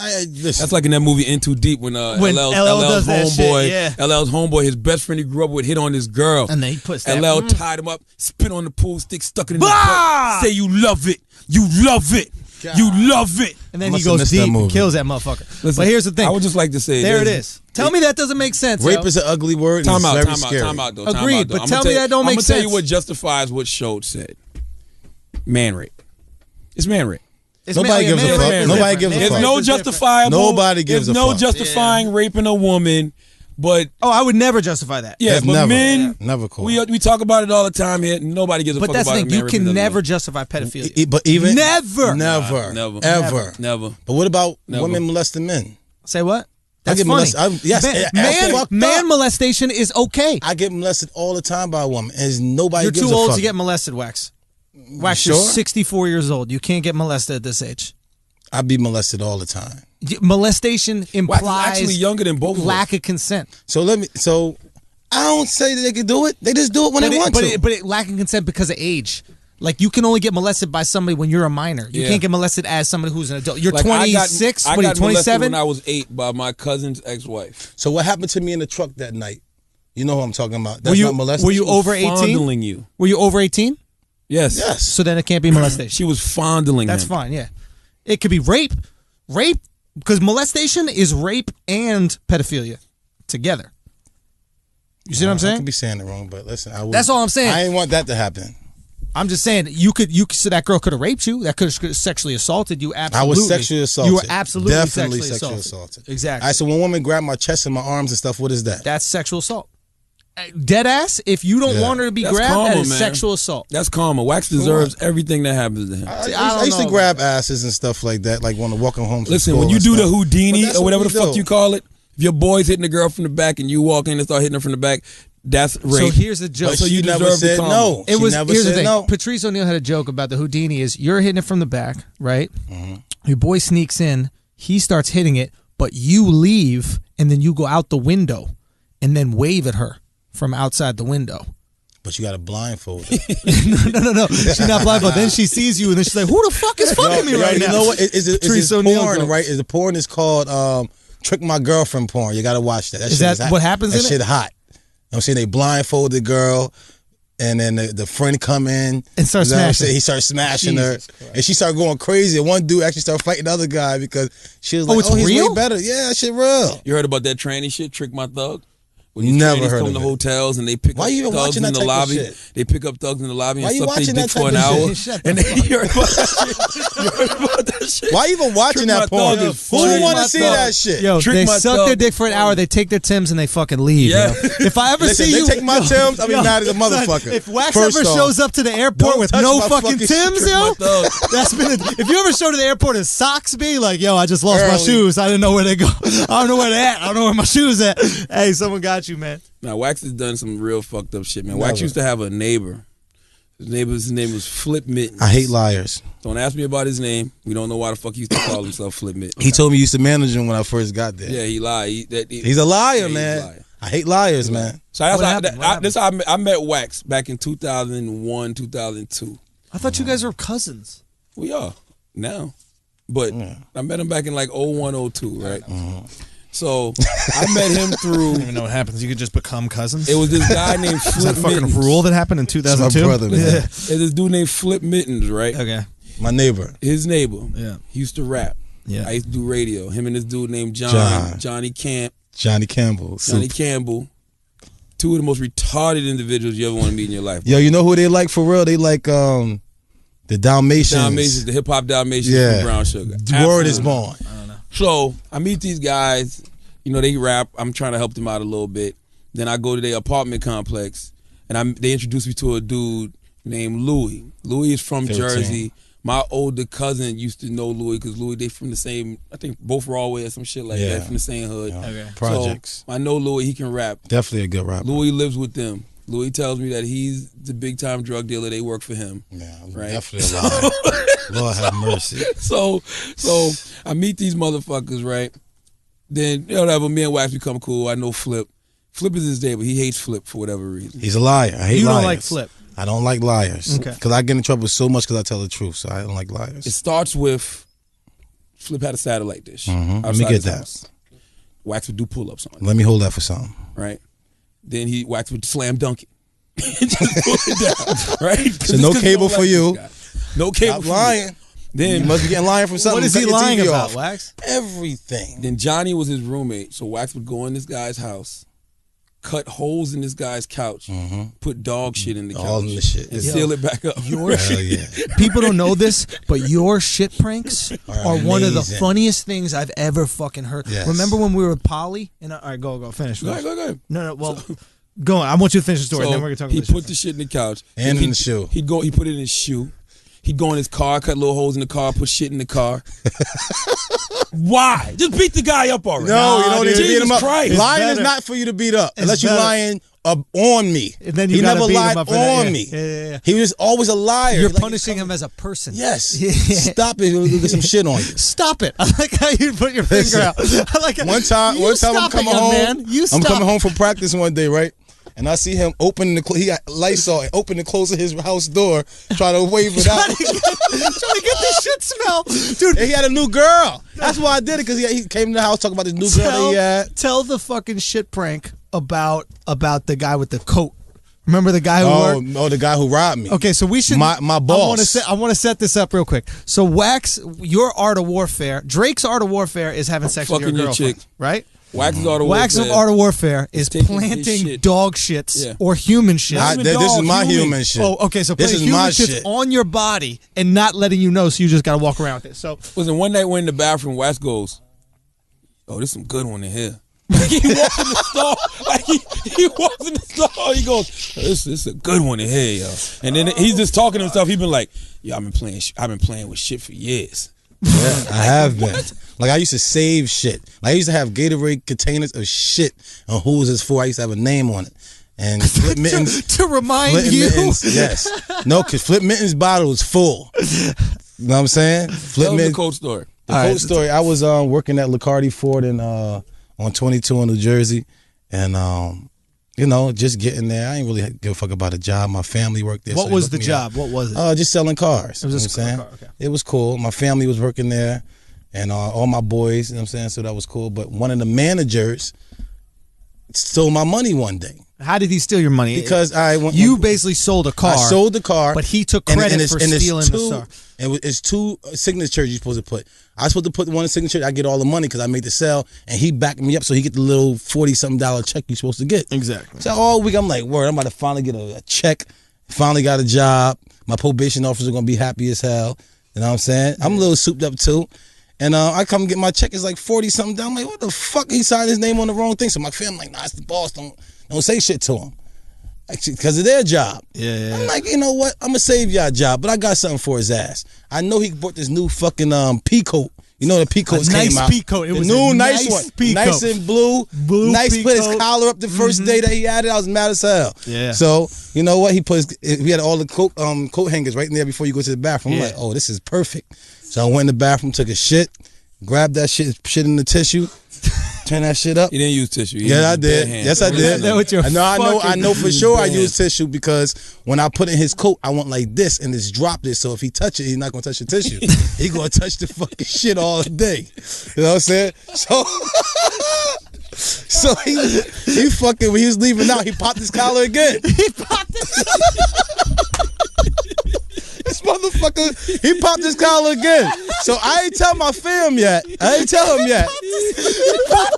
Listen. That's like in that movie In Too Deep when When LL's does that homeboy, shit, yeah. LL's homeboy, his best friend he grew up with, hit on this girl. And then he puts that. LL tied him up, spit on the pool stick, stuck it in his Bah! butt. Say you love it. You love it. You love it. And then he Must have goes missed that deep and movie. kills that motherfucker. Listen, But here's the thing. I would just like to say there it there's- is. Tell me that doesn't make sense. Rape yo. is an ugly word. And Time it's out, very time out, scary. time out, though. Agreed, but tell me that don't make I'm gonna tell you sense. what justifies what Schultz said. Man rape. It's man rape. It's Nobody gives a man fuck. rape is Nobody different. gives a There's fuck. no Rape is different. justifiable. Nobody gives there's a no fuck. justifying raping a woman, but Oh, I would never justify that. yeah, That's but never. men, Never cool. we talk about it all the time here. Nobody gives a But fuck that's about the a thing. man You raping can another never man. justify pedophilia. But even Never. never, Never. ever. Never. But what about Never. women molesting men? Say what? That's get funny. molested. Yes, that's fucked man up. molestation is okay. I get molested all the time by a woman, and nobody You're gives too a old fuck. to get molested, Wax. Wax, Sure? you're 64 years old. You can't get molested at this age. I be molested all the time. Molestation Wax is implies actually younger than both of us. lack of consent. So I don't say that they can do it. They just do it when they want to. But lacking consent because of age. Like you can only get molested by somebody when you're a minor. You Yeah. can't get molested as somebody who's an adult. You're Like, 26. I What are you, got molested 27? when I was 8 by my cousin's ex-wife. So what happened to me in the truck that night? You know who I'm talking about. That's Were you- not molestation. were you over 18? Fondling you. Were you over 18? Yes. Yes. So then it can't be molestation. She was fondling That's him. fine. Yeah, it could be rape, because molestation is rape and pedophilia together. You see what I'm I saying? could be saying it wrong, but listen, That's all I'm saying. I ain't want that to happen. I'm just saying so that girl could have raped you. That could have sexually assaulted you. Absolutely, I was sexually assaulted. You were absolutely definitely sexually sexually assaulted. assaulted. Exactly. All right, so when women grab my chest and my arms and stuff, what is that? That's sexual assault. Dead ass. If you don't Yeah. want her to be That's grabbed, karma, that is man. sexual assault. That's karma. Wax deserves everything that happens to him. I used to know. grab asses and stuff like that, like when I walking home from Listen, school when you and do the stuff. Houdini But that's or whatever what the we fuck do. you call it, if your boy's hitting the girl from the back and you walk in and start hitting her from the back, that's rape. So here's the joke. But So she you never deserve the said karma. no. It She was. never Here's the said thing. no. Patrice O'Neal had a joke about the Houdini. Is you're hitting it from the back, right? Mm-hmm. Your boy sneaks in. He starts hitting it, but you leave, and then you go out the window, and then wave at her from outside the window. But you got to blindfold her. No. She's not blindfolded. Then she sees you, and then she's like, "Who the fuck is fucking me right you now?" know what? Is Patrice it O'Neal porn, joke. right? Is the porn is called Trick My Girlfriend porn. You got to watch that. Is shit that hot. what happens That in it? shit hot. You know what I'm saying? They blindfold the girl. And then the friend come in and start smashing. He started smashing Jesus her, Christ. and she started going crazy. And one dude actually started fighting the other guy because she was like, it's he's real? way better. Yeah, that shit real. You heard about that tranny shit, Trick My Thug? When Never trannies heard come of to it. hotels and they pick Why up you even thugs watching in that the type of lobby. shit? They pick up thugs in the lobby Why and you suck their watching dick that for type an of hour. shit? And then you heard about that shit. You heard about that shit. Why even watching Trick that My porn? Thug is Who funny. want to Trick see My Thug. that shit? Yo, Trick they My suck their Thug dick for an hour. They take their Timbs and they fucking leave. Yeah. Yo. If I ever Listen, see they you, take my Timbs, I'll be yo, mad as a son, motherfucker. If Wax First ever off, shows up to the airport don't with touch no my fucking fucking Timbs, Trick yo, My Thug. that's been. If you ever show to the airport in socks, be like, yo, I just lost my Early. shoes. I didn't know where they go. I don't know where they at. I don't know where my shoes at. Hey, someone got you, man. Now, Wax has done some real fucked up shit, man. Never. Wax used to have a neighbor. His name was Flip Mittens. I hate liars. Don't ask me about his name. We don't know why the fuck he used to call himself Flip Mittens. He told me he used to manage him when I first got there. Yeah, he lied. He's a liar, he's man. a liar. I hate liars, man. So that's What how, happened? What that's how I met Wax back in 2001, 2002. I thought you guys were cousins. We are now. But I met him back in like 01, 02, right? So I met him I through, don't even know what happens. You could just become cousins. it was this guy named Is that Flip a fucking Mittens. rule that happened in It's my 2002? brother, man. There's this dude named Flip Mittens, right? Okay. My neighbor. His neighbor. Yeah. He used to rap. Yeah. I used to do radio. Him and this dude named John. Johnny Camp, Johnny Campbell. Johnny Soup. Campbell. Two of the most retarded individuals you ever want to meet in your life. Yo, you know who they like for real? They like the Dalmatians. Dalmatians, the hip hop Dalmatians Yeah. from Brown Sugar. The word is Absolutely. born. So I meet these guys. You know, they rap. I'm trying to help them out a little bit. Then I go to their apartment complex, and they introduce me to a dude named Louis. Louis is from 15. Jersey. My older cousin used to know Louis because Louis, they from the same, I think both Rawway or some shit like Yeah. that, from the same hood. Okay. Projects. So I know Louis, he can rap. Definitely a good rapper. Louis lives with them. Louis tells me that he's the big time drug dealer. They work for him. Yeah, Right. definitely a liar. Lord have mercy. So I meet these motherfuckers, right? Then, whatever, me and Wax become cool. I know Flip. Flip is his neighbor. He hates Flip for whatever reason. He's a liar. I hate You liars. don't like Flip. I don't like liars. Okay. Because I get in trouble so much because I tell the truth. So I don't like liars. It starts with Flip had a satellite dish. Let me outside get his that. house. Wax would do pull-ups on it, Let me hold that for something. right? Then Wax would slam dunk it. Just pull it down, right? So no cable for you. No cable Stop for lying. you. Then You must be getting lying from something. What is Cut he your lying TV about, off. Wax? Everything. Then Johnny was his roommate, so Wax would go in this guy's house, cut holes in this guy's couch, put dog shit in the couch, All in the shit. and Yo, seal it back up. Your Hell yeah. People don't know this, but your shit pranks are one of the amazing. funniest things I've ever fucking heard. Yes. Remember when we were with Polly? And all right, go finish. Go ahead. No, well, go on. I want you to finish the story. So then we're gonna talk he about put the shit in the couch And Then in the shoe. He put it in his shoe. He'd go in his car, cut little holes in the car, put shit in the car. Why? Just beat the guy up already. No, you don't need to beat him up. Christ. Lying is better. not for you to beat up. It's Unless you're better. lying on me. And then you he gotta never beat him lied up for that, on yeah. me. Yeah. He was always a liar. You're Like, punishing him as a person. Yes. Yeah. Stop it. We'll get some shit on you. Stop it. I like how you put your finger out. I like how, One time You I'm stop coming it, young home. Man. You I'm stop coming it. home from practice one day, right? And I see him open he got Lysol and open and close his house door, trying to wave it out. Trying to get this shit smell, dude. And he had a new girl. That's why I did it, because he came to the house talking about this new girl that he had. Tell the fucking shit prank about the guy with the coat. Remember the guy who worked? Oh, the guy who robbed me. Okay, so we should. My boss. I want to set this up real quick. So Wax, your art of warfare. Drake's art of warfare is having sex with your Fucking your girlfriend, chick. right? Wax's art of Wax of warfare. art of warfare is taking his planting shit. dog shits Yeah. or human shit. Not even This is dog, my human. human shit. Oh, okay. So This planting is human my shits shit. on your body and not letting you know, so you just got to walk around with it. So Listen, one night we're in the bathroom, Wax goes, "Oh, there's some good one in here." Like he walks in the store, like he walks in the store, he goes, "Oh, this is a good one in here, yo." And then he's just talking to himself. He's been like, "Yo, I've been playing with shit for years." Yeah, I have been. Like, I used to save shit. Like, I used to have Gatorade containers of shit on who's is for. I used to have a name on it. And Flip Mittens. to remind Flip you, Mittens, yes. No, because Flip Mittens' bottle was full. You know what I'm saying? Flip Tell him the Mittens. cold story. The cold story, I was working at Licardi Ford on 22 in New Jersey. And, you know, just getting there. I ain't really give a fuck about a job. My family worked there. what so they was hooked the me job? up. What was it? Just selling cars. It was you know just what I'm a saying? car, okay. It was cool. My family was working there. And all my boys, you know what I'm saying? So that was cool. But one of the managers stole my money one day. How did he steal your money? Because you basically sold a car. I sold the car, but he took credit for stealing the car. It's 2 signatures you're supposed to put. I was supposed to put one signature. I get all the money because I made the sale, and he backed me up, so he get the little $40-something check you're supposed to get. Exactly. So all week I'm like, word, I'm about to finally get a check. Finally got a job. My probation officer gonna be happy as hell. You know what I'm saying? I'm a little souped up too. And I come get my check. It's like $40-something. I'm like, what the fuck? He signed his name on the wrong thing. So my family like, nah, it's the boss. Don't say shit to him. Because of their job. Yeah. I'm like, you know what? I'm going to save y'all job, but I got something for his ass. I know he bought this new fucking Peacoat. You know the Peacoats came out. Nice Peacoat. It was new, a nice nice one. Peacoat. Nice and blue. Nice, Peacoat. put his collar up the first day that he had it. I was mad as hell. Yeah. So, you know what? We had all the coat hangers right in there before you go to the bathroom. I'm like, oh, this is perfect. So I went in the bathroom, took a shit, grabbed that shit in the tissue. Turn that shit up. You didn't use tissue. Yeah, I did. Yes, I did. I know for sure I used tissue because when I put in his coat, I went like this and it's dropped it. So if he touch it, he's not gonna touch the tissue. He gonna touch the fucking shit all day. You know what I'm saying? So he fucking when he was leaving out, he popped his collar again. He popped this motherfucker, he popped his collar again. So I ain't tell my fam yet. He popped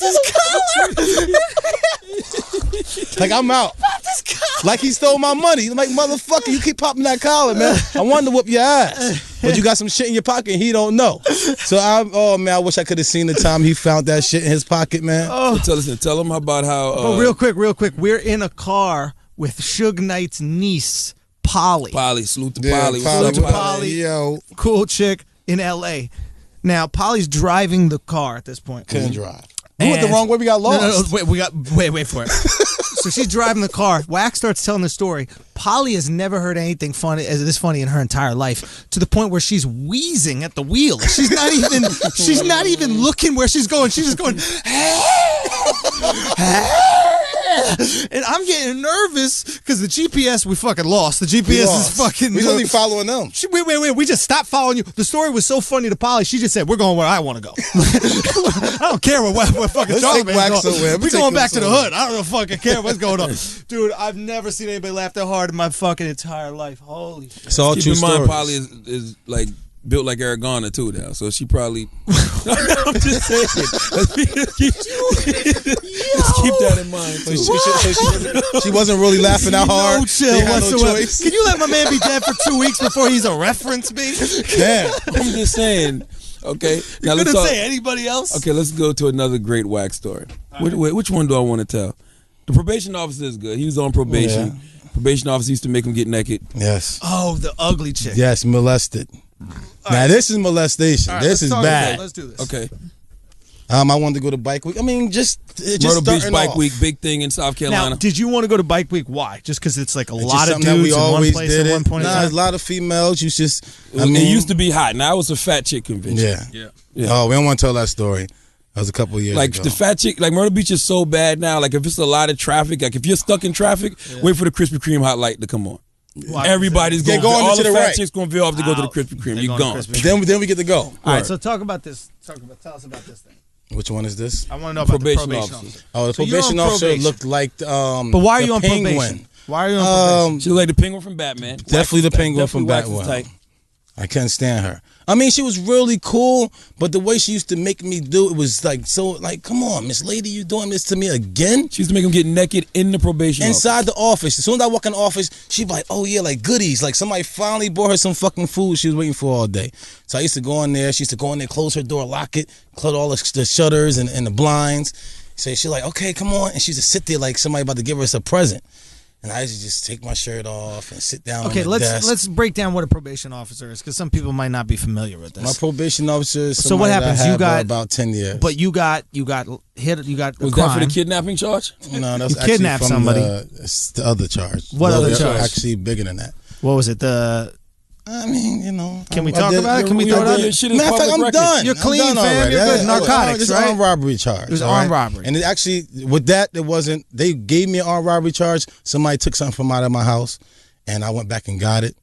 his collar. Like I'm out. Like he stole my money. I'm like, motherfucker, you keep popping that collar, man. I wanted to whoop your ass. But you got some shit in your pocket and he don't know. So I wish I could have seen the time he found that shit in his pocket, man. Tell him about how real quick. We're in a car with Suge Knight's niece, Polly. Salute to Polly. Salute to Polly. Yo. Cool chick in LA. Now, Polly's driving the car at this point. Couldn't drive. We went the wrong way, we got lost. No, wait for it. So she's driving the car. Wax starts telling the story. Polly has never heard anything this funny in her entire life, to the point where she's wheezing at the wheel. She's not even looking where she's going. She's just going, and I'm getting nervous because the GPS, we fucking lost. The GPS is fucking. We wasn't following them. Wait. We just stopped following you. The story was so funny to Polly. She just said, "We're going where I want to go." I don't care where fucking Charlamagne's going. We're going back to the hood. I don't fucking care what's going on, dude. I've never seen anybody laugh that hard in my fucking entire life. Holy shit! It's all true stories. Keep in mind, Polly is like built like Aragona too now, so she probably. I'm just saying. Let's keep that in mind too. She wasn't really laughing that hard. No chill whatsoever. Can you let my man be dead for 2 weeks before he's a reference me? Damn. I'm just saying. Okay. Now let's say anybody else. Okay, let's go to another great Wax story. Which one do I want to tell? The probation officer is good. He was on probation. Yeah. Probation officer used to make him get naked. Yes. Oh, the ugly chick. Yes, molested. Now this is molestation. Right, this is bad. Let's do this. Okay. I wanted to go to Bike Week. I mean, just Myrtle Beach Bike Week, big thing in South Carolina. Now, did you want to go to Bike Week? Why? Just because it's like a lot of that dudes we in always one place did at one point in time? a lot of females. You just. It used to be hot. Now it's a fat chick convention. Yeah. Oh, we don't want to tell that story. That was a couple of years ago. The fat chick, like Myrtle Beach is so bad now. Like if it's a lot of traffic, like if you're stuck in traffic, wait for the Krispy Kreme hot light to come on. Wow. Everybody's going. All the fat chicks going to veer off to go to the Krispy Kreme. You're gone. Then we get to go. All right. So talk about this. Tell us about this thing. Which one is this? I want to know about the probation officer. Oh, the probation officer looked like but why are you on probation? Why are you on probation? She looked like the penguin from Batman. Definitely the penguin from Batman. I can't stand her. I mean, she was really cool, but the way she used to make me do it was like so. Like, come on, Miss Lady, you doing this to me again? She used to make him get naked in the probation inside the office. As soon as I walk in the office, she'd be like, "Oh yeah, like goodies." Like somebody finally bought her some fucking food she was waiting for all day. So I used to go in there. She used to go in there, close her door, lock it, close all the shutters and the blinds. So she's like, "Okay, come on," and she used to sit there like somebody about to give us a present. And I used to just take my shirt off and sit down. Okay, on the desk. let's break down what a probation officer is, because some people might not be familiar with this. My probation officer is so what happens? You got about 10 years. But you got hit. You got was crime. that for the kidnapping charge? No, that's you kidnapped somebody. The other charge. What other charge? Actually, bigger than that. What was it? I mean, you know. Can we talk about it? Can we throw it out? Matter of fact, I'm done. You're clean, I'm done fam. already. You're good. Narcotics, It's right? armed robbery charge. It was armed robbery. And it actually, with that, it wasn't. They gave me an armed robbery charge. Somebody took something from out of my house, and I went back and got it.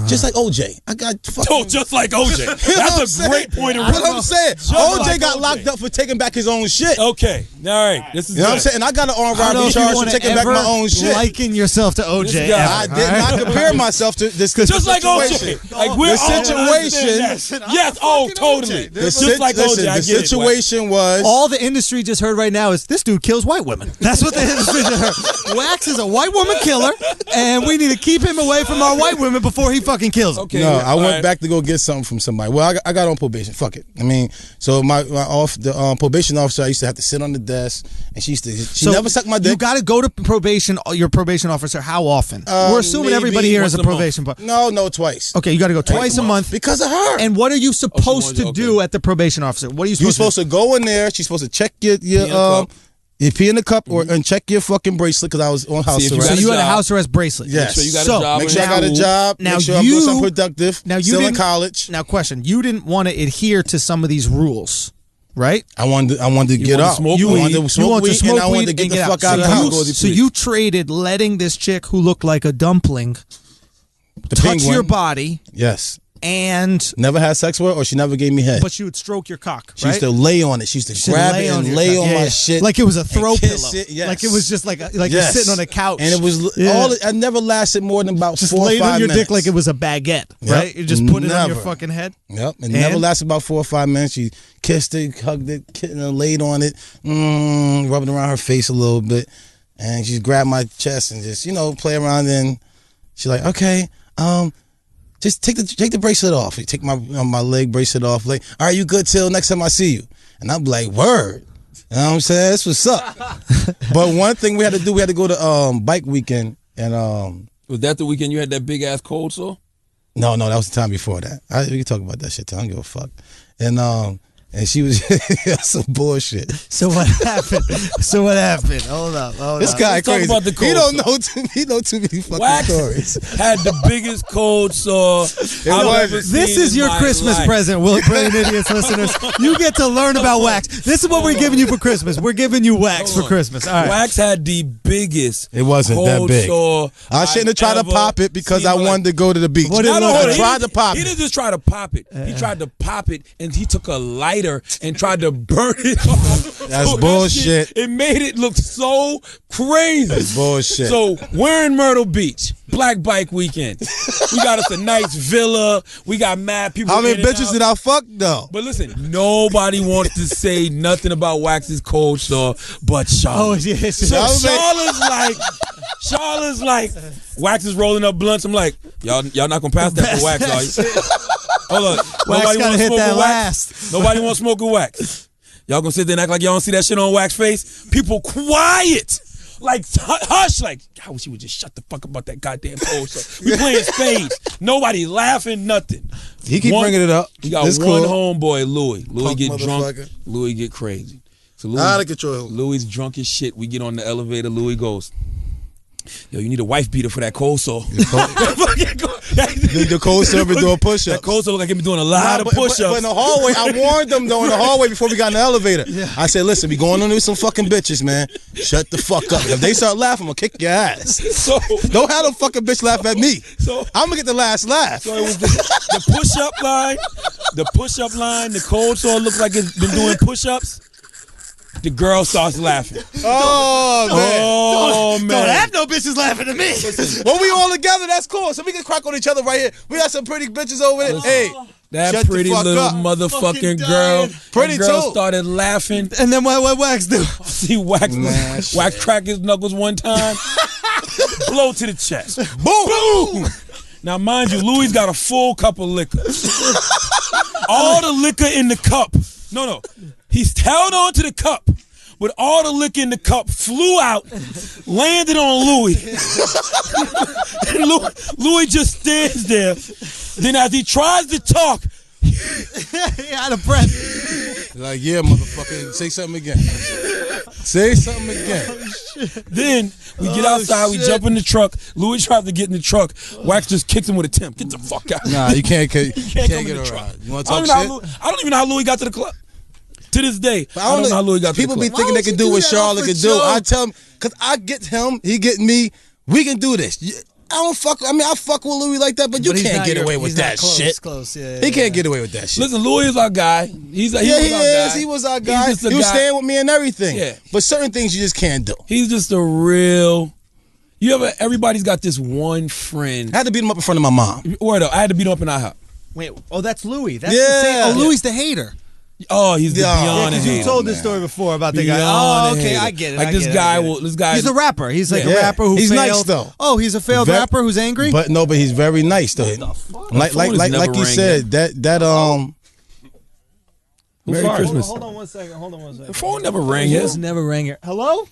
Just like OJ. I got fucking... Oh, just like OJ. That's a great point of reference. What I'm saying. OJ got locked up for taking back his own shit. Okay. All right. This is You know what I'm saying? And I got an armed robbery charge for taking back my own shit. Liken yourself to OJ. I did not compare myself to this just like situation. OJ. Like we're the situation. Yes. Oh, totally. Just like OJ. The situation was... All the industry just heard right now is this dude kills white women. That's what the industry just heard. Wax is a white woman killer, and we need to keep him away from our white women before he fucking kills them. Okay. No, I went back to go get something from somebody. Well, I got on probation. Fuck it. I mean, so the probation officer, I used to have to sit on the desk, and she never sucked my dick. You got to go to probation. Your probation officer. How often? We're assuming everybody here is a probation. No, twice. Okay, you got to go twice a month because of her. And what are you supposed to do at the probation officer? What are you supposed to do? Go in there. She's supposed to check your pee in the cup and check your fucking bracelet because I was on house arrest. So you had a house arrest bracelet. Yes. Make sure you got a job. Make sure I got a job. Now make sure I'm doing something productive. Now still in college. Now, question: you didn't want to adhere to some of these rules, right? I wanted to get out. You wanted to smoke weed and I wanted to get the fuck out of the house. So you traded letting this chick who looked like a dumpling touch your body. Yes. And never had sex with her, or she never gave me head. But she would stroke your cock, right? She used to lay on it. She used to grab it and lay on my shit. Like it was a throw pillow. Yes. Like it was just like you're sitting on a couch. And it was I never lasted more than about just 4 or 5 minutes. Just laid on your dick like it was a baguette, right? You just put it on your fucking head. Yep. And never lasted about 4 or 5 minutes. She kissed it, hugged it, and laid on it, rubbing around her face a little bit. And she grabbed my chest and just, play around. And she's like, okay, just take the bracelet off. You take my leg bracelet off. Like, all right, you good till next time I see you. And I'm like, word. You know what I'm saying? That's what's up. But one thing we had to do, we had to go to bike weekend. And was that the weekend you had that big ass cold sore? No, that was the time before that. We can talk about that shit too. I don't give a fuck. And she was some bullshit. So what happened? Hold up. This guy crazy. Talk about the cold he know too many fucking Wax stories. Had the biggest cold sore I've ever seen. This is your Christmas present, Brilliant Idiots listeners. You get to learn about Wax. This is what we're giving you for Christmas. We're giving you Wax for Christmas. All right. Wax had the biggest. It wasn't that big. Sore I shouldn't have tried to pop it because I wanted to go to the beach. I tried to pop it. He didn't just try to pop it. He tried to pop it, and he took a lighter and tried to burn it off. That's bullshit. It made it look so crazy. That's bullshit. So we're in Myrtle Beach, Black Bike Weekend. We got us a nice villa. We got mad people. How many bitches did I fuck though? But listen, nobody wants to say nothing about Wax's cold sore but Charlotte. Oh yeah. So Charlotte's like, Wax is rolling up blunts. I'm like, y'all not gonna pass that for Wax, are you? Hold on. Wax gotta hit that last. Nobody wants to smoke with Wax. Y'all gonna sit there and act like y'all don't see that shit on Wax face? People quiet. Like, hush. Like, I wish you would just shut the fuck up about that goddamn cold stuff. We playing spades. Nobody laughing, nothing. He keep bringing it up. We got one homeboy, Louis. Louis get drunk. Louis get crazy. So Louis, out of control. Louis drunk as shit. We get on the elevator. Louis goes, yo, you need a wife beater for that cold sore. The cold sore be doing push-ups. That cold sore look like he be doing a lot of push-ups. But in the hallway, I warned them though in the hallway before we got in the elevator. Yeah. I said, listen, we going on with some fucking bitches, man. Shut the fuck up. If they start laughing, I'm gonna kick your ass. So don't have them fucking bitch laugh at me. So I'm gonna get the last laugh. So it was the push-up line. The push-up line. The cold sore looks like it's been doing push-ups. The girl starts laughing. Oh, man. Don't have no bitches laughing at me. When we all together, that's cool. So we can crack on each other right here. We got some pretty bitches over there. Hey, that pretty little motherfucking girl. Pretty girl too. Started laughing. And then what Wax do? See Wax crack his knuckles one time. Blow to the chest. Boom. Now, mind you, Louis got a full cup of liquor. All the liquor in the cup. No. He's held on to the cup, but all the liquor in the cup flew out, landed on Louis. And Louis just stands there. Then as he tries to talk, he out of breath. Like, yeah, motherfucker, say something again. Say something again. Then we get outside, we jump in the truck. Louis tries to get in the truck. Wax just kicks him with a Tim. Get the fuck out. Nah, you can't get truck. You want to talk shit? I don't even know how Louis got to the club. To this day, I don't know how Louis got to the club. People be thinking they can do what Charlotte can do. I tell him, because I get him, he get me. We can do this. I don't fuck. I mean, I fuck with Louis like that, but you he's can't not get your- away with he's not that close, shit. Close, yeah. He can't get away with that shit. Listen, Louis is our guy. He was our guy. He was our guy. He's just a He was guy. staying with me and everything. Yeah. But certain things you just can't do. He's just a real. Everybody's got this one friend. I had to beat him up in front of my mom. Word up, I had to beat him up in our house. Wait, oh, that's Louis. That's Yeah. the same. Oh, Louis the hater. Oh, he's the Yeah. beyond because a you hater. told this story before about the guy. Beyond Oh, a okay, hater. I get it. Like I this get it, guy I get it. will. This guy. He's a rapper. He's like a Yeah. rapper who He's failed. nice, though. Oh, he's a failed rapper who's angry? But he's very nice though. Like phone is never you ringing. said, that Merry Christmas. Hold on one second. The phone never rang. It's Yes. never rang here. Hello?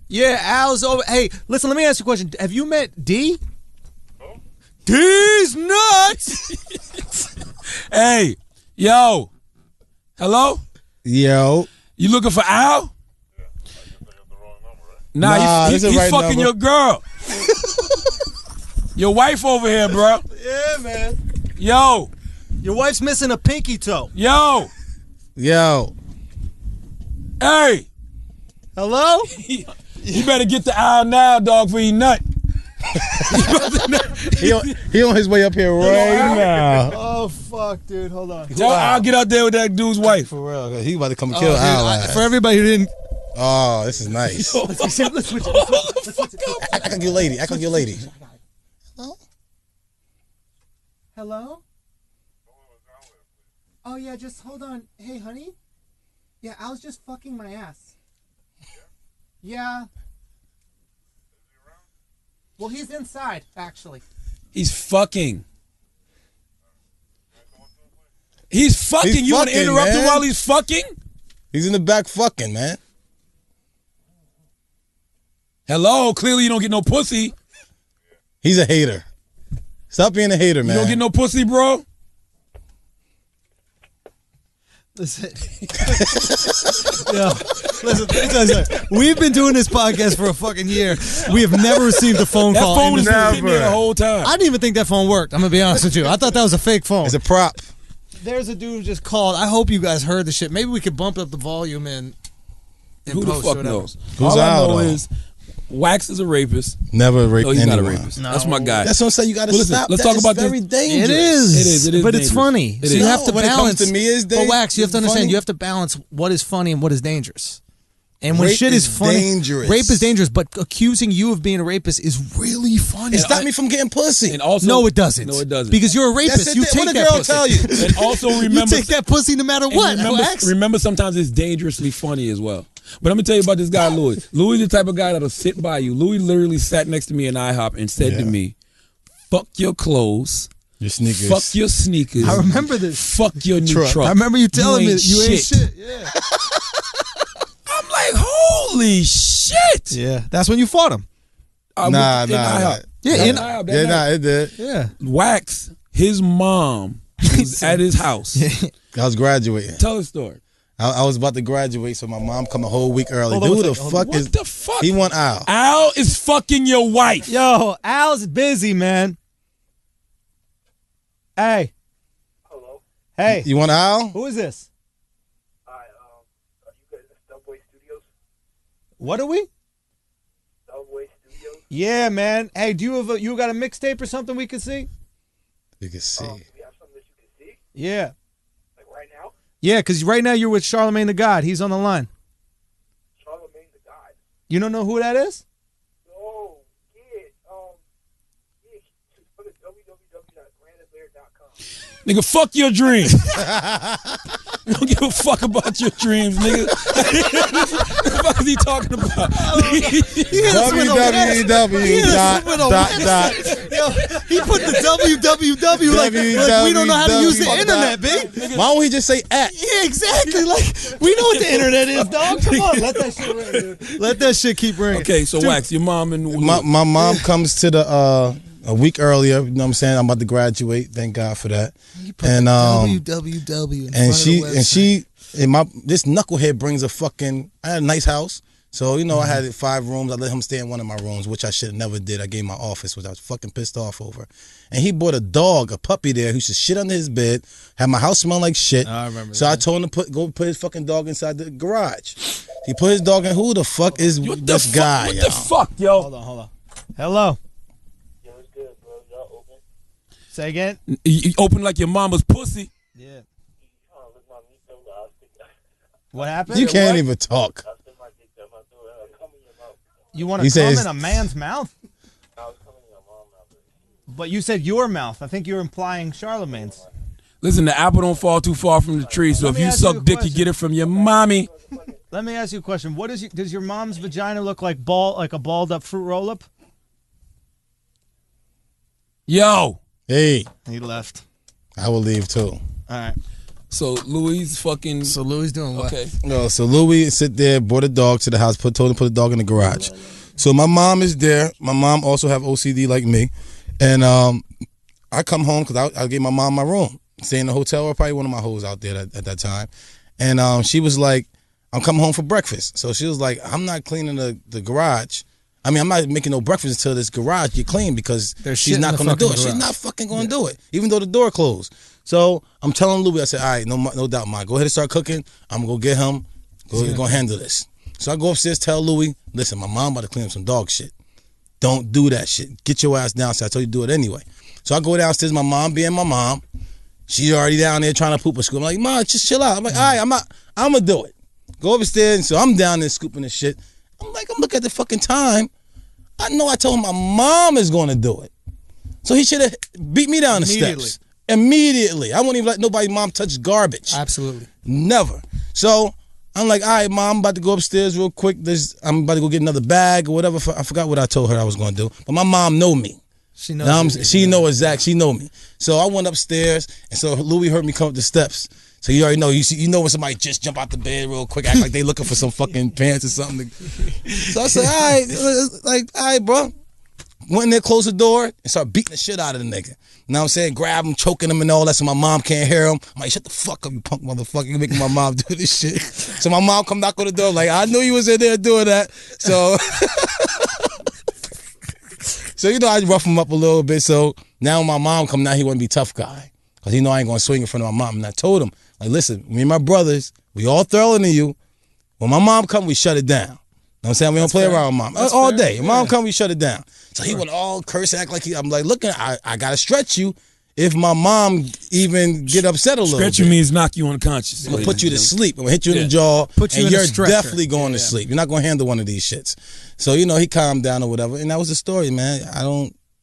Yeah, Al's over. Hey, listen, let me ask you a question. Have you met D? D's nuts! Hey, yo. Hello. yo. You looking for Al? Nah, this is he's the right fucking number. your girl. Your wife over here, bro. Yeah, man. Yo, Your wife's missing a pinky toe. yo. Hey, Hello? you better get the Al now, dog, for you nut. He on his way up here right now. Oh, fuck, dude. Hold on. Tell Al get out there with that dude's wife. For real, 'cause he about to come and kill Al. For everybody who didn't... Oh, this is nice. Let's switch it. Act like your lady. Act like your lady. Hello? Oh, yeah, just hold on. Hey, honey? Yeah, I was just fucking my ass. Yeah. Well, he's inside, actually. He's fucking. He's fucking. He's You want to fucking, interrupt him man. while he's fucking? He's in the back fucking, man. Hello. Clearly, you don't get no pussy. He's a hater. Stop being a hater, You man. don't get no pussy, bro. Listen. Yo, listen, let me tell you something. We've been doing this podcast for a fucking year. We have never received a phone That call. phone in was this- just sitting there the whole time. I didn't even think that phone worked. I'm going to be honest with you. I thought that was a fake phone. It's a prop. There's a dude who just called. I hope you guys heard the shit. Maybe we could bump up the volume and Who the post or fuck whatever. knows? Who's All I Al, know though? is Wax is a rapist. Never rape No, he's anyone. not a rapist. That's my guy. That's what I'm saying. You got to Well, listen, stop. let's That talk is about very this. dangerous. It is. It is But it's dangerous. funny. It So is. you have to No, when it comes balance. to me, it's But Wax, you have to understand. funny. You have to balance what is funny and what is dangerous. And when Rape shit is is funny, dangerous. rape is dangerous. But accusing you of being a rapist is really funny. It stopped me from getting pussy. And also, No, it doesn't. No, it doesn't. Because you're a rapist. That's it. You What take a that girl pussy. tell you. And also You remember, take that pussy no matter what. Wax. remember, sometimes it's dangerously funny as well. But I'm gonna tell you about this guy, Louis. Louis the type of guy that'll sit by you. Louis literally sat next to me in IHOP and said to me, "Fuck your clothes, Your sneakers. fuck your sneakers. I remember this. Fuck your new truck. I remember you telling me ain't that you ain't shit. Yeah. I'm like, holy shit. Yeah, that's when you fought him. Nah. IHOP. Yeah, In in- IHOP that Yeah, night. nah, it did. Yeah. Wax, his mom was at his house. I was graduating. Tell the story. I was about to graduate, so my mom come a whole week early. Hold on Dude, one the second, fuck What is the fuck? he want Al? Al is fucking your wife. Yo, Al's busy, man. Hey. Hello. Hey. You want Al? Who is this? Hi. Are you guys at Subway Studios? What are we? Subway Studios. Yeah, man. Hey, do you got a mixtape or something we could see? You can see. Do we have something that you can see? Yeah. Like right now? Yeah, because right now you're with Charlamagne Tha God. He's on the line. Charlamagne Tha God. You don't know who that is? Oh, yeah. Just go to www.brandonlaird.com. Nigga, fuck your dreams. I don't give a fuck about your dreams, nigga. What the fuck is he talking about? www. Yo, he put the www like we don't know how to use the internet, B. Why don't he just say at? Yeah, exactly. Like we know what the internet is, dog. Come on, let that shit ring, dude. Let that shit keep ringing. Okay, so Wax, your mom and My mom comes to the a week earlier. You know what I'm saying? I'm about to graduate. Thank God for that. And www. this knucklehead brings a fucking. I had a nice house. So, you know, I had 5 rooms. I let him stay in one of my rooms, which I should have never did. I gave him my office, which I was fucking pissed off over. And he bought a dog, a puppy there, who used to shit under his bed, had my house smell like shit. I remember so I told him to go put his fucking dog inside the garage. He put his dog in. Who the fuck is this guy, What yo? the fuck, yo? Hold on. Hello. Yo, it's good, bro. Y'all open? Say again. You open like your mama's pussy. Yeah. You trying to look my meat though? I'll stick that. What happened? You can't even talk. I'll stick my dick down my throat. I'll come in your mouth. You want He to come says- in a man's mouth? I was coming in your mom's mouth. But you said your mouth. I think you're implying Charlamagne's. Listen, the apple don't fall too far from the tree, so Let if me you ask you suck a dick, you question. get it from your mommy. Let me ask you a question. Does your mom's vagina look like a balled up fruit roll up? Yo. Hey, He left. I will leave too. All right. So Louis fucking. So Louis doing what? Okay. No, so Louis sit there, brought a dog to the house, told him to put the dog in the garage. So my mom is there. My mom also have OCD like me, and I come home because I gave my mom my room, stay in the hotel or probably one of my hoes out there at that time, and she was like, "I'm coming home for breakfast." So she was like, "I'm not cleaning the garage. I mean, I'm not making no breakfast until this garage get clean because There's she's shit in not the going to do it. fucking She's garage. not fucking going to do it, even though the door closed." So I'm telling Louis, I said, "All right, no doubt, Ma. Go ahead and start cooking. I'm gonna go get him. Go handle this." So I go upstairs, tell Louis, "Listen, my mom about to clean up some dog shit. Don't do that shit. Get your ass downstairs. I told you to do it anyway." So I go downstairs. My mom being my mom, she already down there trying to poop or scoop. I'm like, "Ma, just chill out." I'm like, "All right, I'm gonna do it." Go upstairs. And so I'm down there scooping this shit. I'm looking at the fucking time. I know I told him my mom is going to do it. So he should have beat me down the steps. Immediately. I won't even let nobody's mom touch garbage. Absolutely. Never. So I'm like, all right, Mom, I'm about to go upstairs real quick. I'm about to go get another bag or whatever. I forgot what I told her I was going to do. But my mom know me. She knows. She know exact. She know me. So I went upstairs, and so Louis heard me come up the steps. So you already know. You know when somebody just jump out the bed real quick, act like they looking for some fucking pants or something. So I said, all right, bro. Went in there, closed the door, and started beating the shit out of the nigga. You know what I'm saying? Grab him, choking him and all that so my mom can't hear him. I'm like, shut the fuck up, you punk motherfucker. You're making my mom do this shit. So my mom come knock on the door like, I knew you was in there doing that. So, so you know, I rough him up a little bit. So now when my mom come, now he want to be tough guy. Because he know I ain't going to swing in front of my mom. And I told him, like, listen, me and my brothers, we all throwing to you. When my mom come, we shut it down. You know what I'm saying? We don't play around with mom. All day. When mom come, we shut it down. So he went all curse, act like I'm like, look, I got to stretch you if my mom even get upset a little bit. Stretch you means knock you unconscious. I'm going to put you to sleep. I'm going to hit you in the jaw. Put you and in a you're stretcher. definitely going to sleep. You're not going to handle one of these shits. So, you know, he calmed down or whatever. And that was the story, man.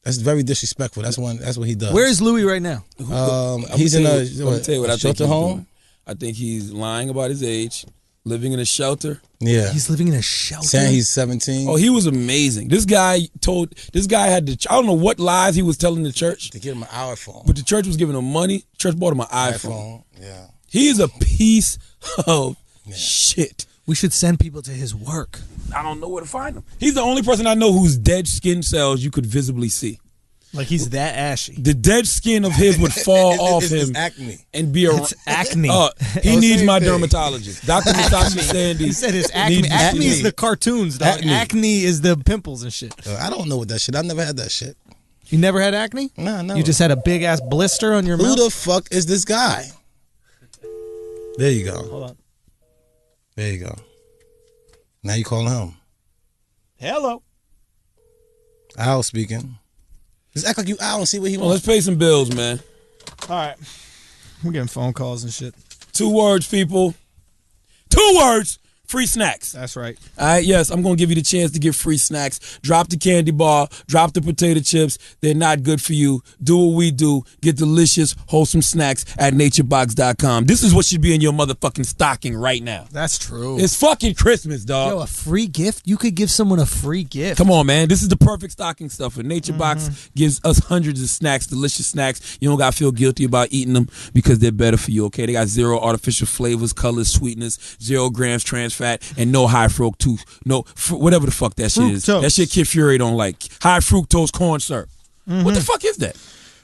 That's very disrespectful. That's what he does. Where is Louis right now? He's in a tell you what I think shelter he's home. doing. I think he's lying about his age, living in a shelter. Yeah. He's living in a shelter. Saying he's 17. Oh, he was amazing. This guy had I don't know what lies he was telling the church, To get him an iPhone. but the church was giving him money. The church bought him an iPhone. Yeah. He is a piece of shit. We should send people to his work. I don't know where to find him. He's the only person I know whose dead skin cells you could visibly see. Like he's that ashy. The dead skin of his would fall off It's him acne. and be a. It's acne. He needs same my thing. dermatologist, Dr. Natasha Sandy. He said it's acne. Acne is the cartoons, dog. Acne. Acne is the pimples and shit. I don't know what that shit. I've never had that shit. You never had acne? Nah, no. You just had a big ass blister on your Who mouth? the fuck is this guy? There you go. Hold on. There you go. Now you calling him. Hello. Al speaking. Just act like you Al and see what he Well, wants. let's pay some bills, man. All right. We're getting phone calls and shit. 2 words, people. 2 words. Free snacks. That's right. All right, yes, I'm going to give you the chance to get free snacks. Drop the candy bar. Drop the potato chips. They're not good for you. Do what we do. Get delicious, wholesome snacks at naturebox.com. This is what should be in your motherfucking stocking right now. That's true. It's fucking Christmas, dog. Yo, a free gift? You could give someone a free gift. Come on, man. This is the perfect stocking stuffer. Nature Box gives us hundreds of snacks, delicious snacks. You don't got to feel guilty about eating them because they're better for you, okay? They got 0 artificial flavors, colors, sweetness, 0 grams trans fat, and no high fructose, whatever the fuck that shit is. Fructose. That shit Kid Fury don't like. High fructose corn syrup. What the fuck is that?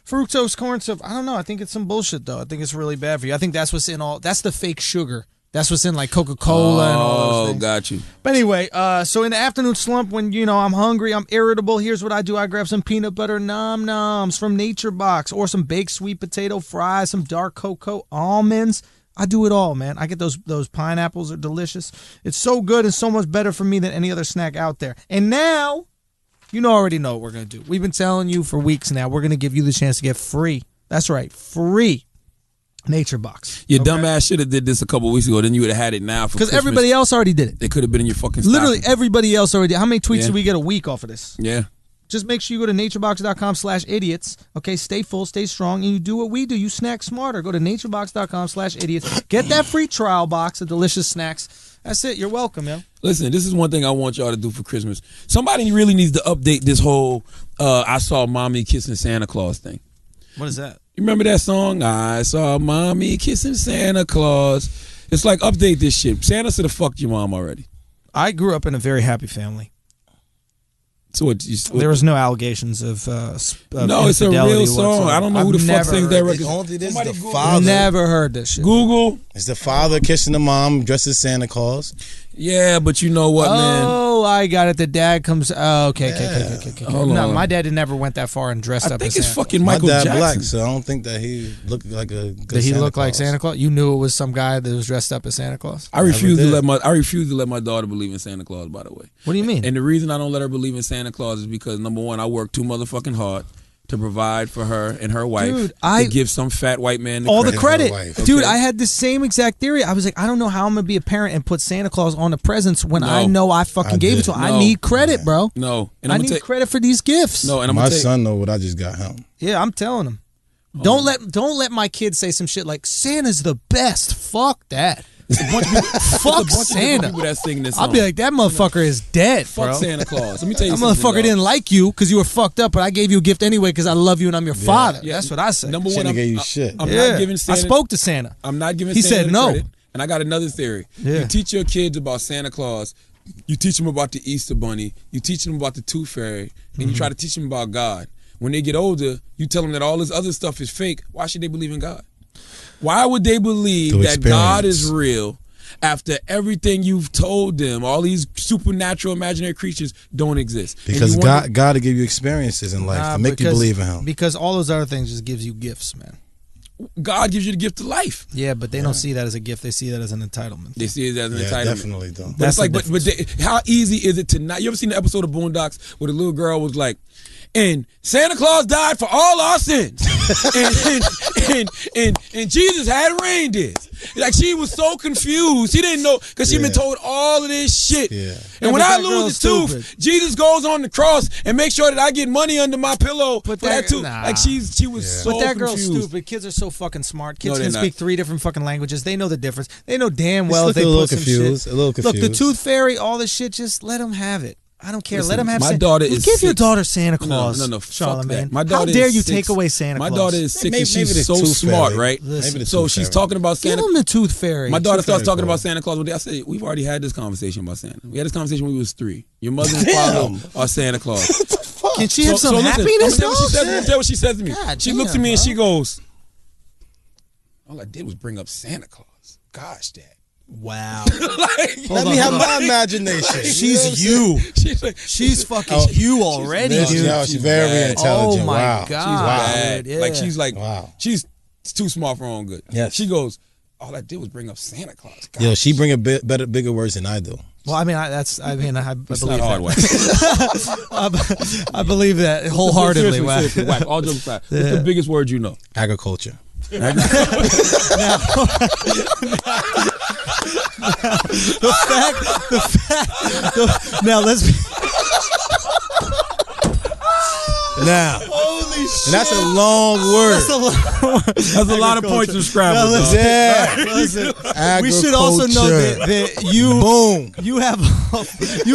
Fructose corn syrup. I don't know. I think it's some bullshit, though. I think it's really bad for you. I think that's what's in that's the fake sugar. That's what's in like Coca-Cola and all those things. Got you. But anyway, so in the afternoon slump when, I'm hungry, I'm irritable, here's what I do. I grab some peanut butter nom-noms from Nature Box or some baked sweet potato fries, some dark cocoa almonds. I do it all, man. I get those pineapples are delicious. It's so good and so much better for me than any other snack out there. And now, You already know what we're going to do. We've been telling you for weeks now. We're going to give you the chance to get free. That's right, free Nature Box. Your dumb ass should have did this a couple weeks ago. Then you would have had it now for Because Christmas. everybody else already did it. They could have been in your fucking Literally stocking. everybody else already did. How many tweets Yeah. do we get a week off of this? Yeah. Just make sure you go to naturebox.com/idiots. Okay, stay full, stay strong, and you do what we do. You snack smarter. Go to naturebox.com/idiots. Get that free trial box of delicious snacks. That's it. You're welcome, man. Listen, this is one thing I want y'all to do for Christmas. Somebody really needs to update this whole I saw mommy kissing Santa Claus thing. What is that? You remember that song? I saw mommy kissing Santa Claus. It's like, update this shit. Santa should have fucked your mom already. I grew up in a very happy family. So what? There was no allegations of no, it's a infidelity real song. whatsoever. I don't know who the I've fuck never sings that heard record. It's only this Somebody the Google. father. Never heard this shit. Google. It's the father kissing the mom dressed as Santa Claus. Yeah, but you know what, man? Oh, I got it. The dad comes. Oh, okay. Hold No, on. my dad never went that far and dressed I up think as it's Santa. fucking My Michael dad Jackson. black, so I don't think that he looked like a good Did he Santa look like Claus. Santa Claus? You knew it was some guy that was dressed up as Santa Claus? I refuse to did. let my daughter believe in Santa Claus, by the way. What do you mean? And the reason I don't let her believe in Santa Claus is because, number one, I work too motherfucking hard to provide for her and her wife. Dude, to give some fat white man all the credit. credit. wife. Dude, Okay. I had the same exact theory. I was like, I don't know how I'm going to be a parent and put Santa Claus on the presents when No. I know I fucking I gave it did. to him. No. I need credit, bro. No, and I I'm need gonna credit for these gifts. no, and I'm My gonna take. son know what I just got him. Yeah, I'm telling him. Don't let my kids say some shit like Santa's the best. Fuck that. Fuck Bunch of Santa. people that sing this I'll song. be like, that motherfucker is dead, Fuck bro. Santa Claus. Let me tell you That something. motherfucker dog. didn't like you because you were fucked up, but I gave you a gift anyway because I love you and I'm your father. Yeah. That's what I said. Number one, Shouldn't I'm, have gave you I- shit. I'm Yeah. not giving I Santa. spoke to Santa. I'm not giving. He Santa said the no. credit. And I got another theory. Yeah. You teach your kids about Santa Claus. You teach them about the Easter Bunny. You teach them about the Tooth Fairy, and you try to teach them about God. When they get older, you tell them that all this other stuff is fake. Why should they believe in God? Why would they believe Through that God experience. is real after everything you've told them? All these supernatural, imaginary creatures don't exist. And Because you wonder- God to give you experiences in life Nah, to make you because- believe in Him. Because all those other things just gives you gifts, man. God gives you the gift of life. Yeah, but they don't see that as a gift. They see that as an entitlement. They see it as an Yeah, entitlement. definitely though. But That's it's like, the but how easy is it to not? You ever seen the episode of Boondocks where the little girl was like, and Santa Claus died for all our sins, and Jesus had reindeers. Like, she was so confused. She didn't know because she'd been Yeah. told all of this shit. Yeah. And Yeah, when but I that lose girl's a tooth, stupid. Jesus goes on the cross and makes sure that I get money under my pillow But for that that- tooth. nah. Like, she was Yeah. so But that girl's confused. stupid. Kids are so fucking smart. Kids No, they're can not. speak 3 different fucking languages. They know the difference. They know damn well Just if they look a little put some confused, shit. a little Look, the confused. Tooth Fairy, all this shit, just let them have it. I don't care. Listen, Let them have my Santa. daughter Well, is give your 6. daughter Santa Claus. No, fuck Charlamagne. that. My How daughter dare is you 6. take away Santa My Claus? daughter is 6 and Maybe she's the so Tooth smart, Fairy. right? Maybe the So Tooth she's Fairy. talking about Give Santa. him the Tooth Fairy. My daughter starts talking cool. about Santa Claus. I said, we've already had this conversation about Santa. We had this conversation when we was 3. Your mother and father are Santa Claus. Can she have some listen, happiness, let me though? tell you what she says to me. God She looks at damn, me and bro. she goes, all I did was bring up Santa Claus. Gosh, Dad. Wow. Let me have my imagination. She's you. She's like, She's fucking you already, She's, dude. she's very bad. intelligent. Oh my Wow. God. she's bad. Yeah. Like, she's like, Wow. she's too smart for her own good. Yes. She goes, all I did was bring up Santa Claus. Gosh. Yo, she bring a bit better, bigger words than I do. Well, I mean, I believe It's not hard, that. Wax. I believe that wholeheartedly. Seriously, Wax. seriously, Wax, all jokes aside. What's the biggest word you know? Agriculture. Now let's be. Now, Holy shit. and that's a long word. That's a lot of points to scramble. Now, dog. listen. Yeah. Listen, we should also know that you Boom. you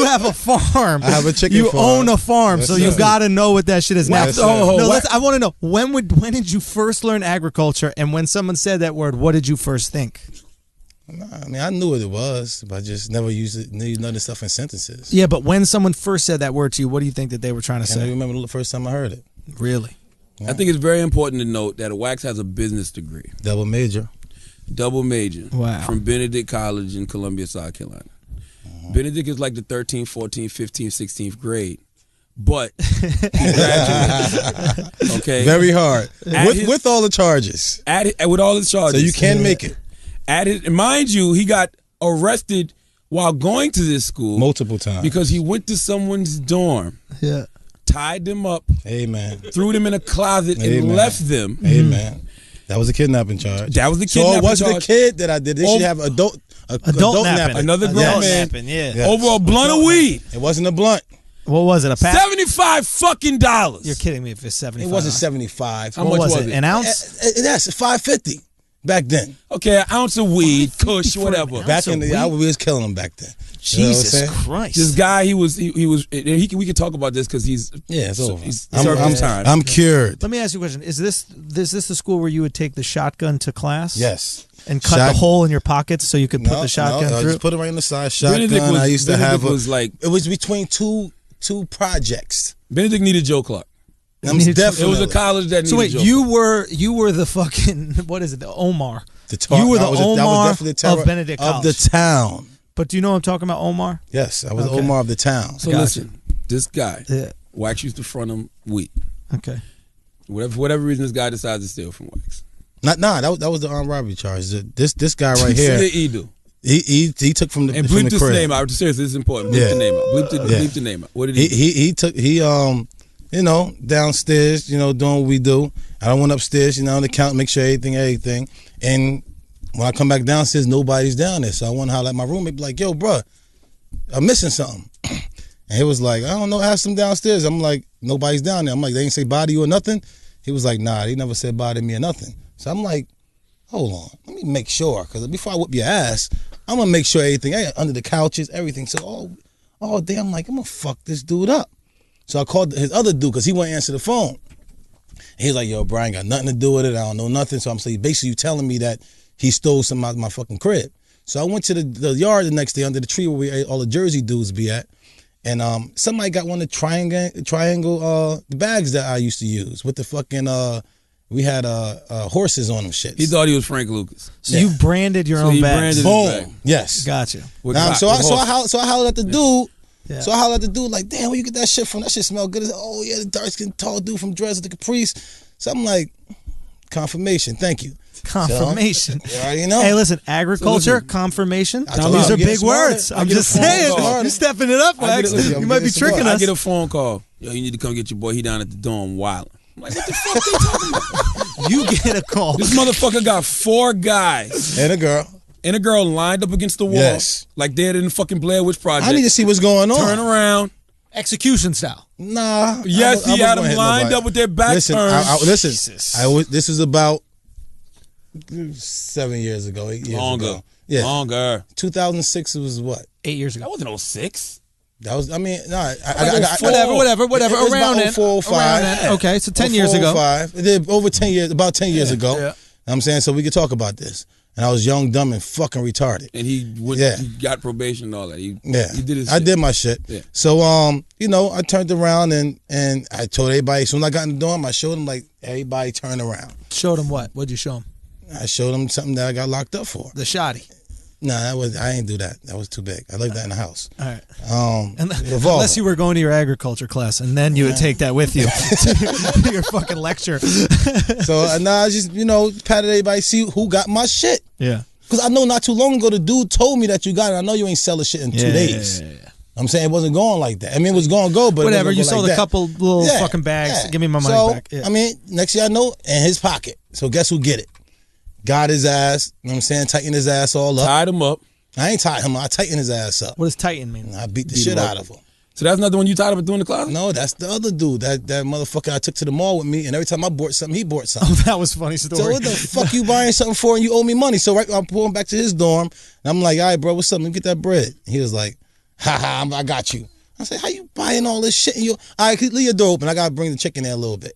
have a farm. I have a chicken You farm. own a farm, Yes, so you sir. gotta know what that shit is. Now, Yes, sir. no, I want to know when did you first learn agriculture, and when someone said that word, what did you first think? Nah, I mean, I knew what it was, but I just never used it. Knew none of the stuff in sentences. Yeah, but when someone first said that word to you, what do you think that they were trying to And I say? remember the first time I heard it. Really? I think it's very important to note that Wax has a business degree, Double major. double major, Wow. from Benedict College in Columbia, South Carolina. Benedict is like the 13th, 14th, 15th, 16th grade, but he graduated. Okay, Very hard. At With, his- with all the charges. with all the charges. So you can make it and mind you, he got arrested while going to this school multiple times. because he went to someone's dorm Yeah. tied them up, Amen. through them in a closet, and Amen. left them. Amen. That was a kidnapping charge. That was the So kidnapping it wasn't charge. the kid that I did. They should have adult napping. Another grown Adult man napping, yeah. Yes. over a blunt of weed. It wasn't a blunt. What was it? A pack? $75 fucking dollars. You're kidding me if it's 75. It wasn't 75. How What much was was it? it? An ounce? That's $5.50 back then. Okay, an ounce of weed, kush, whatever. Back in the weed? we was killing them back then. Jesus You know what I'm saying? Christ. This guy, he was. We could talk about this because he's. Yeah, it's over. He's served his time. I'm cured. Let me ask you a question. Is this the school where you would take the shotgun to class? Yes. And cut the hole in your pockets so you could put the shotgun I through? just put it right on the side. Shotgun. Benedict was- I used to Benedict have was like- it was between two projects. Benedict needed Joe Clark. I'm needed- definitely. It was a college that needed So wait, Joe you were the fucking, what is it, the Omar. You were the Omar of Benedict of the College. town. But do you know what I'm talking about, Omar? Yes, I was Okay. Omar of the town. So Gotcha. listen, this guy, Yeah. Wax used to front him weed. Okay. For whatever reason, this guy decides to steal from Wax. That was the armed robbery charge. This guy right So here. what did he do? He took from the And from bleep the this crib. name out. Seriously, this is important. Bleep Yeah. the name out. Yeah. Bleep the name out. What did he do? He took downstairs, doing what we do. I went upstairs, on the count, make sure everything. And when I come back downstairs, nobody's down there. So I want to holler at my roommate, be like, yo, bruh, I'm missing something. And he was like, I don't know, ask them downstairs. I'm like, nobody's down there. I'm like, they ain't say bye to you or nothing? He was like, nah, they never said bye to me or nothing. So I'm like, hold on, let me make sure, because before I whip your ass, I'm going to make sure everything, under the couches, everything. So all day, I'm like, I'm going to fuck this dude up. So I called his other dude because he wouldn't answer the phone. He's like, yo, Brian, got nothing to do with it. I don't know nothing. So I'm saying, basically, you telling me that he stole some out of my fucking crib. So I went to the yard the next day under the tree where all the Jersey dudes be at. And somebody got one of the triangle the bags that I used to use with the fucking, we had horses on them shit. He thought he was Frank Lucas. So you branded your So own he bags. branded his bag. Boom. Yes. Gotcha. With Now, clock- so with I horse. hollered at the dude. Yeah. So I hollered at the dude like, damn, where you get that shit from? That shit smell good. Oh yeah, the dark skinned tall dude from Dres with the Caprice. So I'm like, confirmation, thank you. Confirmation. So, you already know. Hey, listen, agriculture, listen, confirmation. I told These you, are I'm getting big smarter. words. I I'm get a just phone saying. call. You're stepping it up, I get Wax. a- listen, You I'm might be getting tricking smart. us. I get a phone call. Yo, you need to come get your boy. He down at the dorm wilding. I'm like, what the fuck they talking about? You get a call. This motherfucker got 4 guys And a girl. and a girl lined up against the wall. Yes. Like they're in the fucking Blair Witch Project. I need to see what's going on. Turn around. Execution style. Nah. Yes, I he had wasn't them hitting lined nobody. up with their back Listen, turned. this was about 7 years ago, 8 years Longer. ago. Yeah. Longer. 2006 was what? 8 years That ago. wasn't 06. That was, I mean, no, I Whatever. It was Around about it. 04, 05. Around that. Okay, so 10 years ago. 05. It did over 10 years, about 10 years ago. Yeah. You know what I'm saying? So we could talk about this. And I was young, dumb, and fucking retarded. And he went, Yeah. he got probation and all that. He did his I shit. did my shit. Yeah. So, I turned around and I told everybody, as soon as I got in the dorm, I showed them, like, everybody turn around. Showed him what? What'd you show him? I showed them something that I got locked up for. The shoddy. Nah, I ain't do that. That was too big. I left that in the house. All right. Revolver. Unless you were going to your agriculture class, and then you would take that with you to your fucking lecture. So, I just, patted everybody, see who got my shit. Yeah. Because I know not too long ago, the dude told me that you got it. I know you ain't selling shit in 2 days. Yeah. I'm saying it wasn't going like that. I mean, it was going to go, but it Whatever. wasn't You gonna go sold like a that. couple little Yeah, fucking bags. yeah. Give me my money So, back. Yeah. I mean, next thing I know, in his pocket. So guess who get it? Got his ass, you know what I'm saying? Tighten his ass all up. Tied him up. I ain't tied him. I tighten his ass up. What does Titan mean? I beat the Beat shit him up. out of him. So that's not the one you tied up doing the closet? No, that's the other dude. That motherfucker I took to the mall with me, and every time I bought something, he bought something. Oh, that was a funny story. So what the fuck you buying something for and you owe me money? So right, I'm pulling back to his dorm, and I'm like, all right, bro, what's up? Let me get that bread. He was like, I got you. I said, how you buying all this shit? And all right, leave your door open. I got to bring the chicken there a little bit.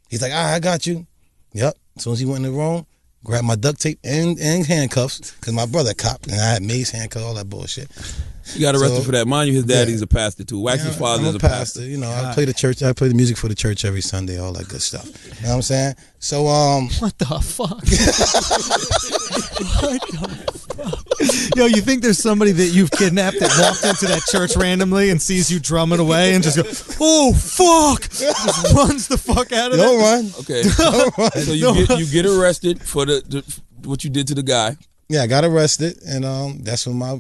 He's like, all right, I got you. Yep. As soon as he went in the room, grabbed my duct tape and handcuffs, because my brother copped, and I had Mace handcuffs, all that bullshit. You got arrested So, for that. Mind you, his daddy's a pastor too. Wax's Yeah, father I'm is a a pastor. pastor. I play the church. I play the music for the church every Sunday, all that good stuff. You know what I'm saying? So, What the fuck? What the fuck? Yo, you think there's somebody that you've kidnapped that walked into that church randomly and sees you drumming away and just go, oh, fuck! Just runs the fuck out of don't there? run. Okay. Don't run. So you get arrested for the what you did to the guy. Yeah, I got arrested, and that's when my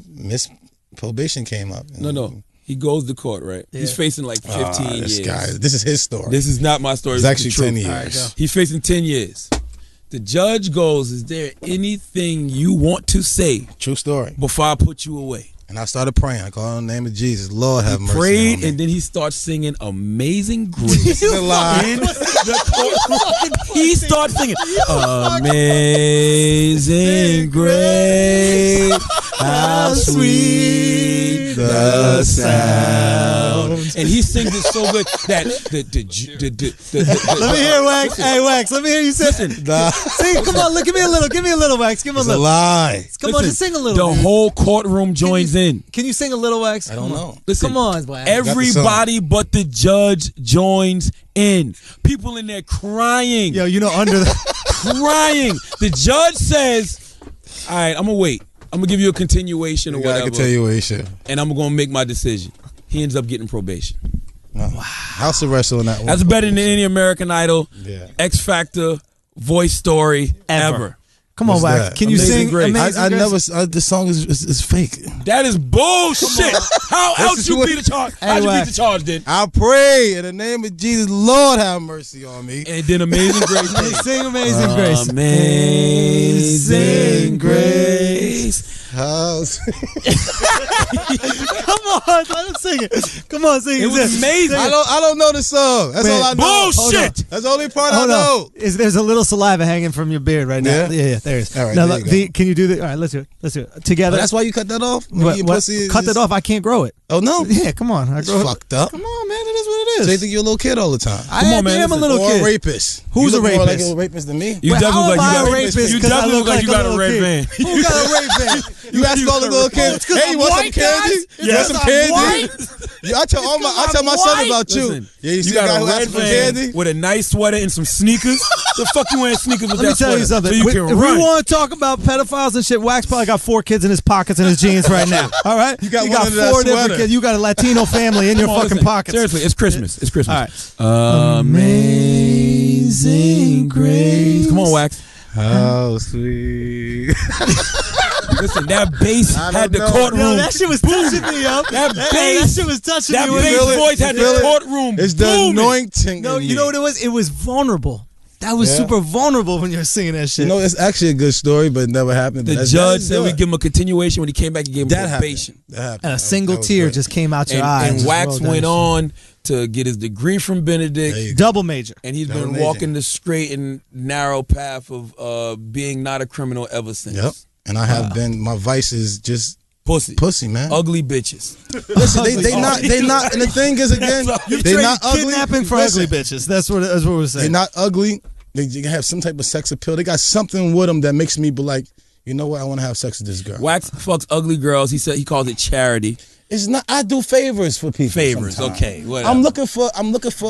probation came up. No. He goes to court, right? Yeah. He's facing like 15 This years. guy, this is his story. This is not my story. It's actually the truth. 10 years. All right, go. He's facing 10 years. The judge goes, is there anything you want to say True story. before I put you away? And I started praying. I called on the name of Jesus. Lord have mercy Prayed, on me. and then he starts singing Amazing Grace. a lie. In the courtroom. He starts singing Amazing Grace, how sweet the sound. And he sings it so good that Let me hear Wax. Hey, Wax, let me hear you sing. Nah, Sing, come on, look, give me a little, Wax. Give me a it's a little. lie. Come on, just sing a little. The man. whole courtroom joins in. Can you sing a little, Wax? I don't know. Listen, Come on, Wax. everybody but the judge joins in. People in there crying. Yo, you know, under the. Crying. The judge says, all right, I'm going to wait. I'm going to give you a continuation or whatever. Continuation. And I'm going to make my decision. He ends up getting probation. No. House arrest on that one. That's better than any American Idol, Yeah. X Factor, voice story ever. Come on, What's Wax. that? Can you Amazing sing Grace. Amazing I Grace? never. This song is fake. That is bullshit. How else is you what- beat the charge? Hey, How'd you beat Wax. the charge then? I pray in the name of Jesus. Lord have mercy on me. And then Amazing Grace. Hey, sing Amazing Grace. Amazing Grace. House. Come on, let him sing it. Come on, sing it. It was amazing. I don't know the song. That's Man, all I know. Bullshit. That's the only part Hold I know. on. There's a little saliva hanging from your beard right now. Yeah? Yeah, there it is. All right, now, there look, you go. can you do the? All right, let's do it. Together. Oh, that's why you cut that off? What- Your what- pussy is cut just- it off. I can't grow it. Oh no. Yeah, come on. I grow it. Fucked up. Come on, man. It is what it is. So you think you're a little kid all the time? I Come on, man, am a listen. little Or kid. a rapist? Who's you a look more like rapist? a rapist than me. You Well, definitely how look am I like a you got rapist? You 'Cause I definitely look look like you like got a a little red kid. van. Who got a rape van? You ask all the little kids, because hey, you I'm want some white, candy? guys? You Yes, want some I'm candy? white. Yeah, I tell my son about you. Listen, Yeah, you see got the guy a who asked red for van candy? with a nice sweater and some sneakers. The fuck you wearing sneakers with Let me that tell you sweater? something. So you if can we run. want to talk about pedophiles and shit, Wax probably got 4 kids in his pockets in his jeans right now. All right, you got one got under that 4 different sweater. kids. You got a Latino family in your Come on, fucking listen. pockets. Seriously, it's Christmas. It's Christmas. All right. Amazing Grace. Come on, Wax. How sweet. Listen, that bass I had the don't know. courtroom. Yo, that shit was touching me, yo. That Hey, bass- that shit was touching That me. bass feel it? voice had You feel the it? courtroom. It's the booming. anointing. No, in you know what it was? It was vulnerable. That was Yeah. super vulnerable when you were singing that shit. You know, it's actually a good story, but it never happened. The judge said we give him a continuation. When he came back, he gave him that probation. happened. That happened. and a single That was tear great. just came out your And, eye. and just Wax rolled down went your on to get his degree from Benedict. There you shit. go. Double major. And he's That was been amazing. walking the straight and narrow path of being not a criminal ever since. Yep. And I have been. My vice is just pussy, man. Ugly bitches. Listen, they not. And the thing is, again, they not ugly. Kidnapping for Listen, ugly bitches. That's what we're They're saying. not ugly. They have some type of sex appeal. They got something with them that makes me be like, you know what? I want to have sex with this girl. Wax fucks ugly girls. He said he calls it charity. It's not. I do favors for people. Favors, sometimes. okay, whatever. I'm looking for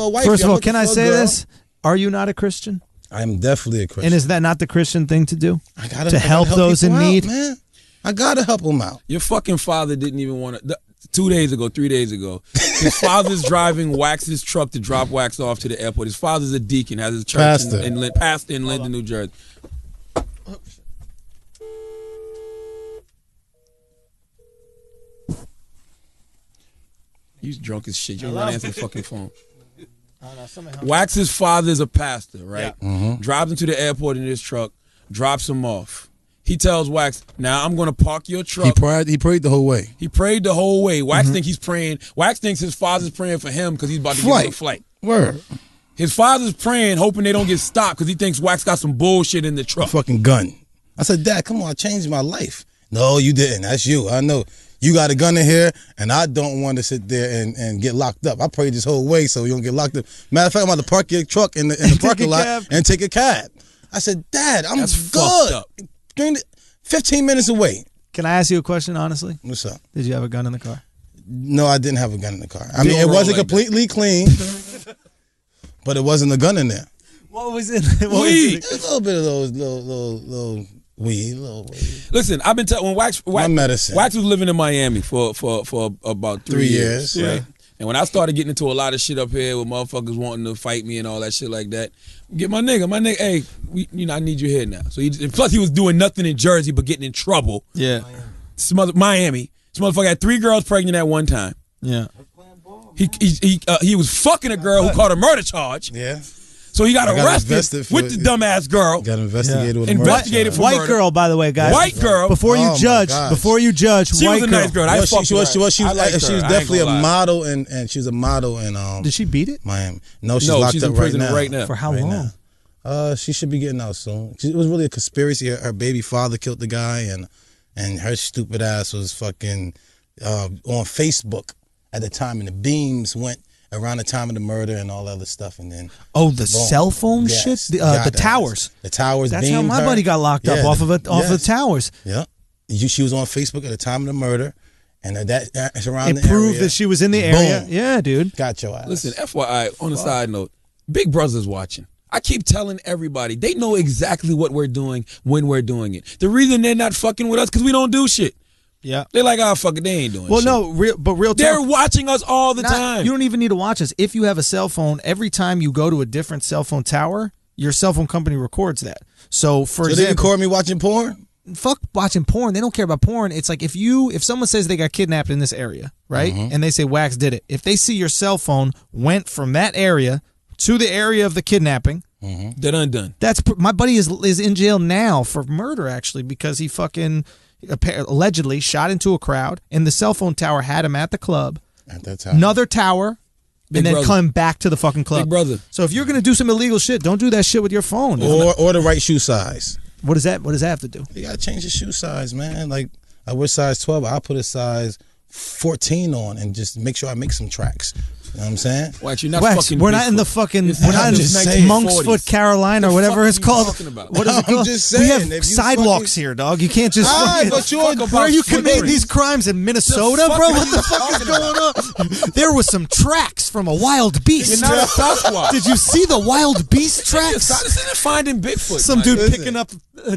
a wife. First of all, can I say this? Are you not a Christian? I'm definitely a Christian. And is that not the Christian thing to do? I gotta to help those in people out, need? man. I gotta help them out. Your fucking father didn't even want to. 3 days ago, his father's driving Wax's truck to drop Wax off to the airport. His father's a deacon, has his church Pastor. pastor in Linden, New Jersey. He's drunk as shit. You're not answering the fucking phone. Wax's father's a pastor, right? Drives him to the airport in his truck, drops him off. He tells Wax, now I'm going to park your truck. He prayed the whole way. He prayed the whole way. Wax thinks he's praying. Wax thinks his father's praying for him because he's about to get on a flight. Word. His father's praying, hoping they don't get stopped because he thinks Wax got some bullshit in the A truck. fucking gun. I said, Dad, come on, I changed my life. No, you didn't. That's you. I know. You got a gun in here, and I don't want to sit there and get locked up. I prayed this whole way so you don't get locked up. Matter of fact, I'm about to park your truck in the parking lot cab. and take a cab. I said, Dad, I'm That's good. fucked up. 15 minutes away. Can I ask you a question, honestly? What's up? Did you have a gun in the car? No, I didn't have a gun in the car. I mean, Don't it roll wasn't like that. completely clean, but it wasn't a gun in there. What was it? Weed. A little bit of those little weed, little weed. Listen, I've been telling when Wax medicine. Wax was living in Miami for about 3 years. 3 years, Right? And when I started getting into a lot of shit up here with motherfuckers wanting to fight me and all that shit like that, get my nigga, hey, I need you here now. So and plus he was doing nothing in Jersey but getting in trouble. Yeah. Miami. This motherfucker had 3 girls pregnant at one time. Yeah. He was fucking a girl who caught a murder charge. Yeah. So he got arrested invested with the dumbass girl. Got investigated with a Investigated murder for White murder. girl, by the way, guys. White girl. Before you Oh, my judge, gosh. She white was a girl. nice girl. Well, she I was ain't definitely a gonna lie. model, and she was a model in Did she beat it? Miami. No, she's locked she's up in prison right now. For how Right long? now. She should be getting out soon. It was really a conspiracy. Her baby father killed the guy, and her stupid ass was fucking on Facebook at the time, and the beams went around the time of the murder and all that other stuff, and then The cell phone shit, the towers. The towers. That's how beamed my her. buddy got locked up off of the towers. Yeah, she was on Facebook at the time of the murder, and that's around It the proved area. that she was in the area. Boom. Yeah, dude. Got your ass. Listen, FYI, on a side note, Big Brother's watching. I keep telling everybody, they know exactly what we're doing when we're doing it. The reason they're not fucking with us because we don't do shit. Yeah. They're like, fuck it, they ain't doing Well, shit. no, real talk. They're watching us all the time. You don't even need to watch us. If you have a cell phone, every time you go to a different cell phone tower, your cell phone company records that. So, for So they example, record me watching porn? fuck watching porn. They don't care about porn. It's like if someone says they got kidnapped in this area, right, and they say Wax did it, if they see your cell phone went from that area to the area of the kidnapping, They're undone. my buddy is in jail now for murder, actually, because he fucking allegedly shot into a crowd, and the cell phone tower had him at the club. At that time. Another tower, Big and then brother. come back to the fucking club. Big brother. So if you're gonna do some illegal shit, don't do that shit with your phone. Or the right shoe size. What does that have to do? You gotta change your shoe size, man. Like I wear size 12, I'll put a size 14 on and just make sure I make some tracks. You know what I'm saying? Wax, you're not Wax, fucking we're not in the Bigfoot. fucking. It's We're not in just saying. Monksfoot, Carolina, or whatever fuck it's you called. talking about? What is it I'm called? just We saying, have if you sidewalks fucking- here, dog. You can't just. All right, fucking- but you where you fucking committing footprints. these crimes in Minnesota, The bro? fuck What the fuck is going on? There was some tracks from a wild beast. You're not a Sasquatch. Did you see the wild beast You're tracks? finding Bigfoot. Some man. dude Listen. picking up,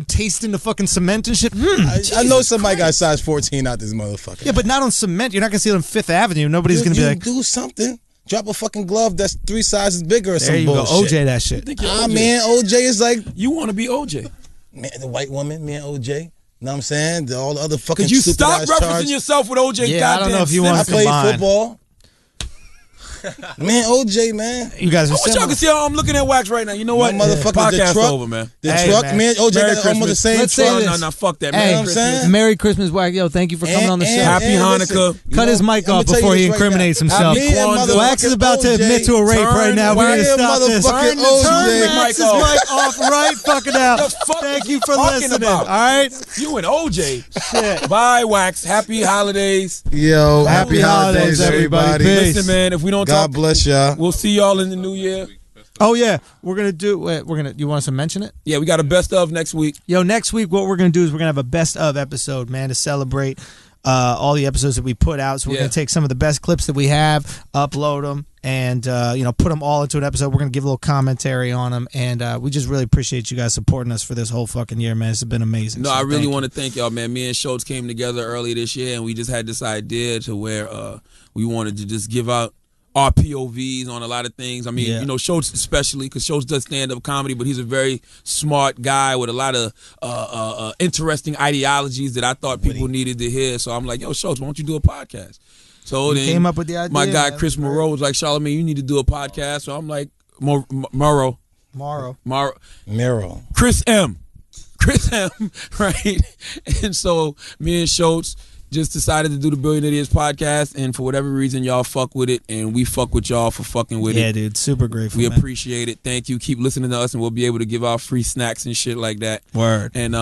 tasting the fucking cement and shit. I know somebody got size 14 out this motherfucker. Yeah, but not on cement. You're not gonna see it on Fifth Avenue. Nobody's gonna be like, do something. Drop a fucking glove that's 3 sizes bigger or there some you go, bullshit. OJ that shit. Think you're Ah, OJ. man, OJ is like, You want to be OJ. man, the white woman, me and OJ. Know what I'm saying? All the other fucking Could you stupid stop ass referencing charges. yourself with OJ? Yeah, I don't know if you Simpson? want I to played combine. football. Man, OJ, man. You guys are I want y'all similar. can see how I'm looking at Wax right now. You know what? My motherfucker, the Podcast truck, over, man. The Hey, truck, man. man. OJ Merry got almost the Christmas. same Let's say truck. this. No, fuck that. Hey, Merry I'm saying? Christmas. Merry Christmas, Wax. Yo, thank you for coming on the show. Happy Hanukkah. listen, you Cut know, his mic I'ma off tell you before he this right incriminates now. himself. Me and Kwanzaa. Wax is about to motherfucking admit to a rape Turn right now. We Wax- need to stop this. motherfucking Turn OJ. Wax's mic off. mic off right fucking out. The fuck Thank is you he for talking listening. about? All right. You and OJ. Shit. Bye, Wax. Happy holidays. Yo, Happy holidays, everybody. Peace. Listen, man, if we don't God talk, bless y'all. we'll see y'all in the new year. Oh yeah, we're gonna do. You want us to mention it? Yeah, we got a best of next week. Yo, next week what we're gonna do is we're gonna have a best of episode, man, to celebrate all the episodes that we put out. So we're gonna take some of the best clips that we have, upload them, and put them all into an episode. We're gonna give a little commentary on them, and we just really appreciate you guys supporting us for this whole fucking year, man. It's been amazing. No, So I really thank you. want to thank y'all, man. Me and Schulz came together early this year, and we just had this idea to where we wanted to just give out our POVs on a lot of things. I mean, Yeah. Schulz especially, because Schulz does stand-up comedy, but he's a very smart guy with a lot of interesting ideologies that I thought people needed to hear. So I'm like, yo, Schulz, why don't you do a podcast? So You then came up with the idea, my guy man. Chris Moreau was like, Charlamagne, you need to do a podcast. So I'm like, Morrow. Tomorrow. Chris M, right? And so me and Schulz just decided to do the Billion Idiots podcast, and for whatever reason, y'all fuck with it, and we fuck with y'all for fucking with it. Yeah, dude, super grateful. We man. appreciate it. Thank you. Keep listening to us, and we'll be able to give out free snacks and shit like that. Word. And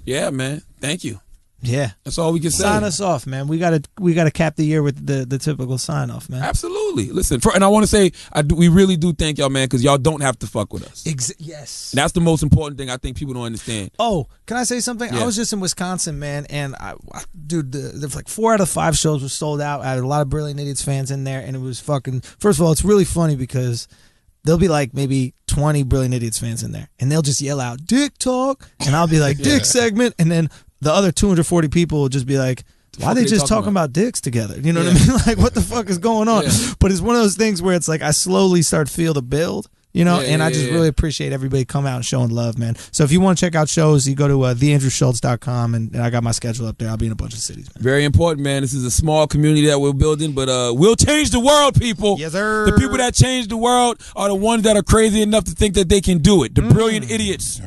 yeah, man. Thank you. Yeah. That's all we can say. Sign us off, man. We gotta cap the year with the typical sign off, man. Absolutely. Listen, and I want to say, we really do thank y'all, man, because y'all don't have to fuck with us. Yes. And that's the most important thing I think people don't understand. Oh, can I say something? Yeah. I was just in Wisconsin, man, and dude, there's like 4 out of 5 shows were sold out. I had a lot of Brilliant Idiots fans in there, and it was fucking. First of all, it's really funny because there'll be like maybe 20 Brilliant Idiots fans in there, and they'll just yell out "Dick talk," and I'll be like "Dick segment," and then the other 240 people will just be like, why are they just talking about dicks together? You know what I mean? Like, what the fuck is going on? Yeah. But it's one of those things where it's like I slowly start feel the build. You know, Yeah, and I just really appreciate everybody coming out and showing love, man. So if you want to check out shows, you go to theandrewschultz.com, and I got my schedule up there. I'll be in a bunch of cities, man. Very important, man. This is a small community that we're building, but we'll change the world, people. Yes, sir. The people that change the world are the ones that are crazy enough to think that they can do it. The brilliant idiots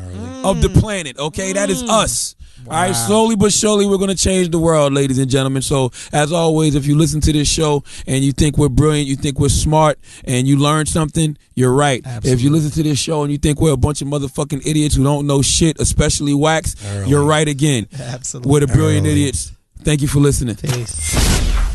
of the planet, okay? That is us. All right, slowly but surely, we're going to change the world, ladies and gentlemen. So, as always, if you listen to this show and you think we're brilliant, you think we're smart, and you learn something, you're right. Absolutely. If you listen to this show and you think we're a bunch of motherfucking idiots who don't know shit, especially Wax, you're right again. Absolutely. We're the brilliant idiots. Thank you for listening. Peace.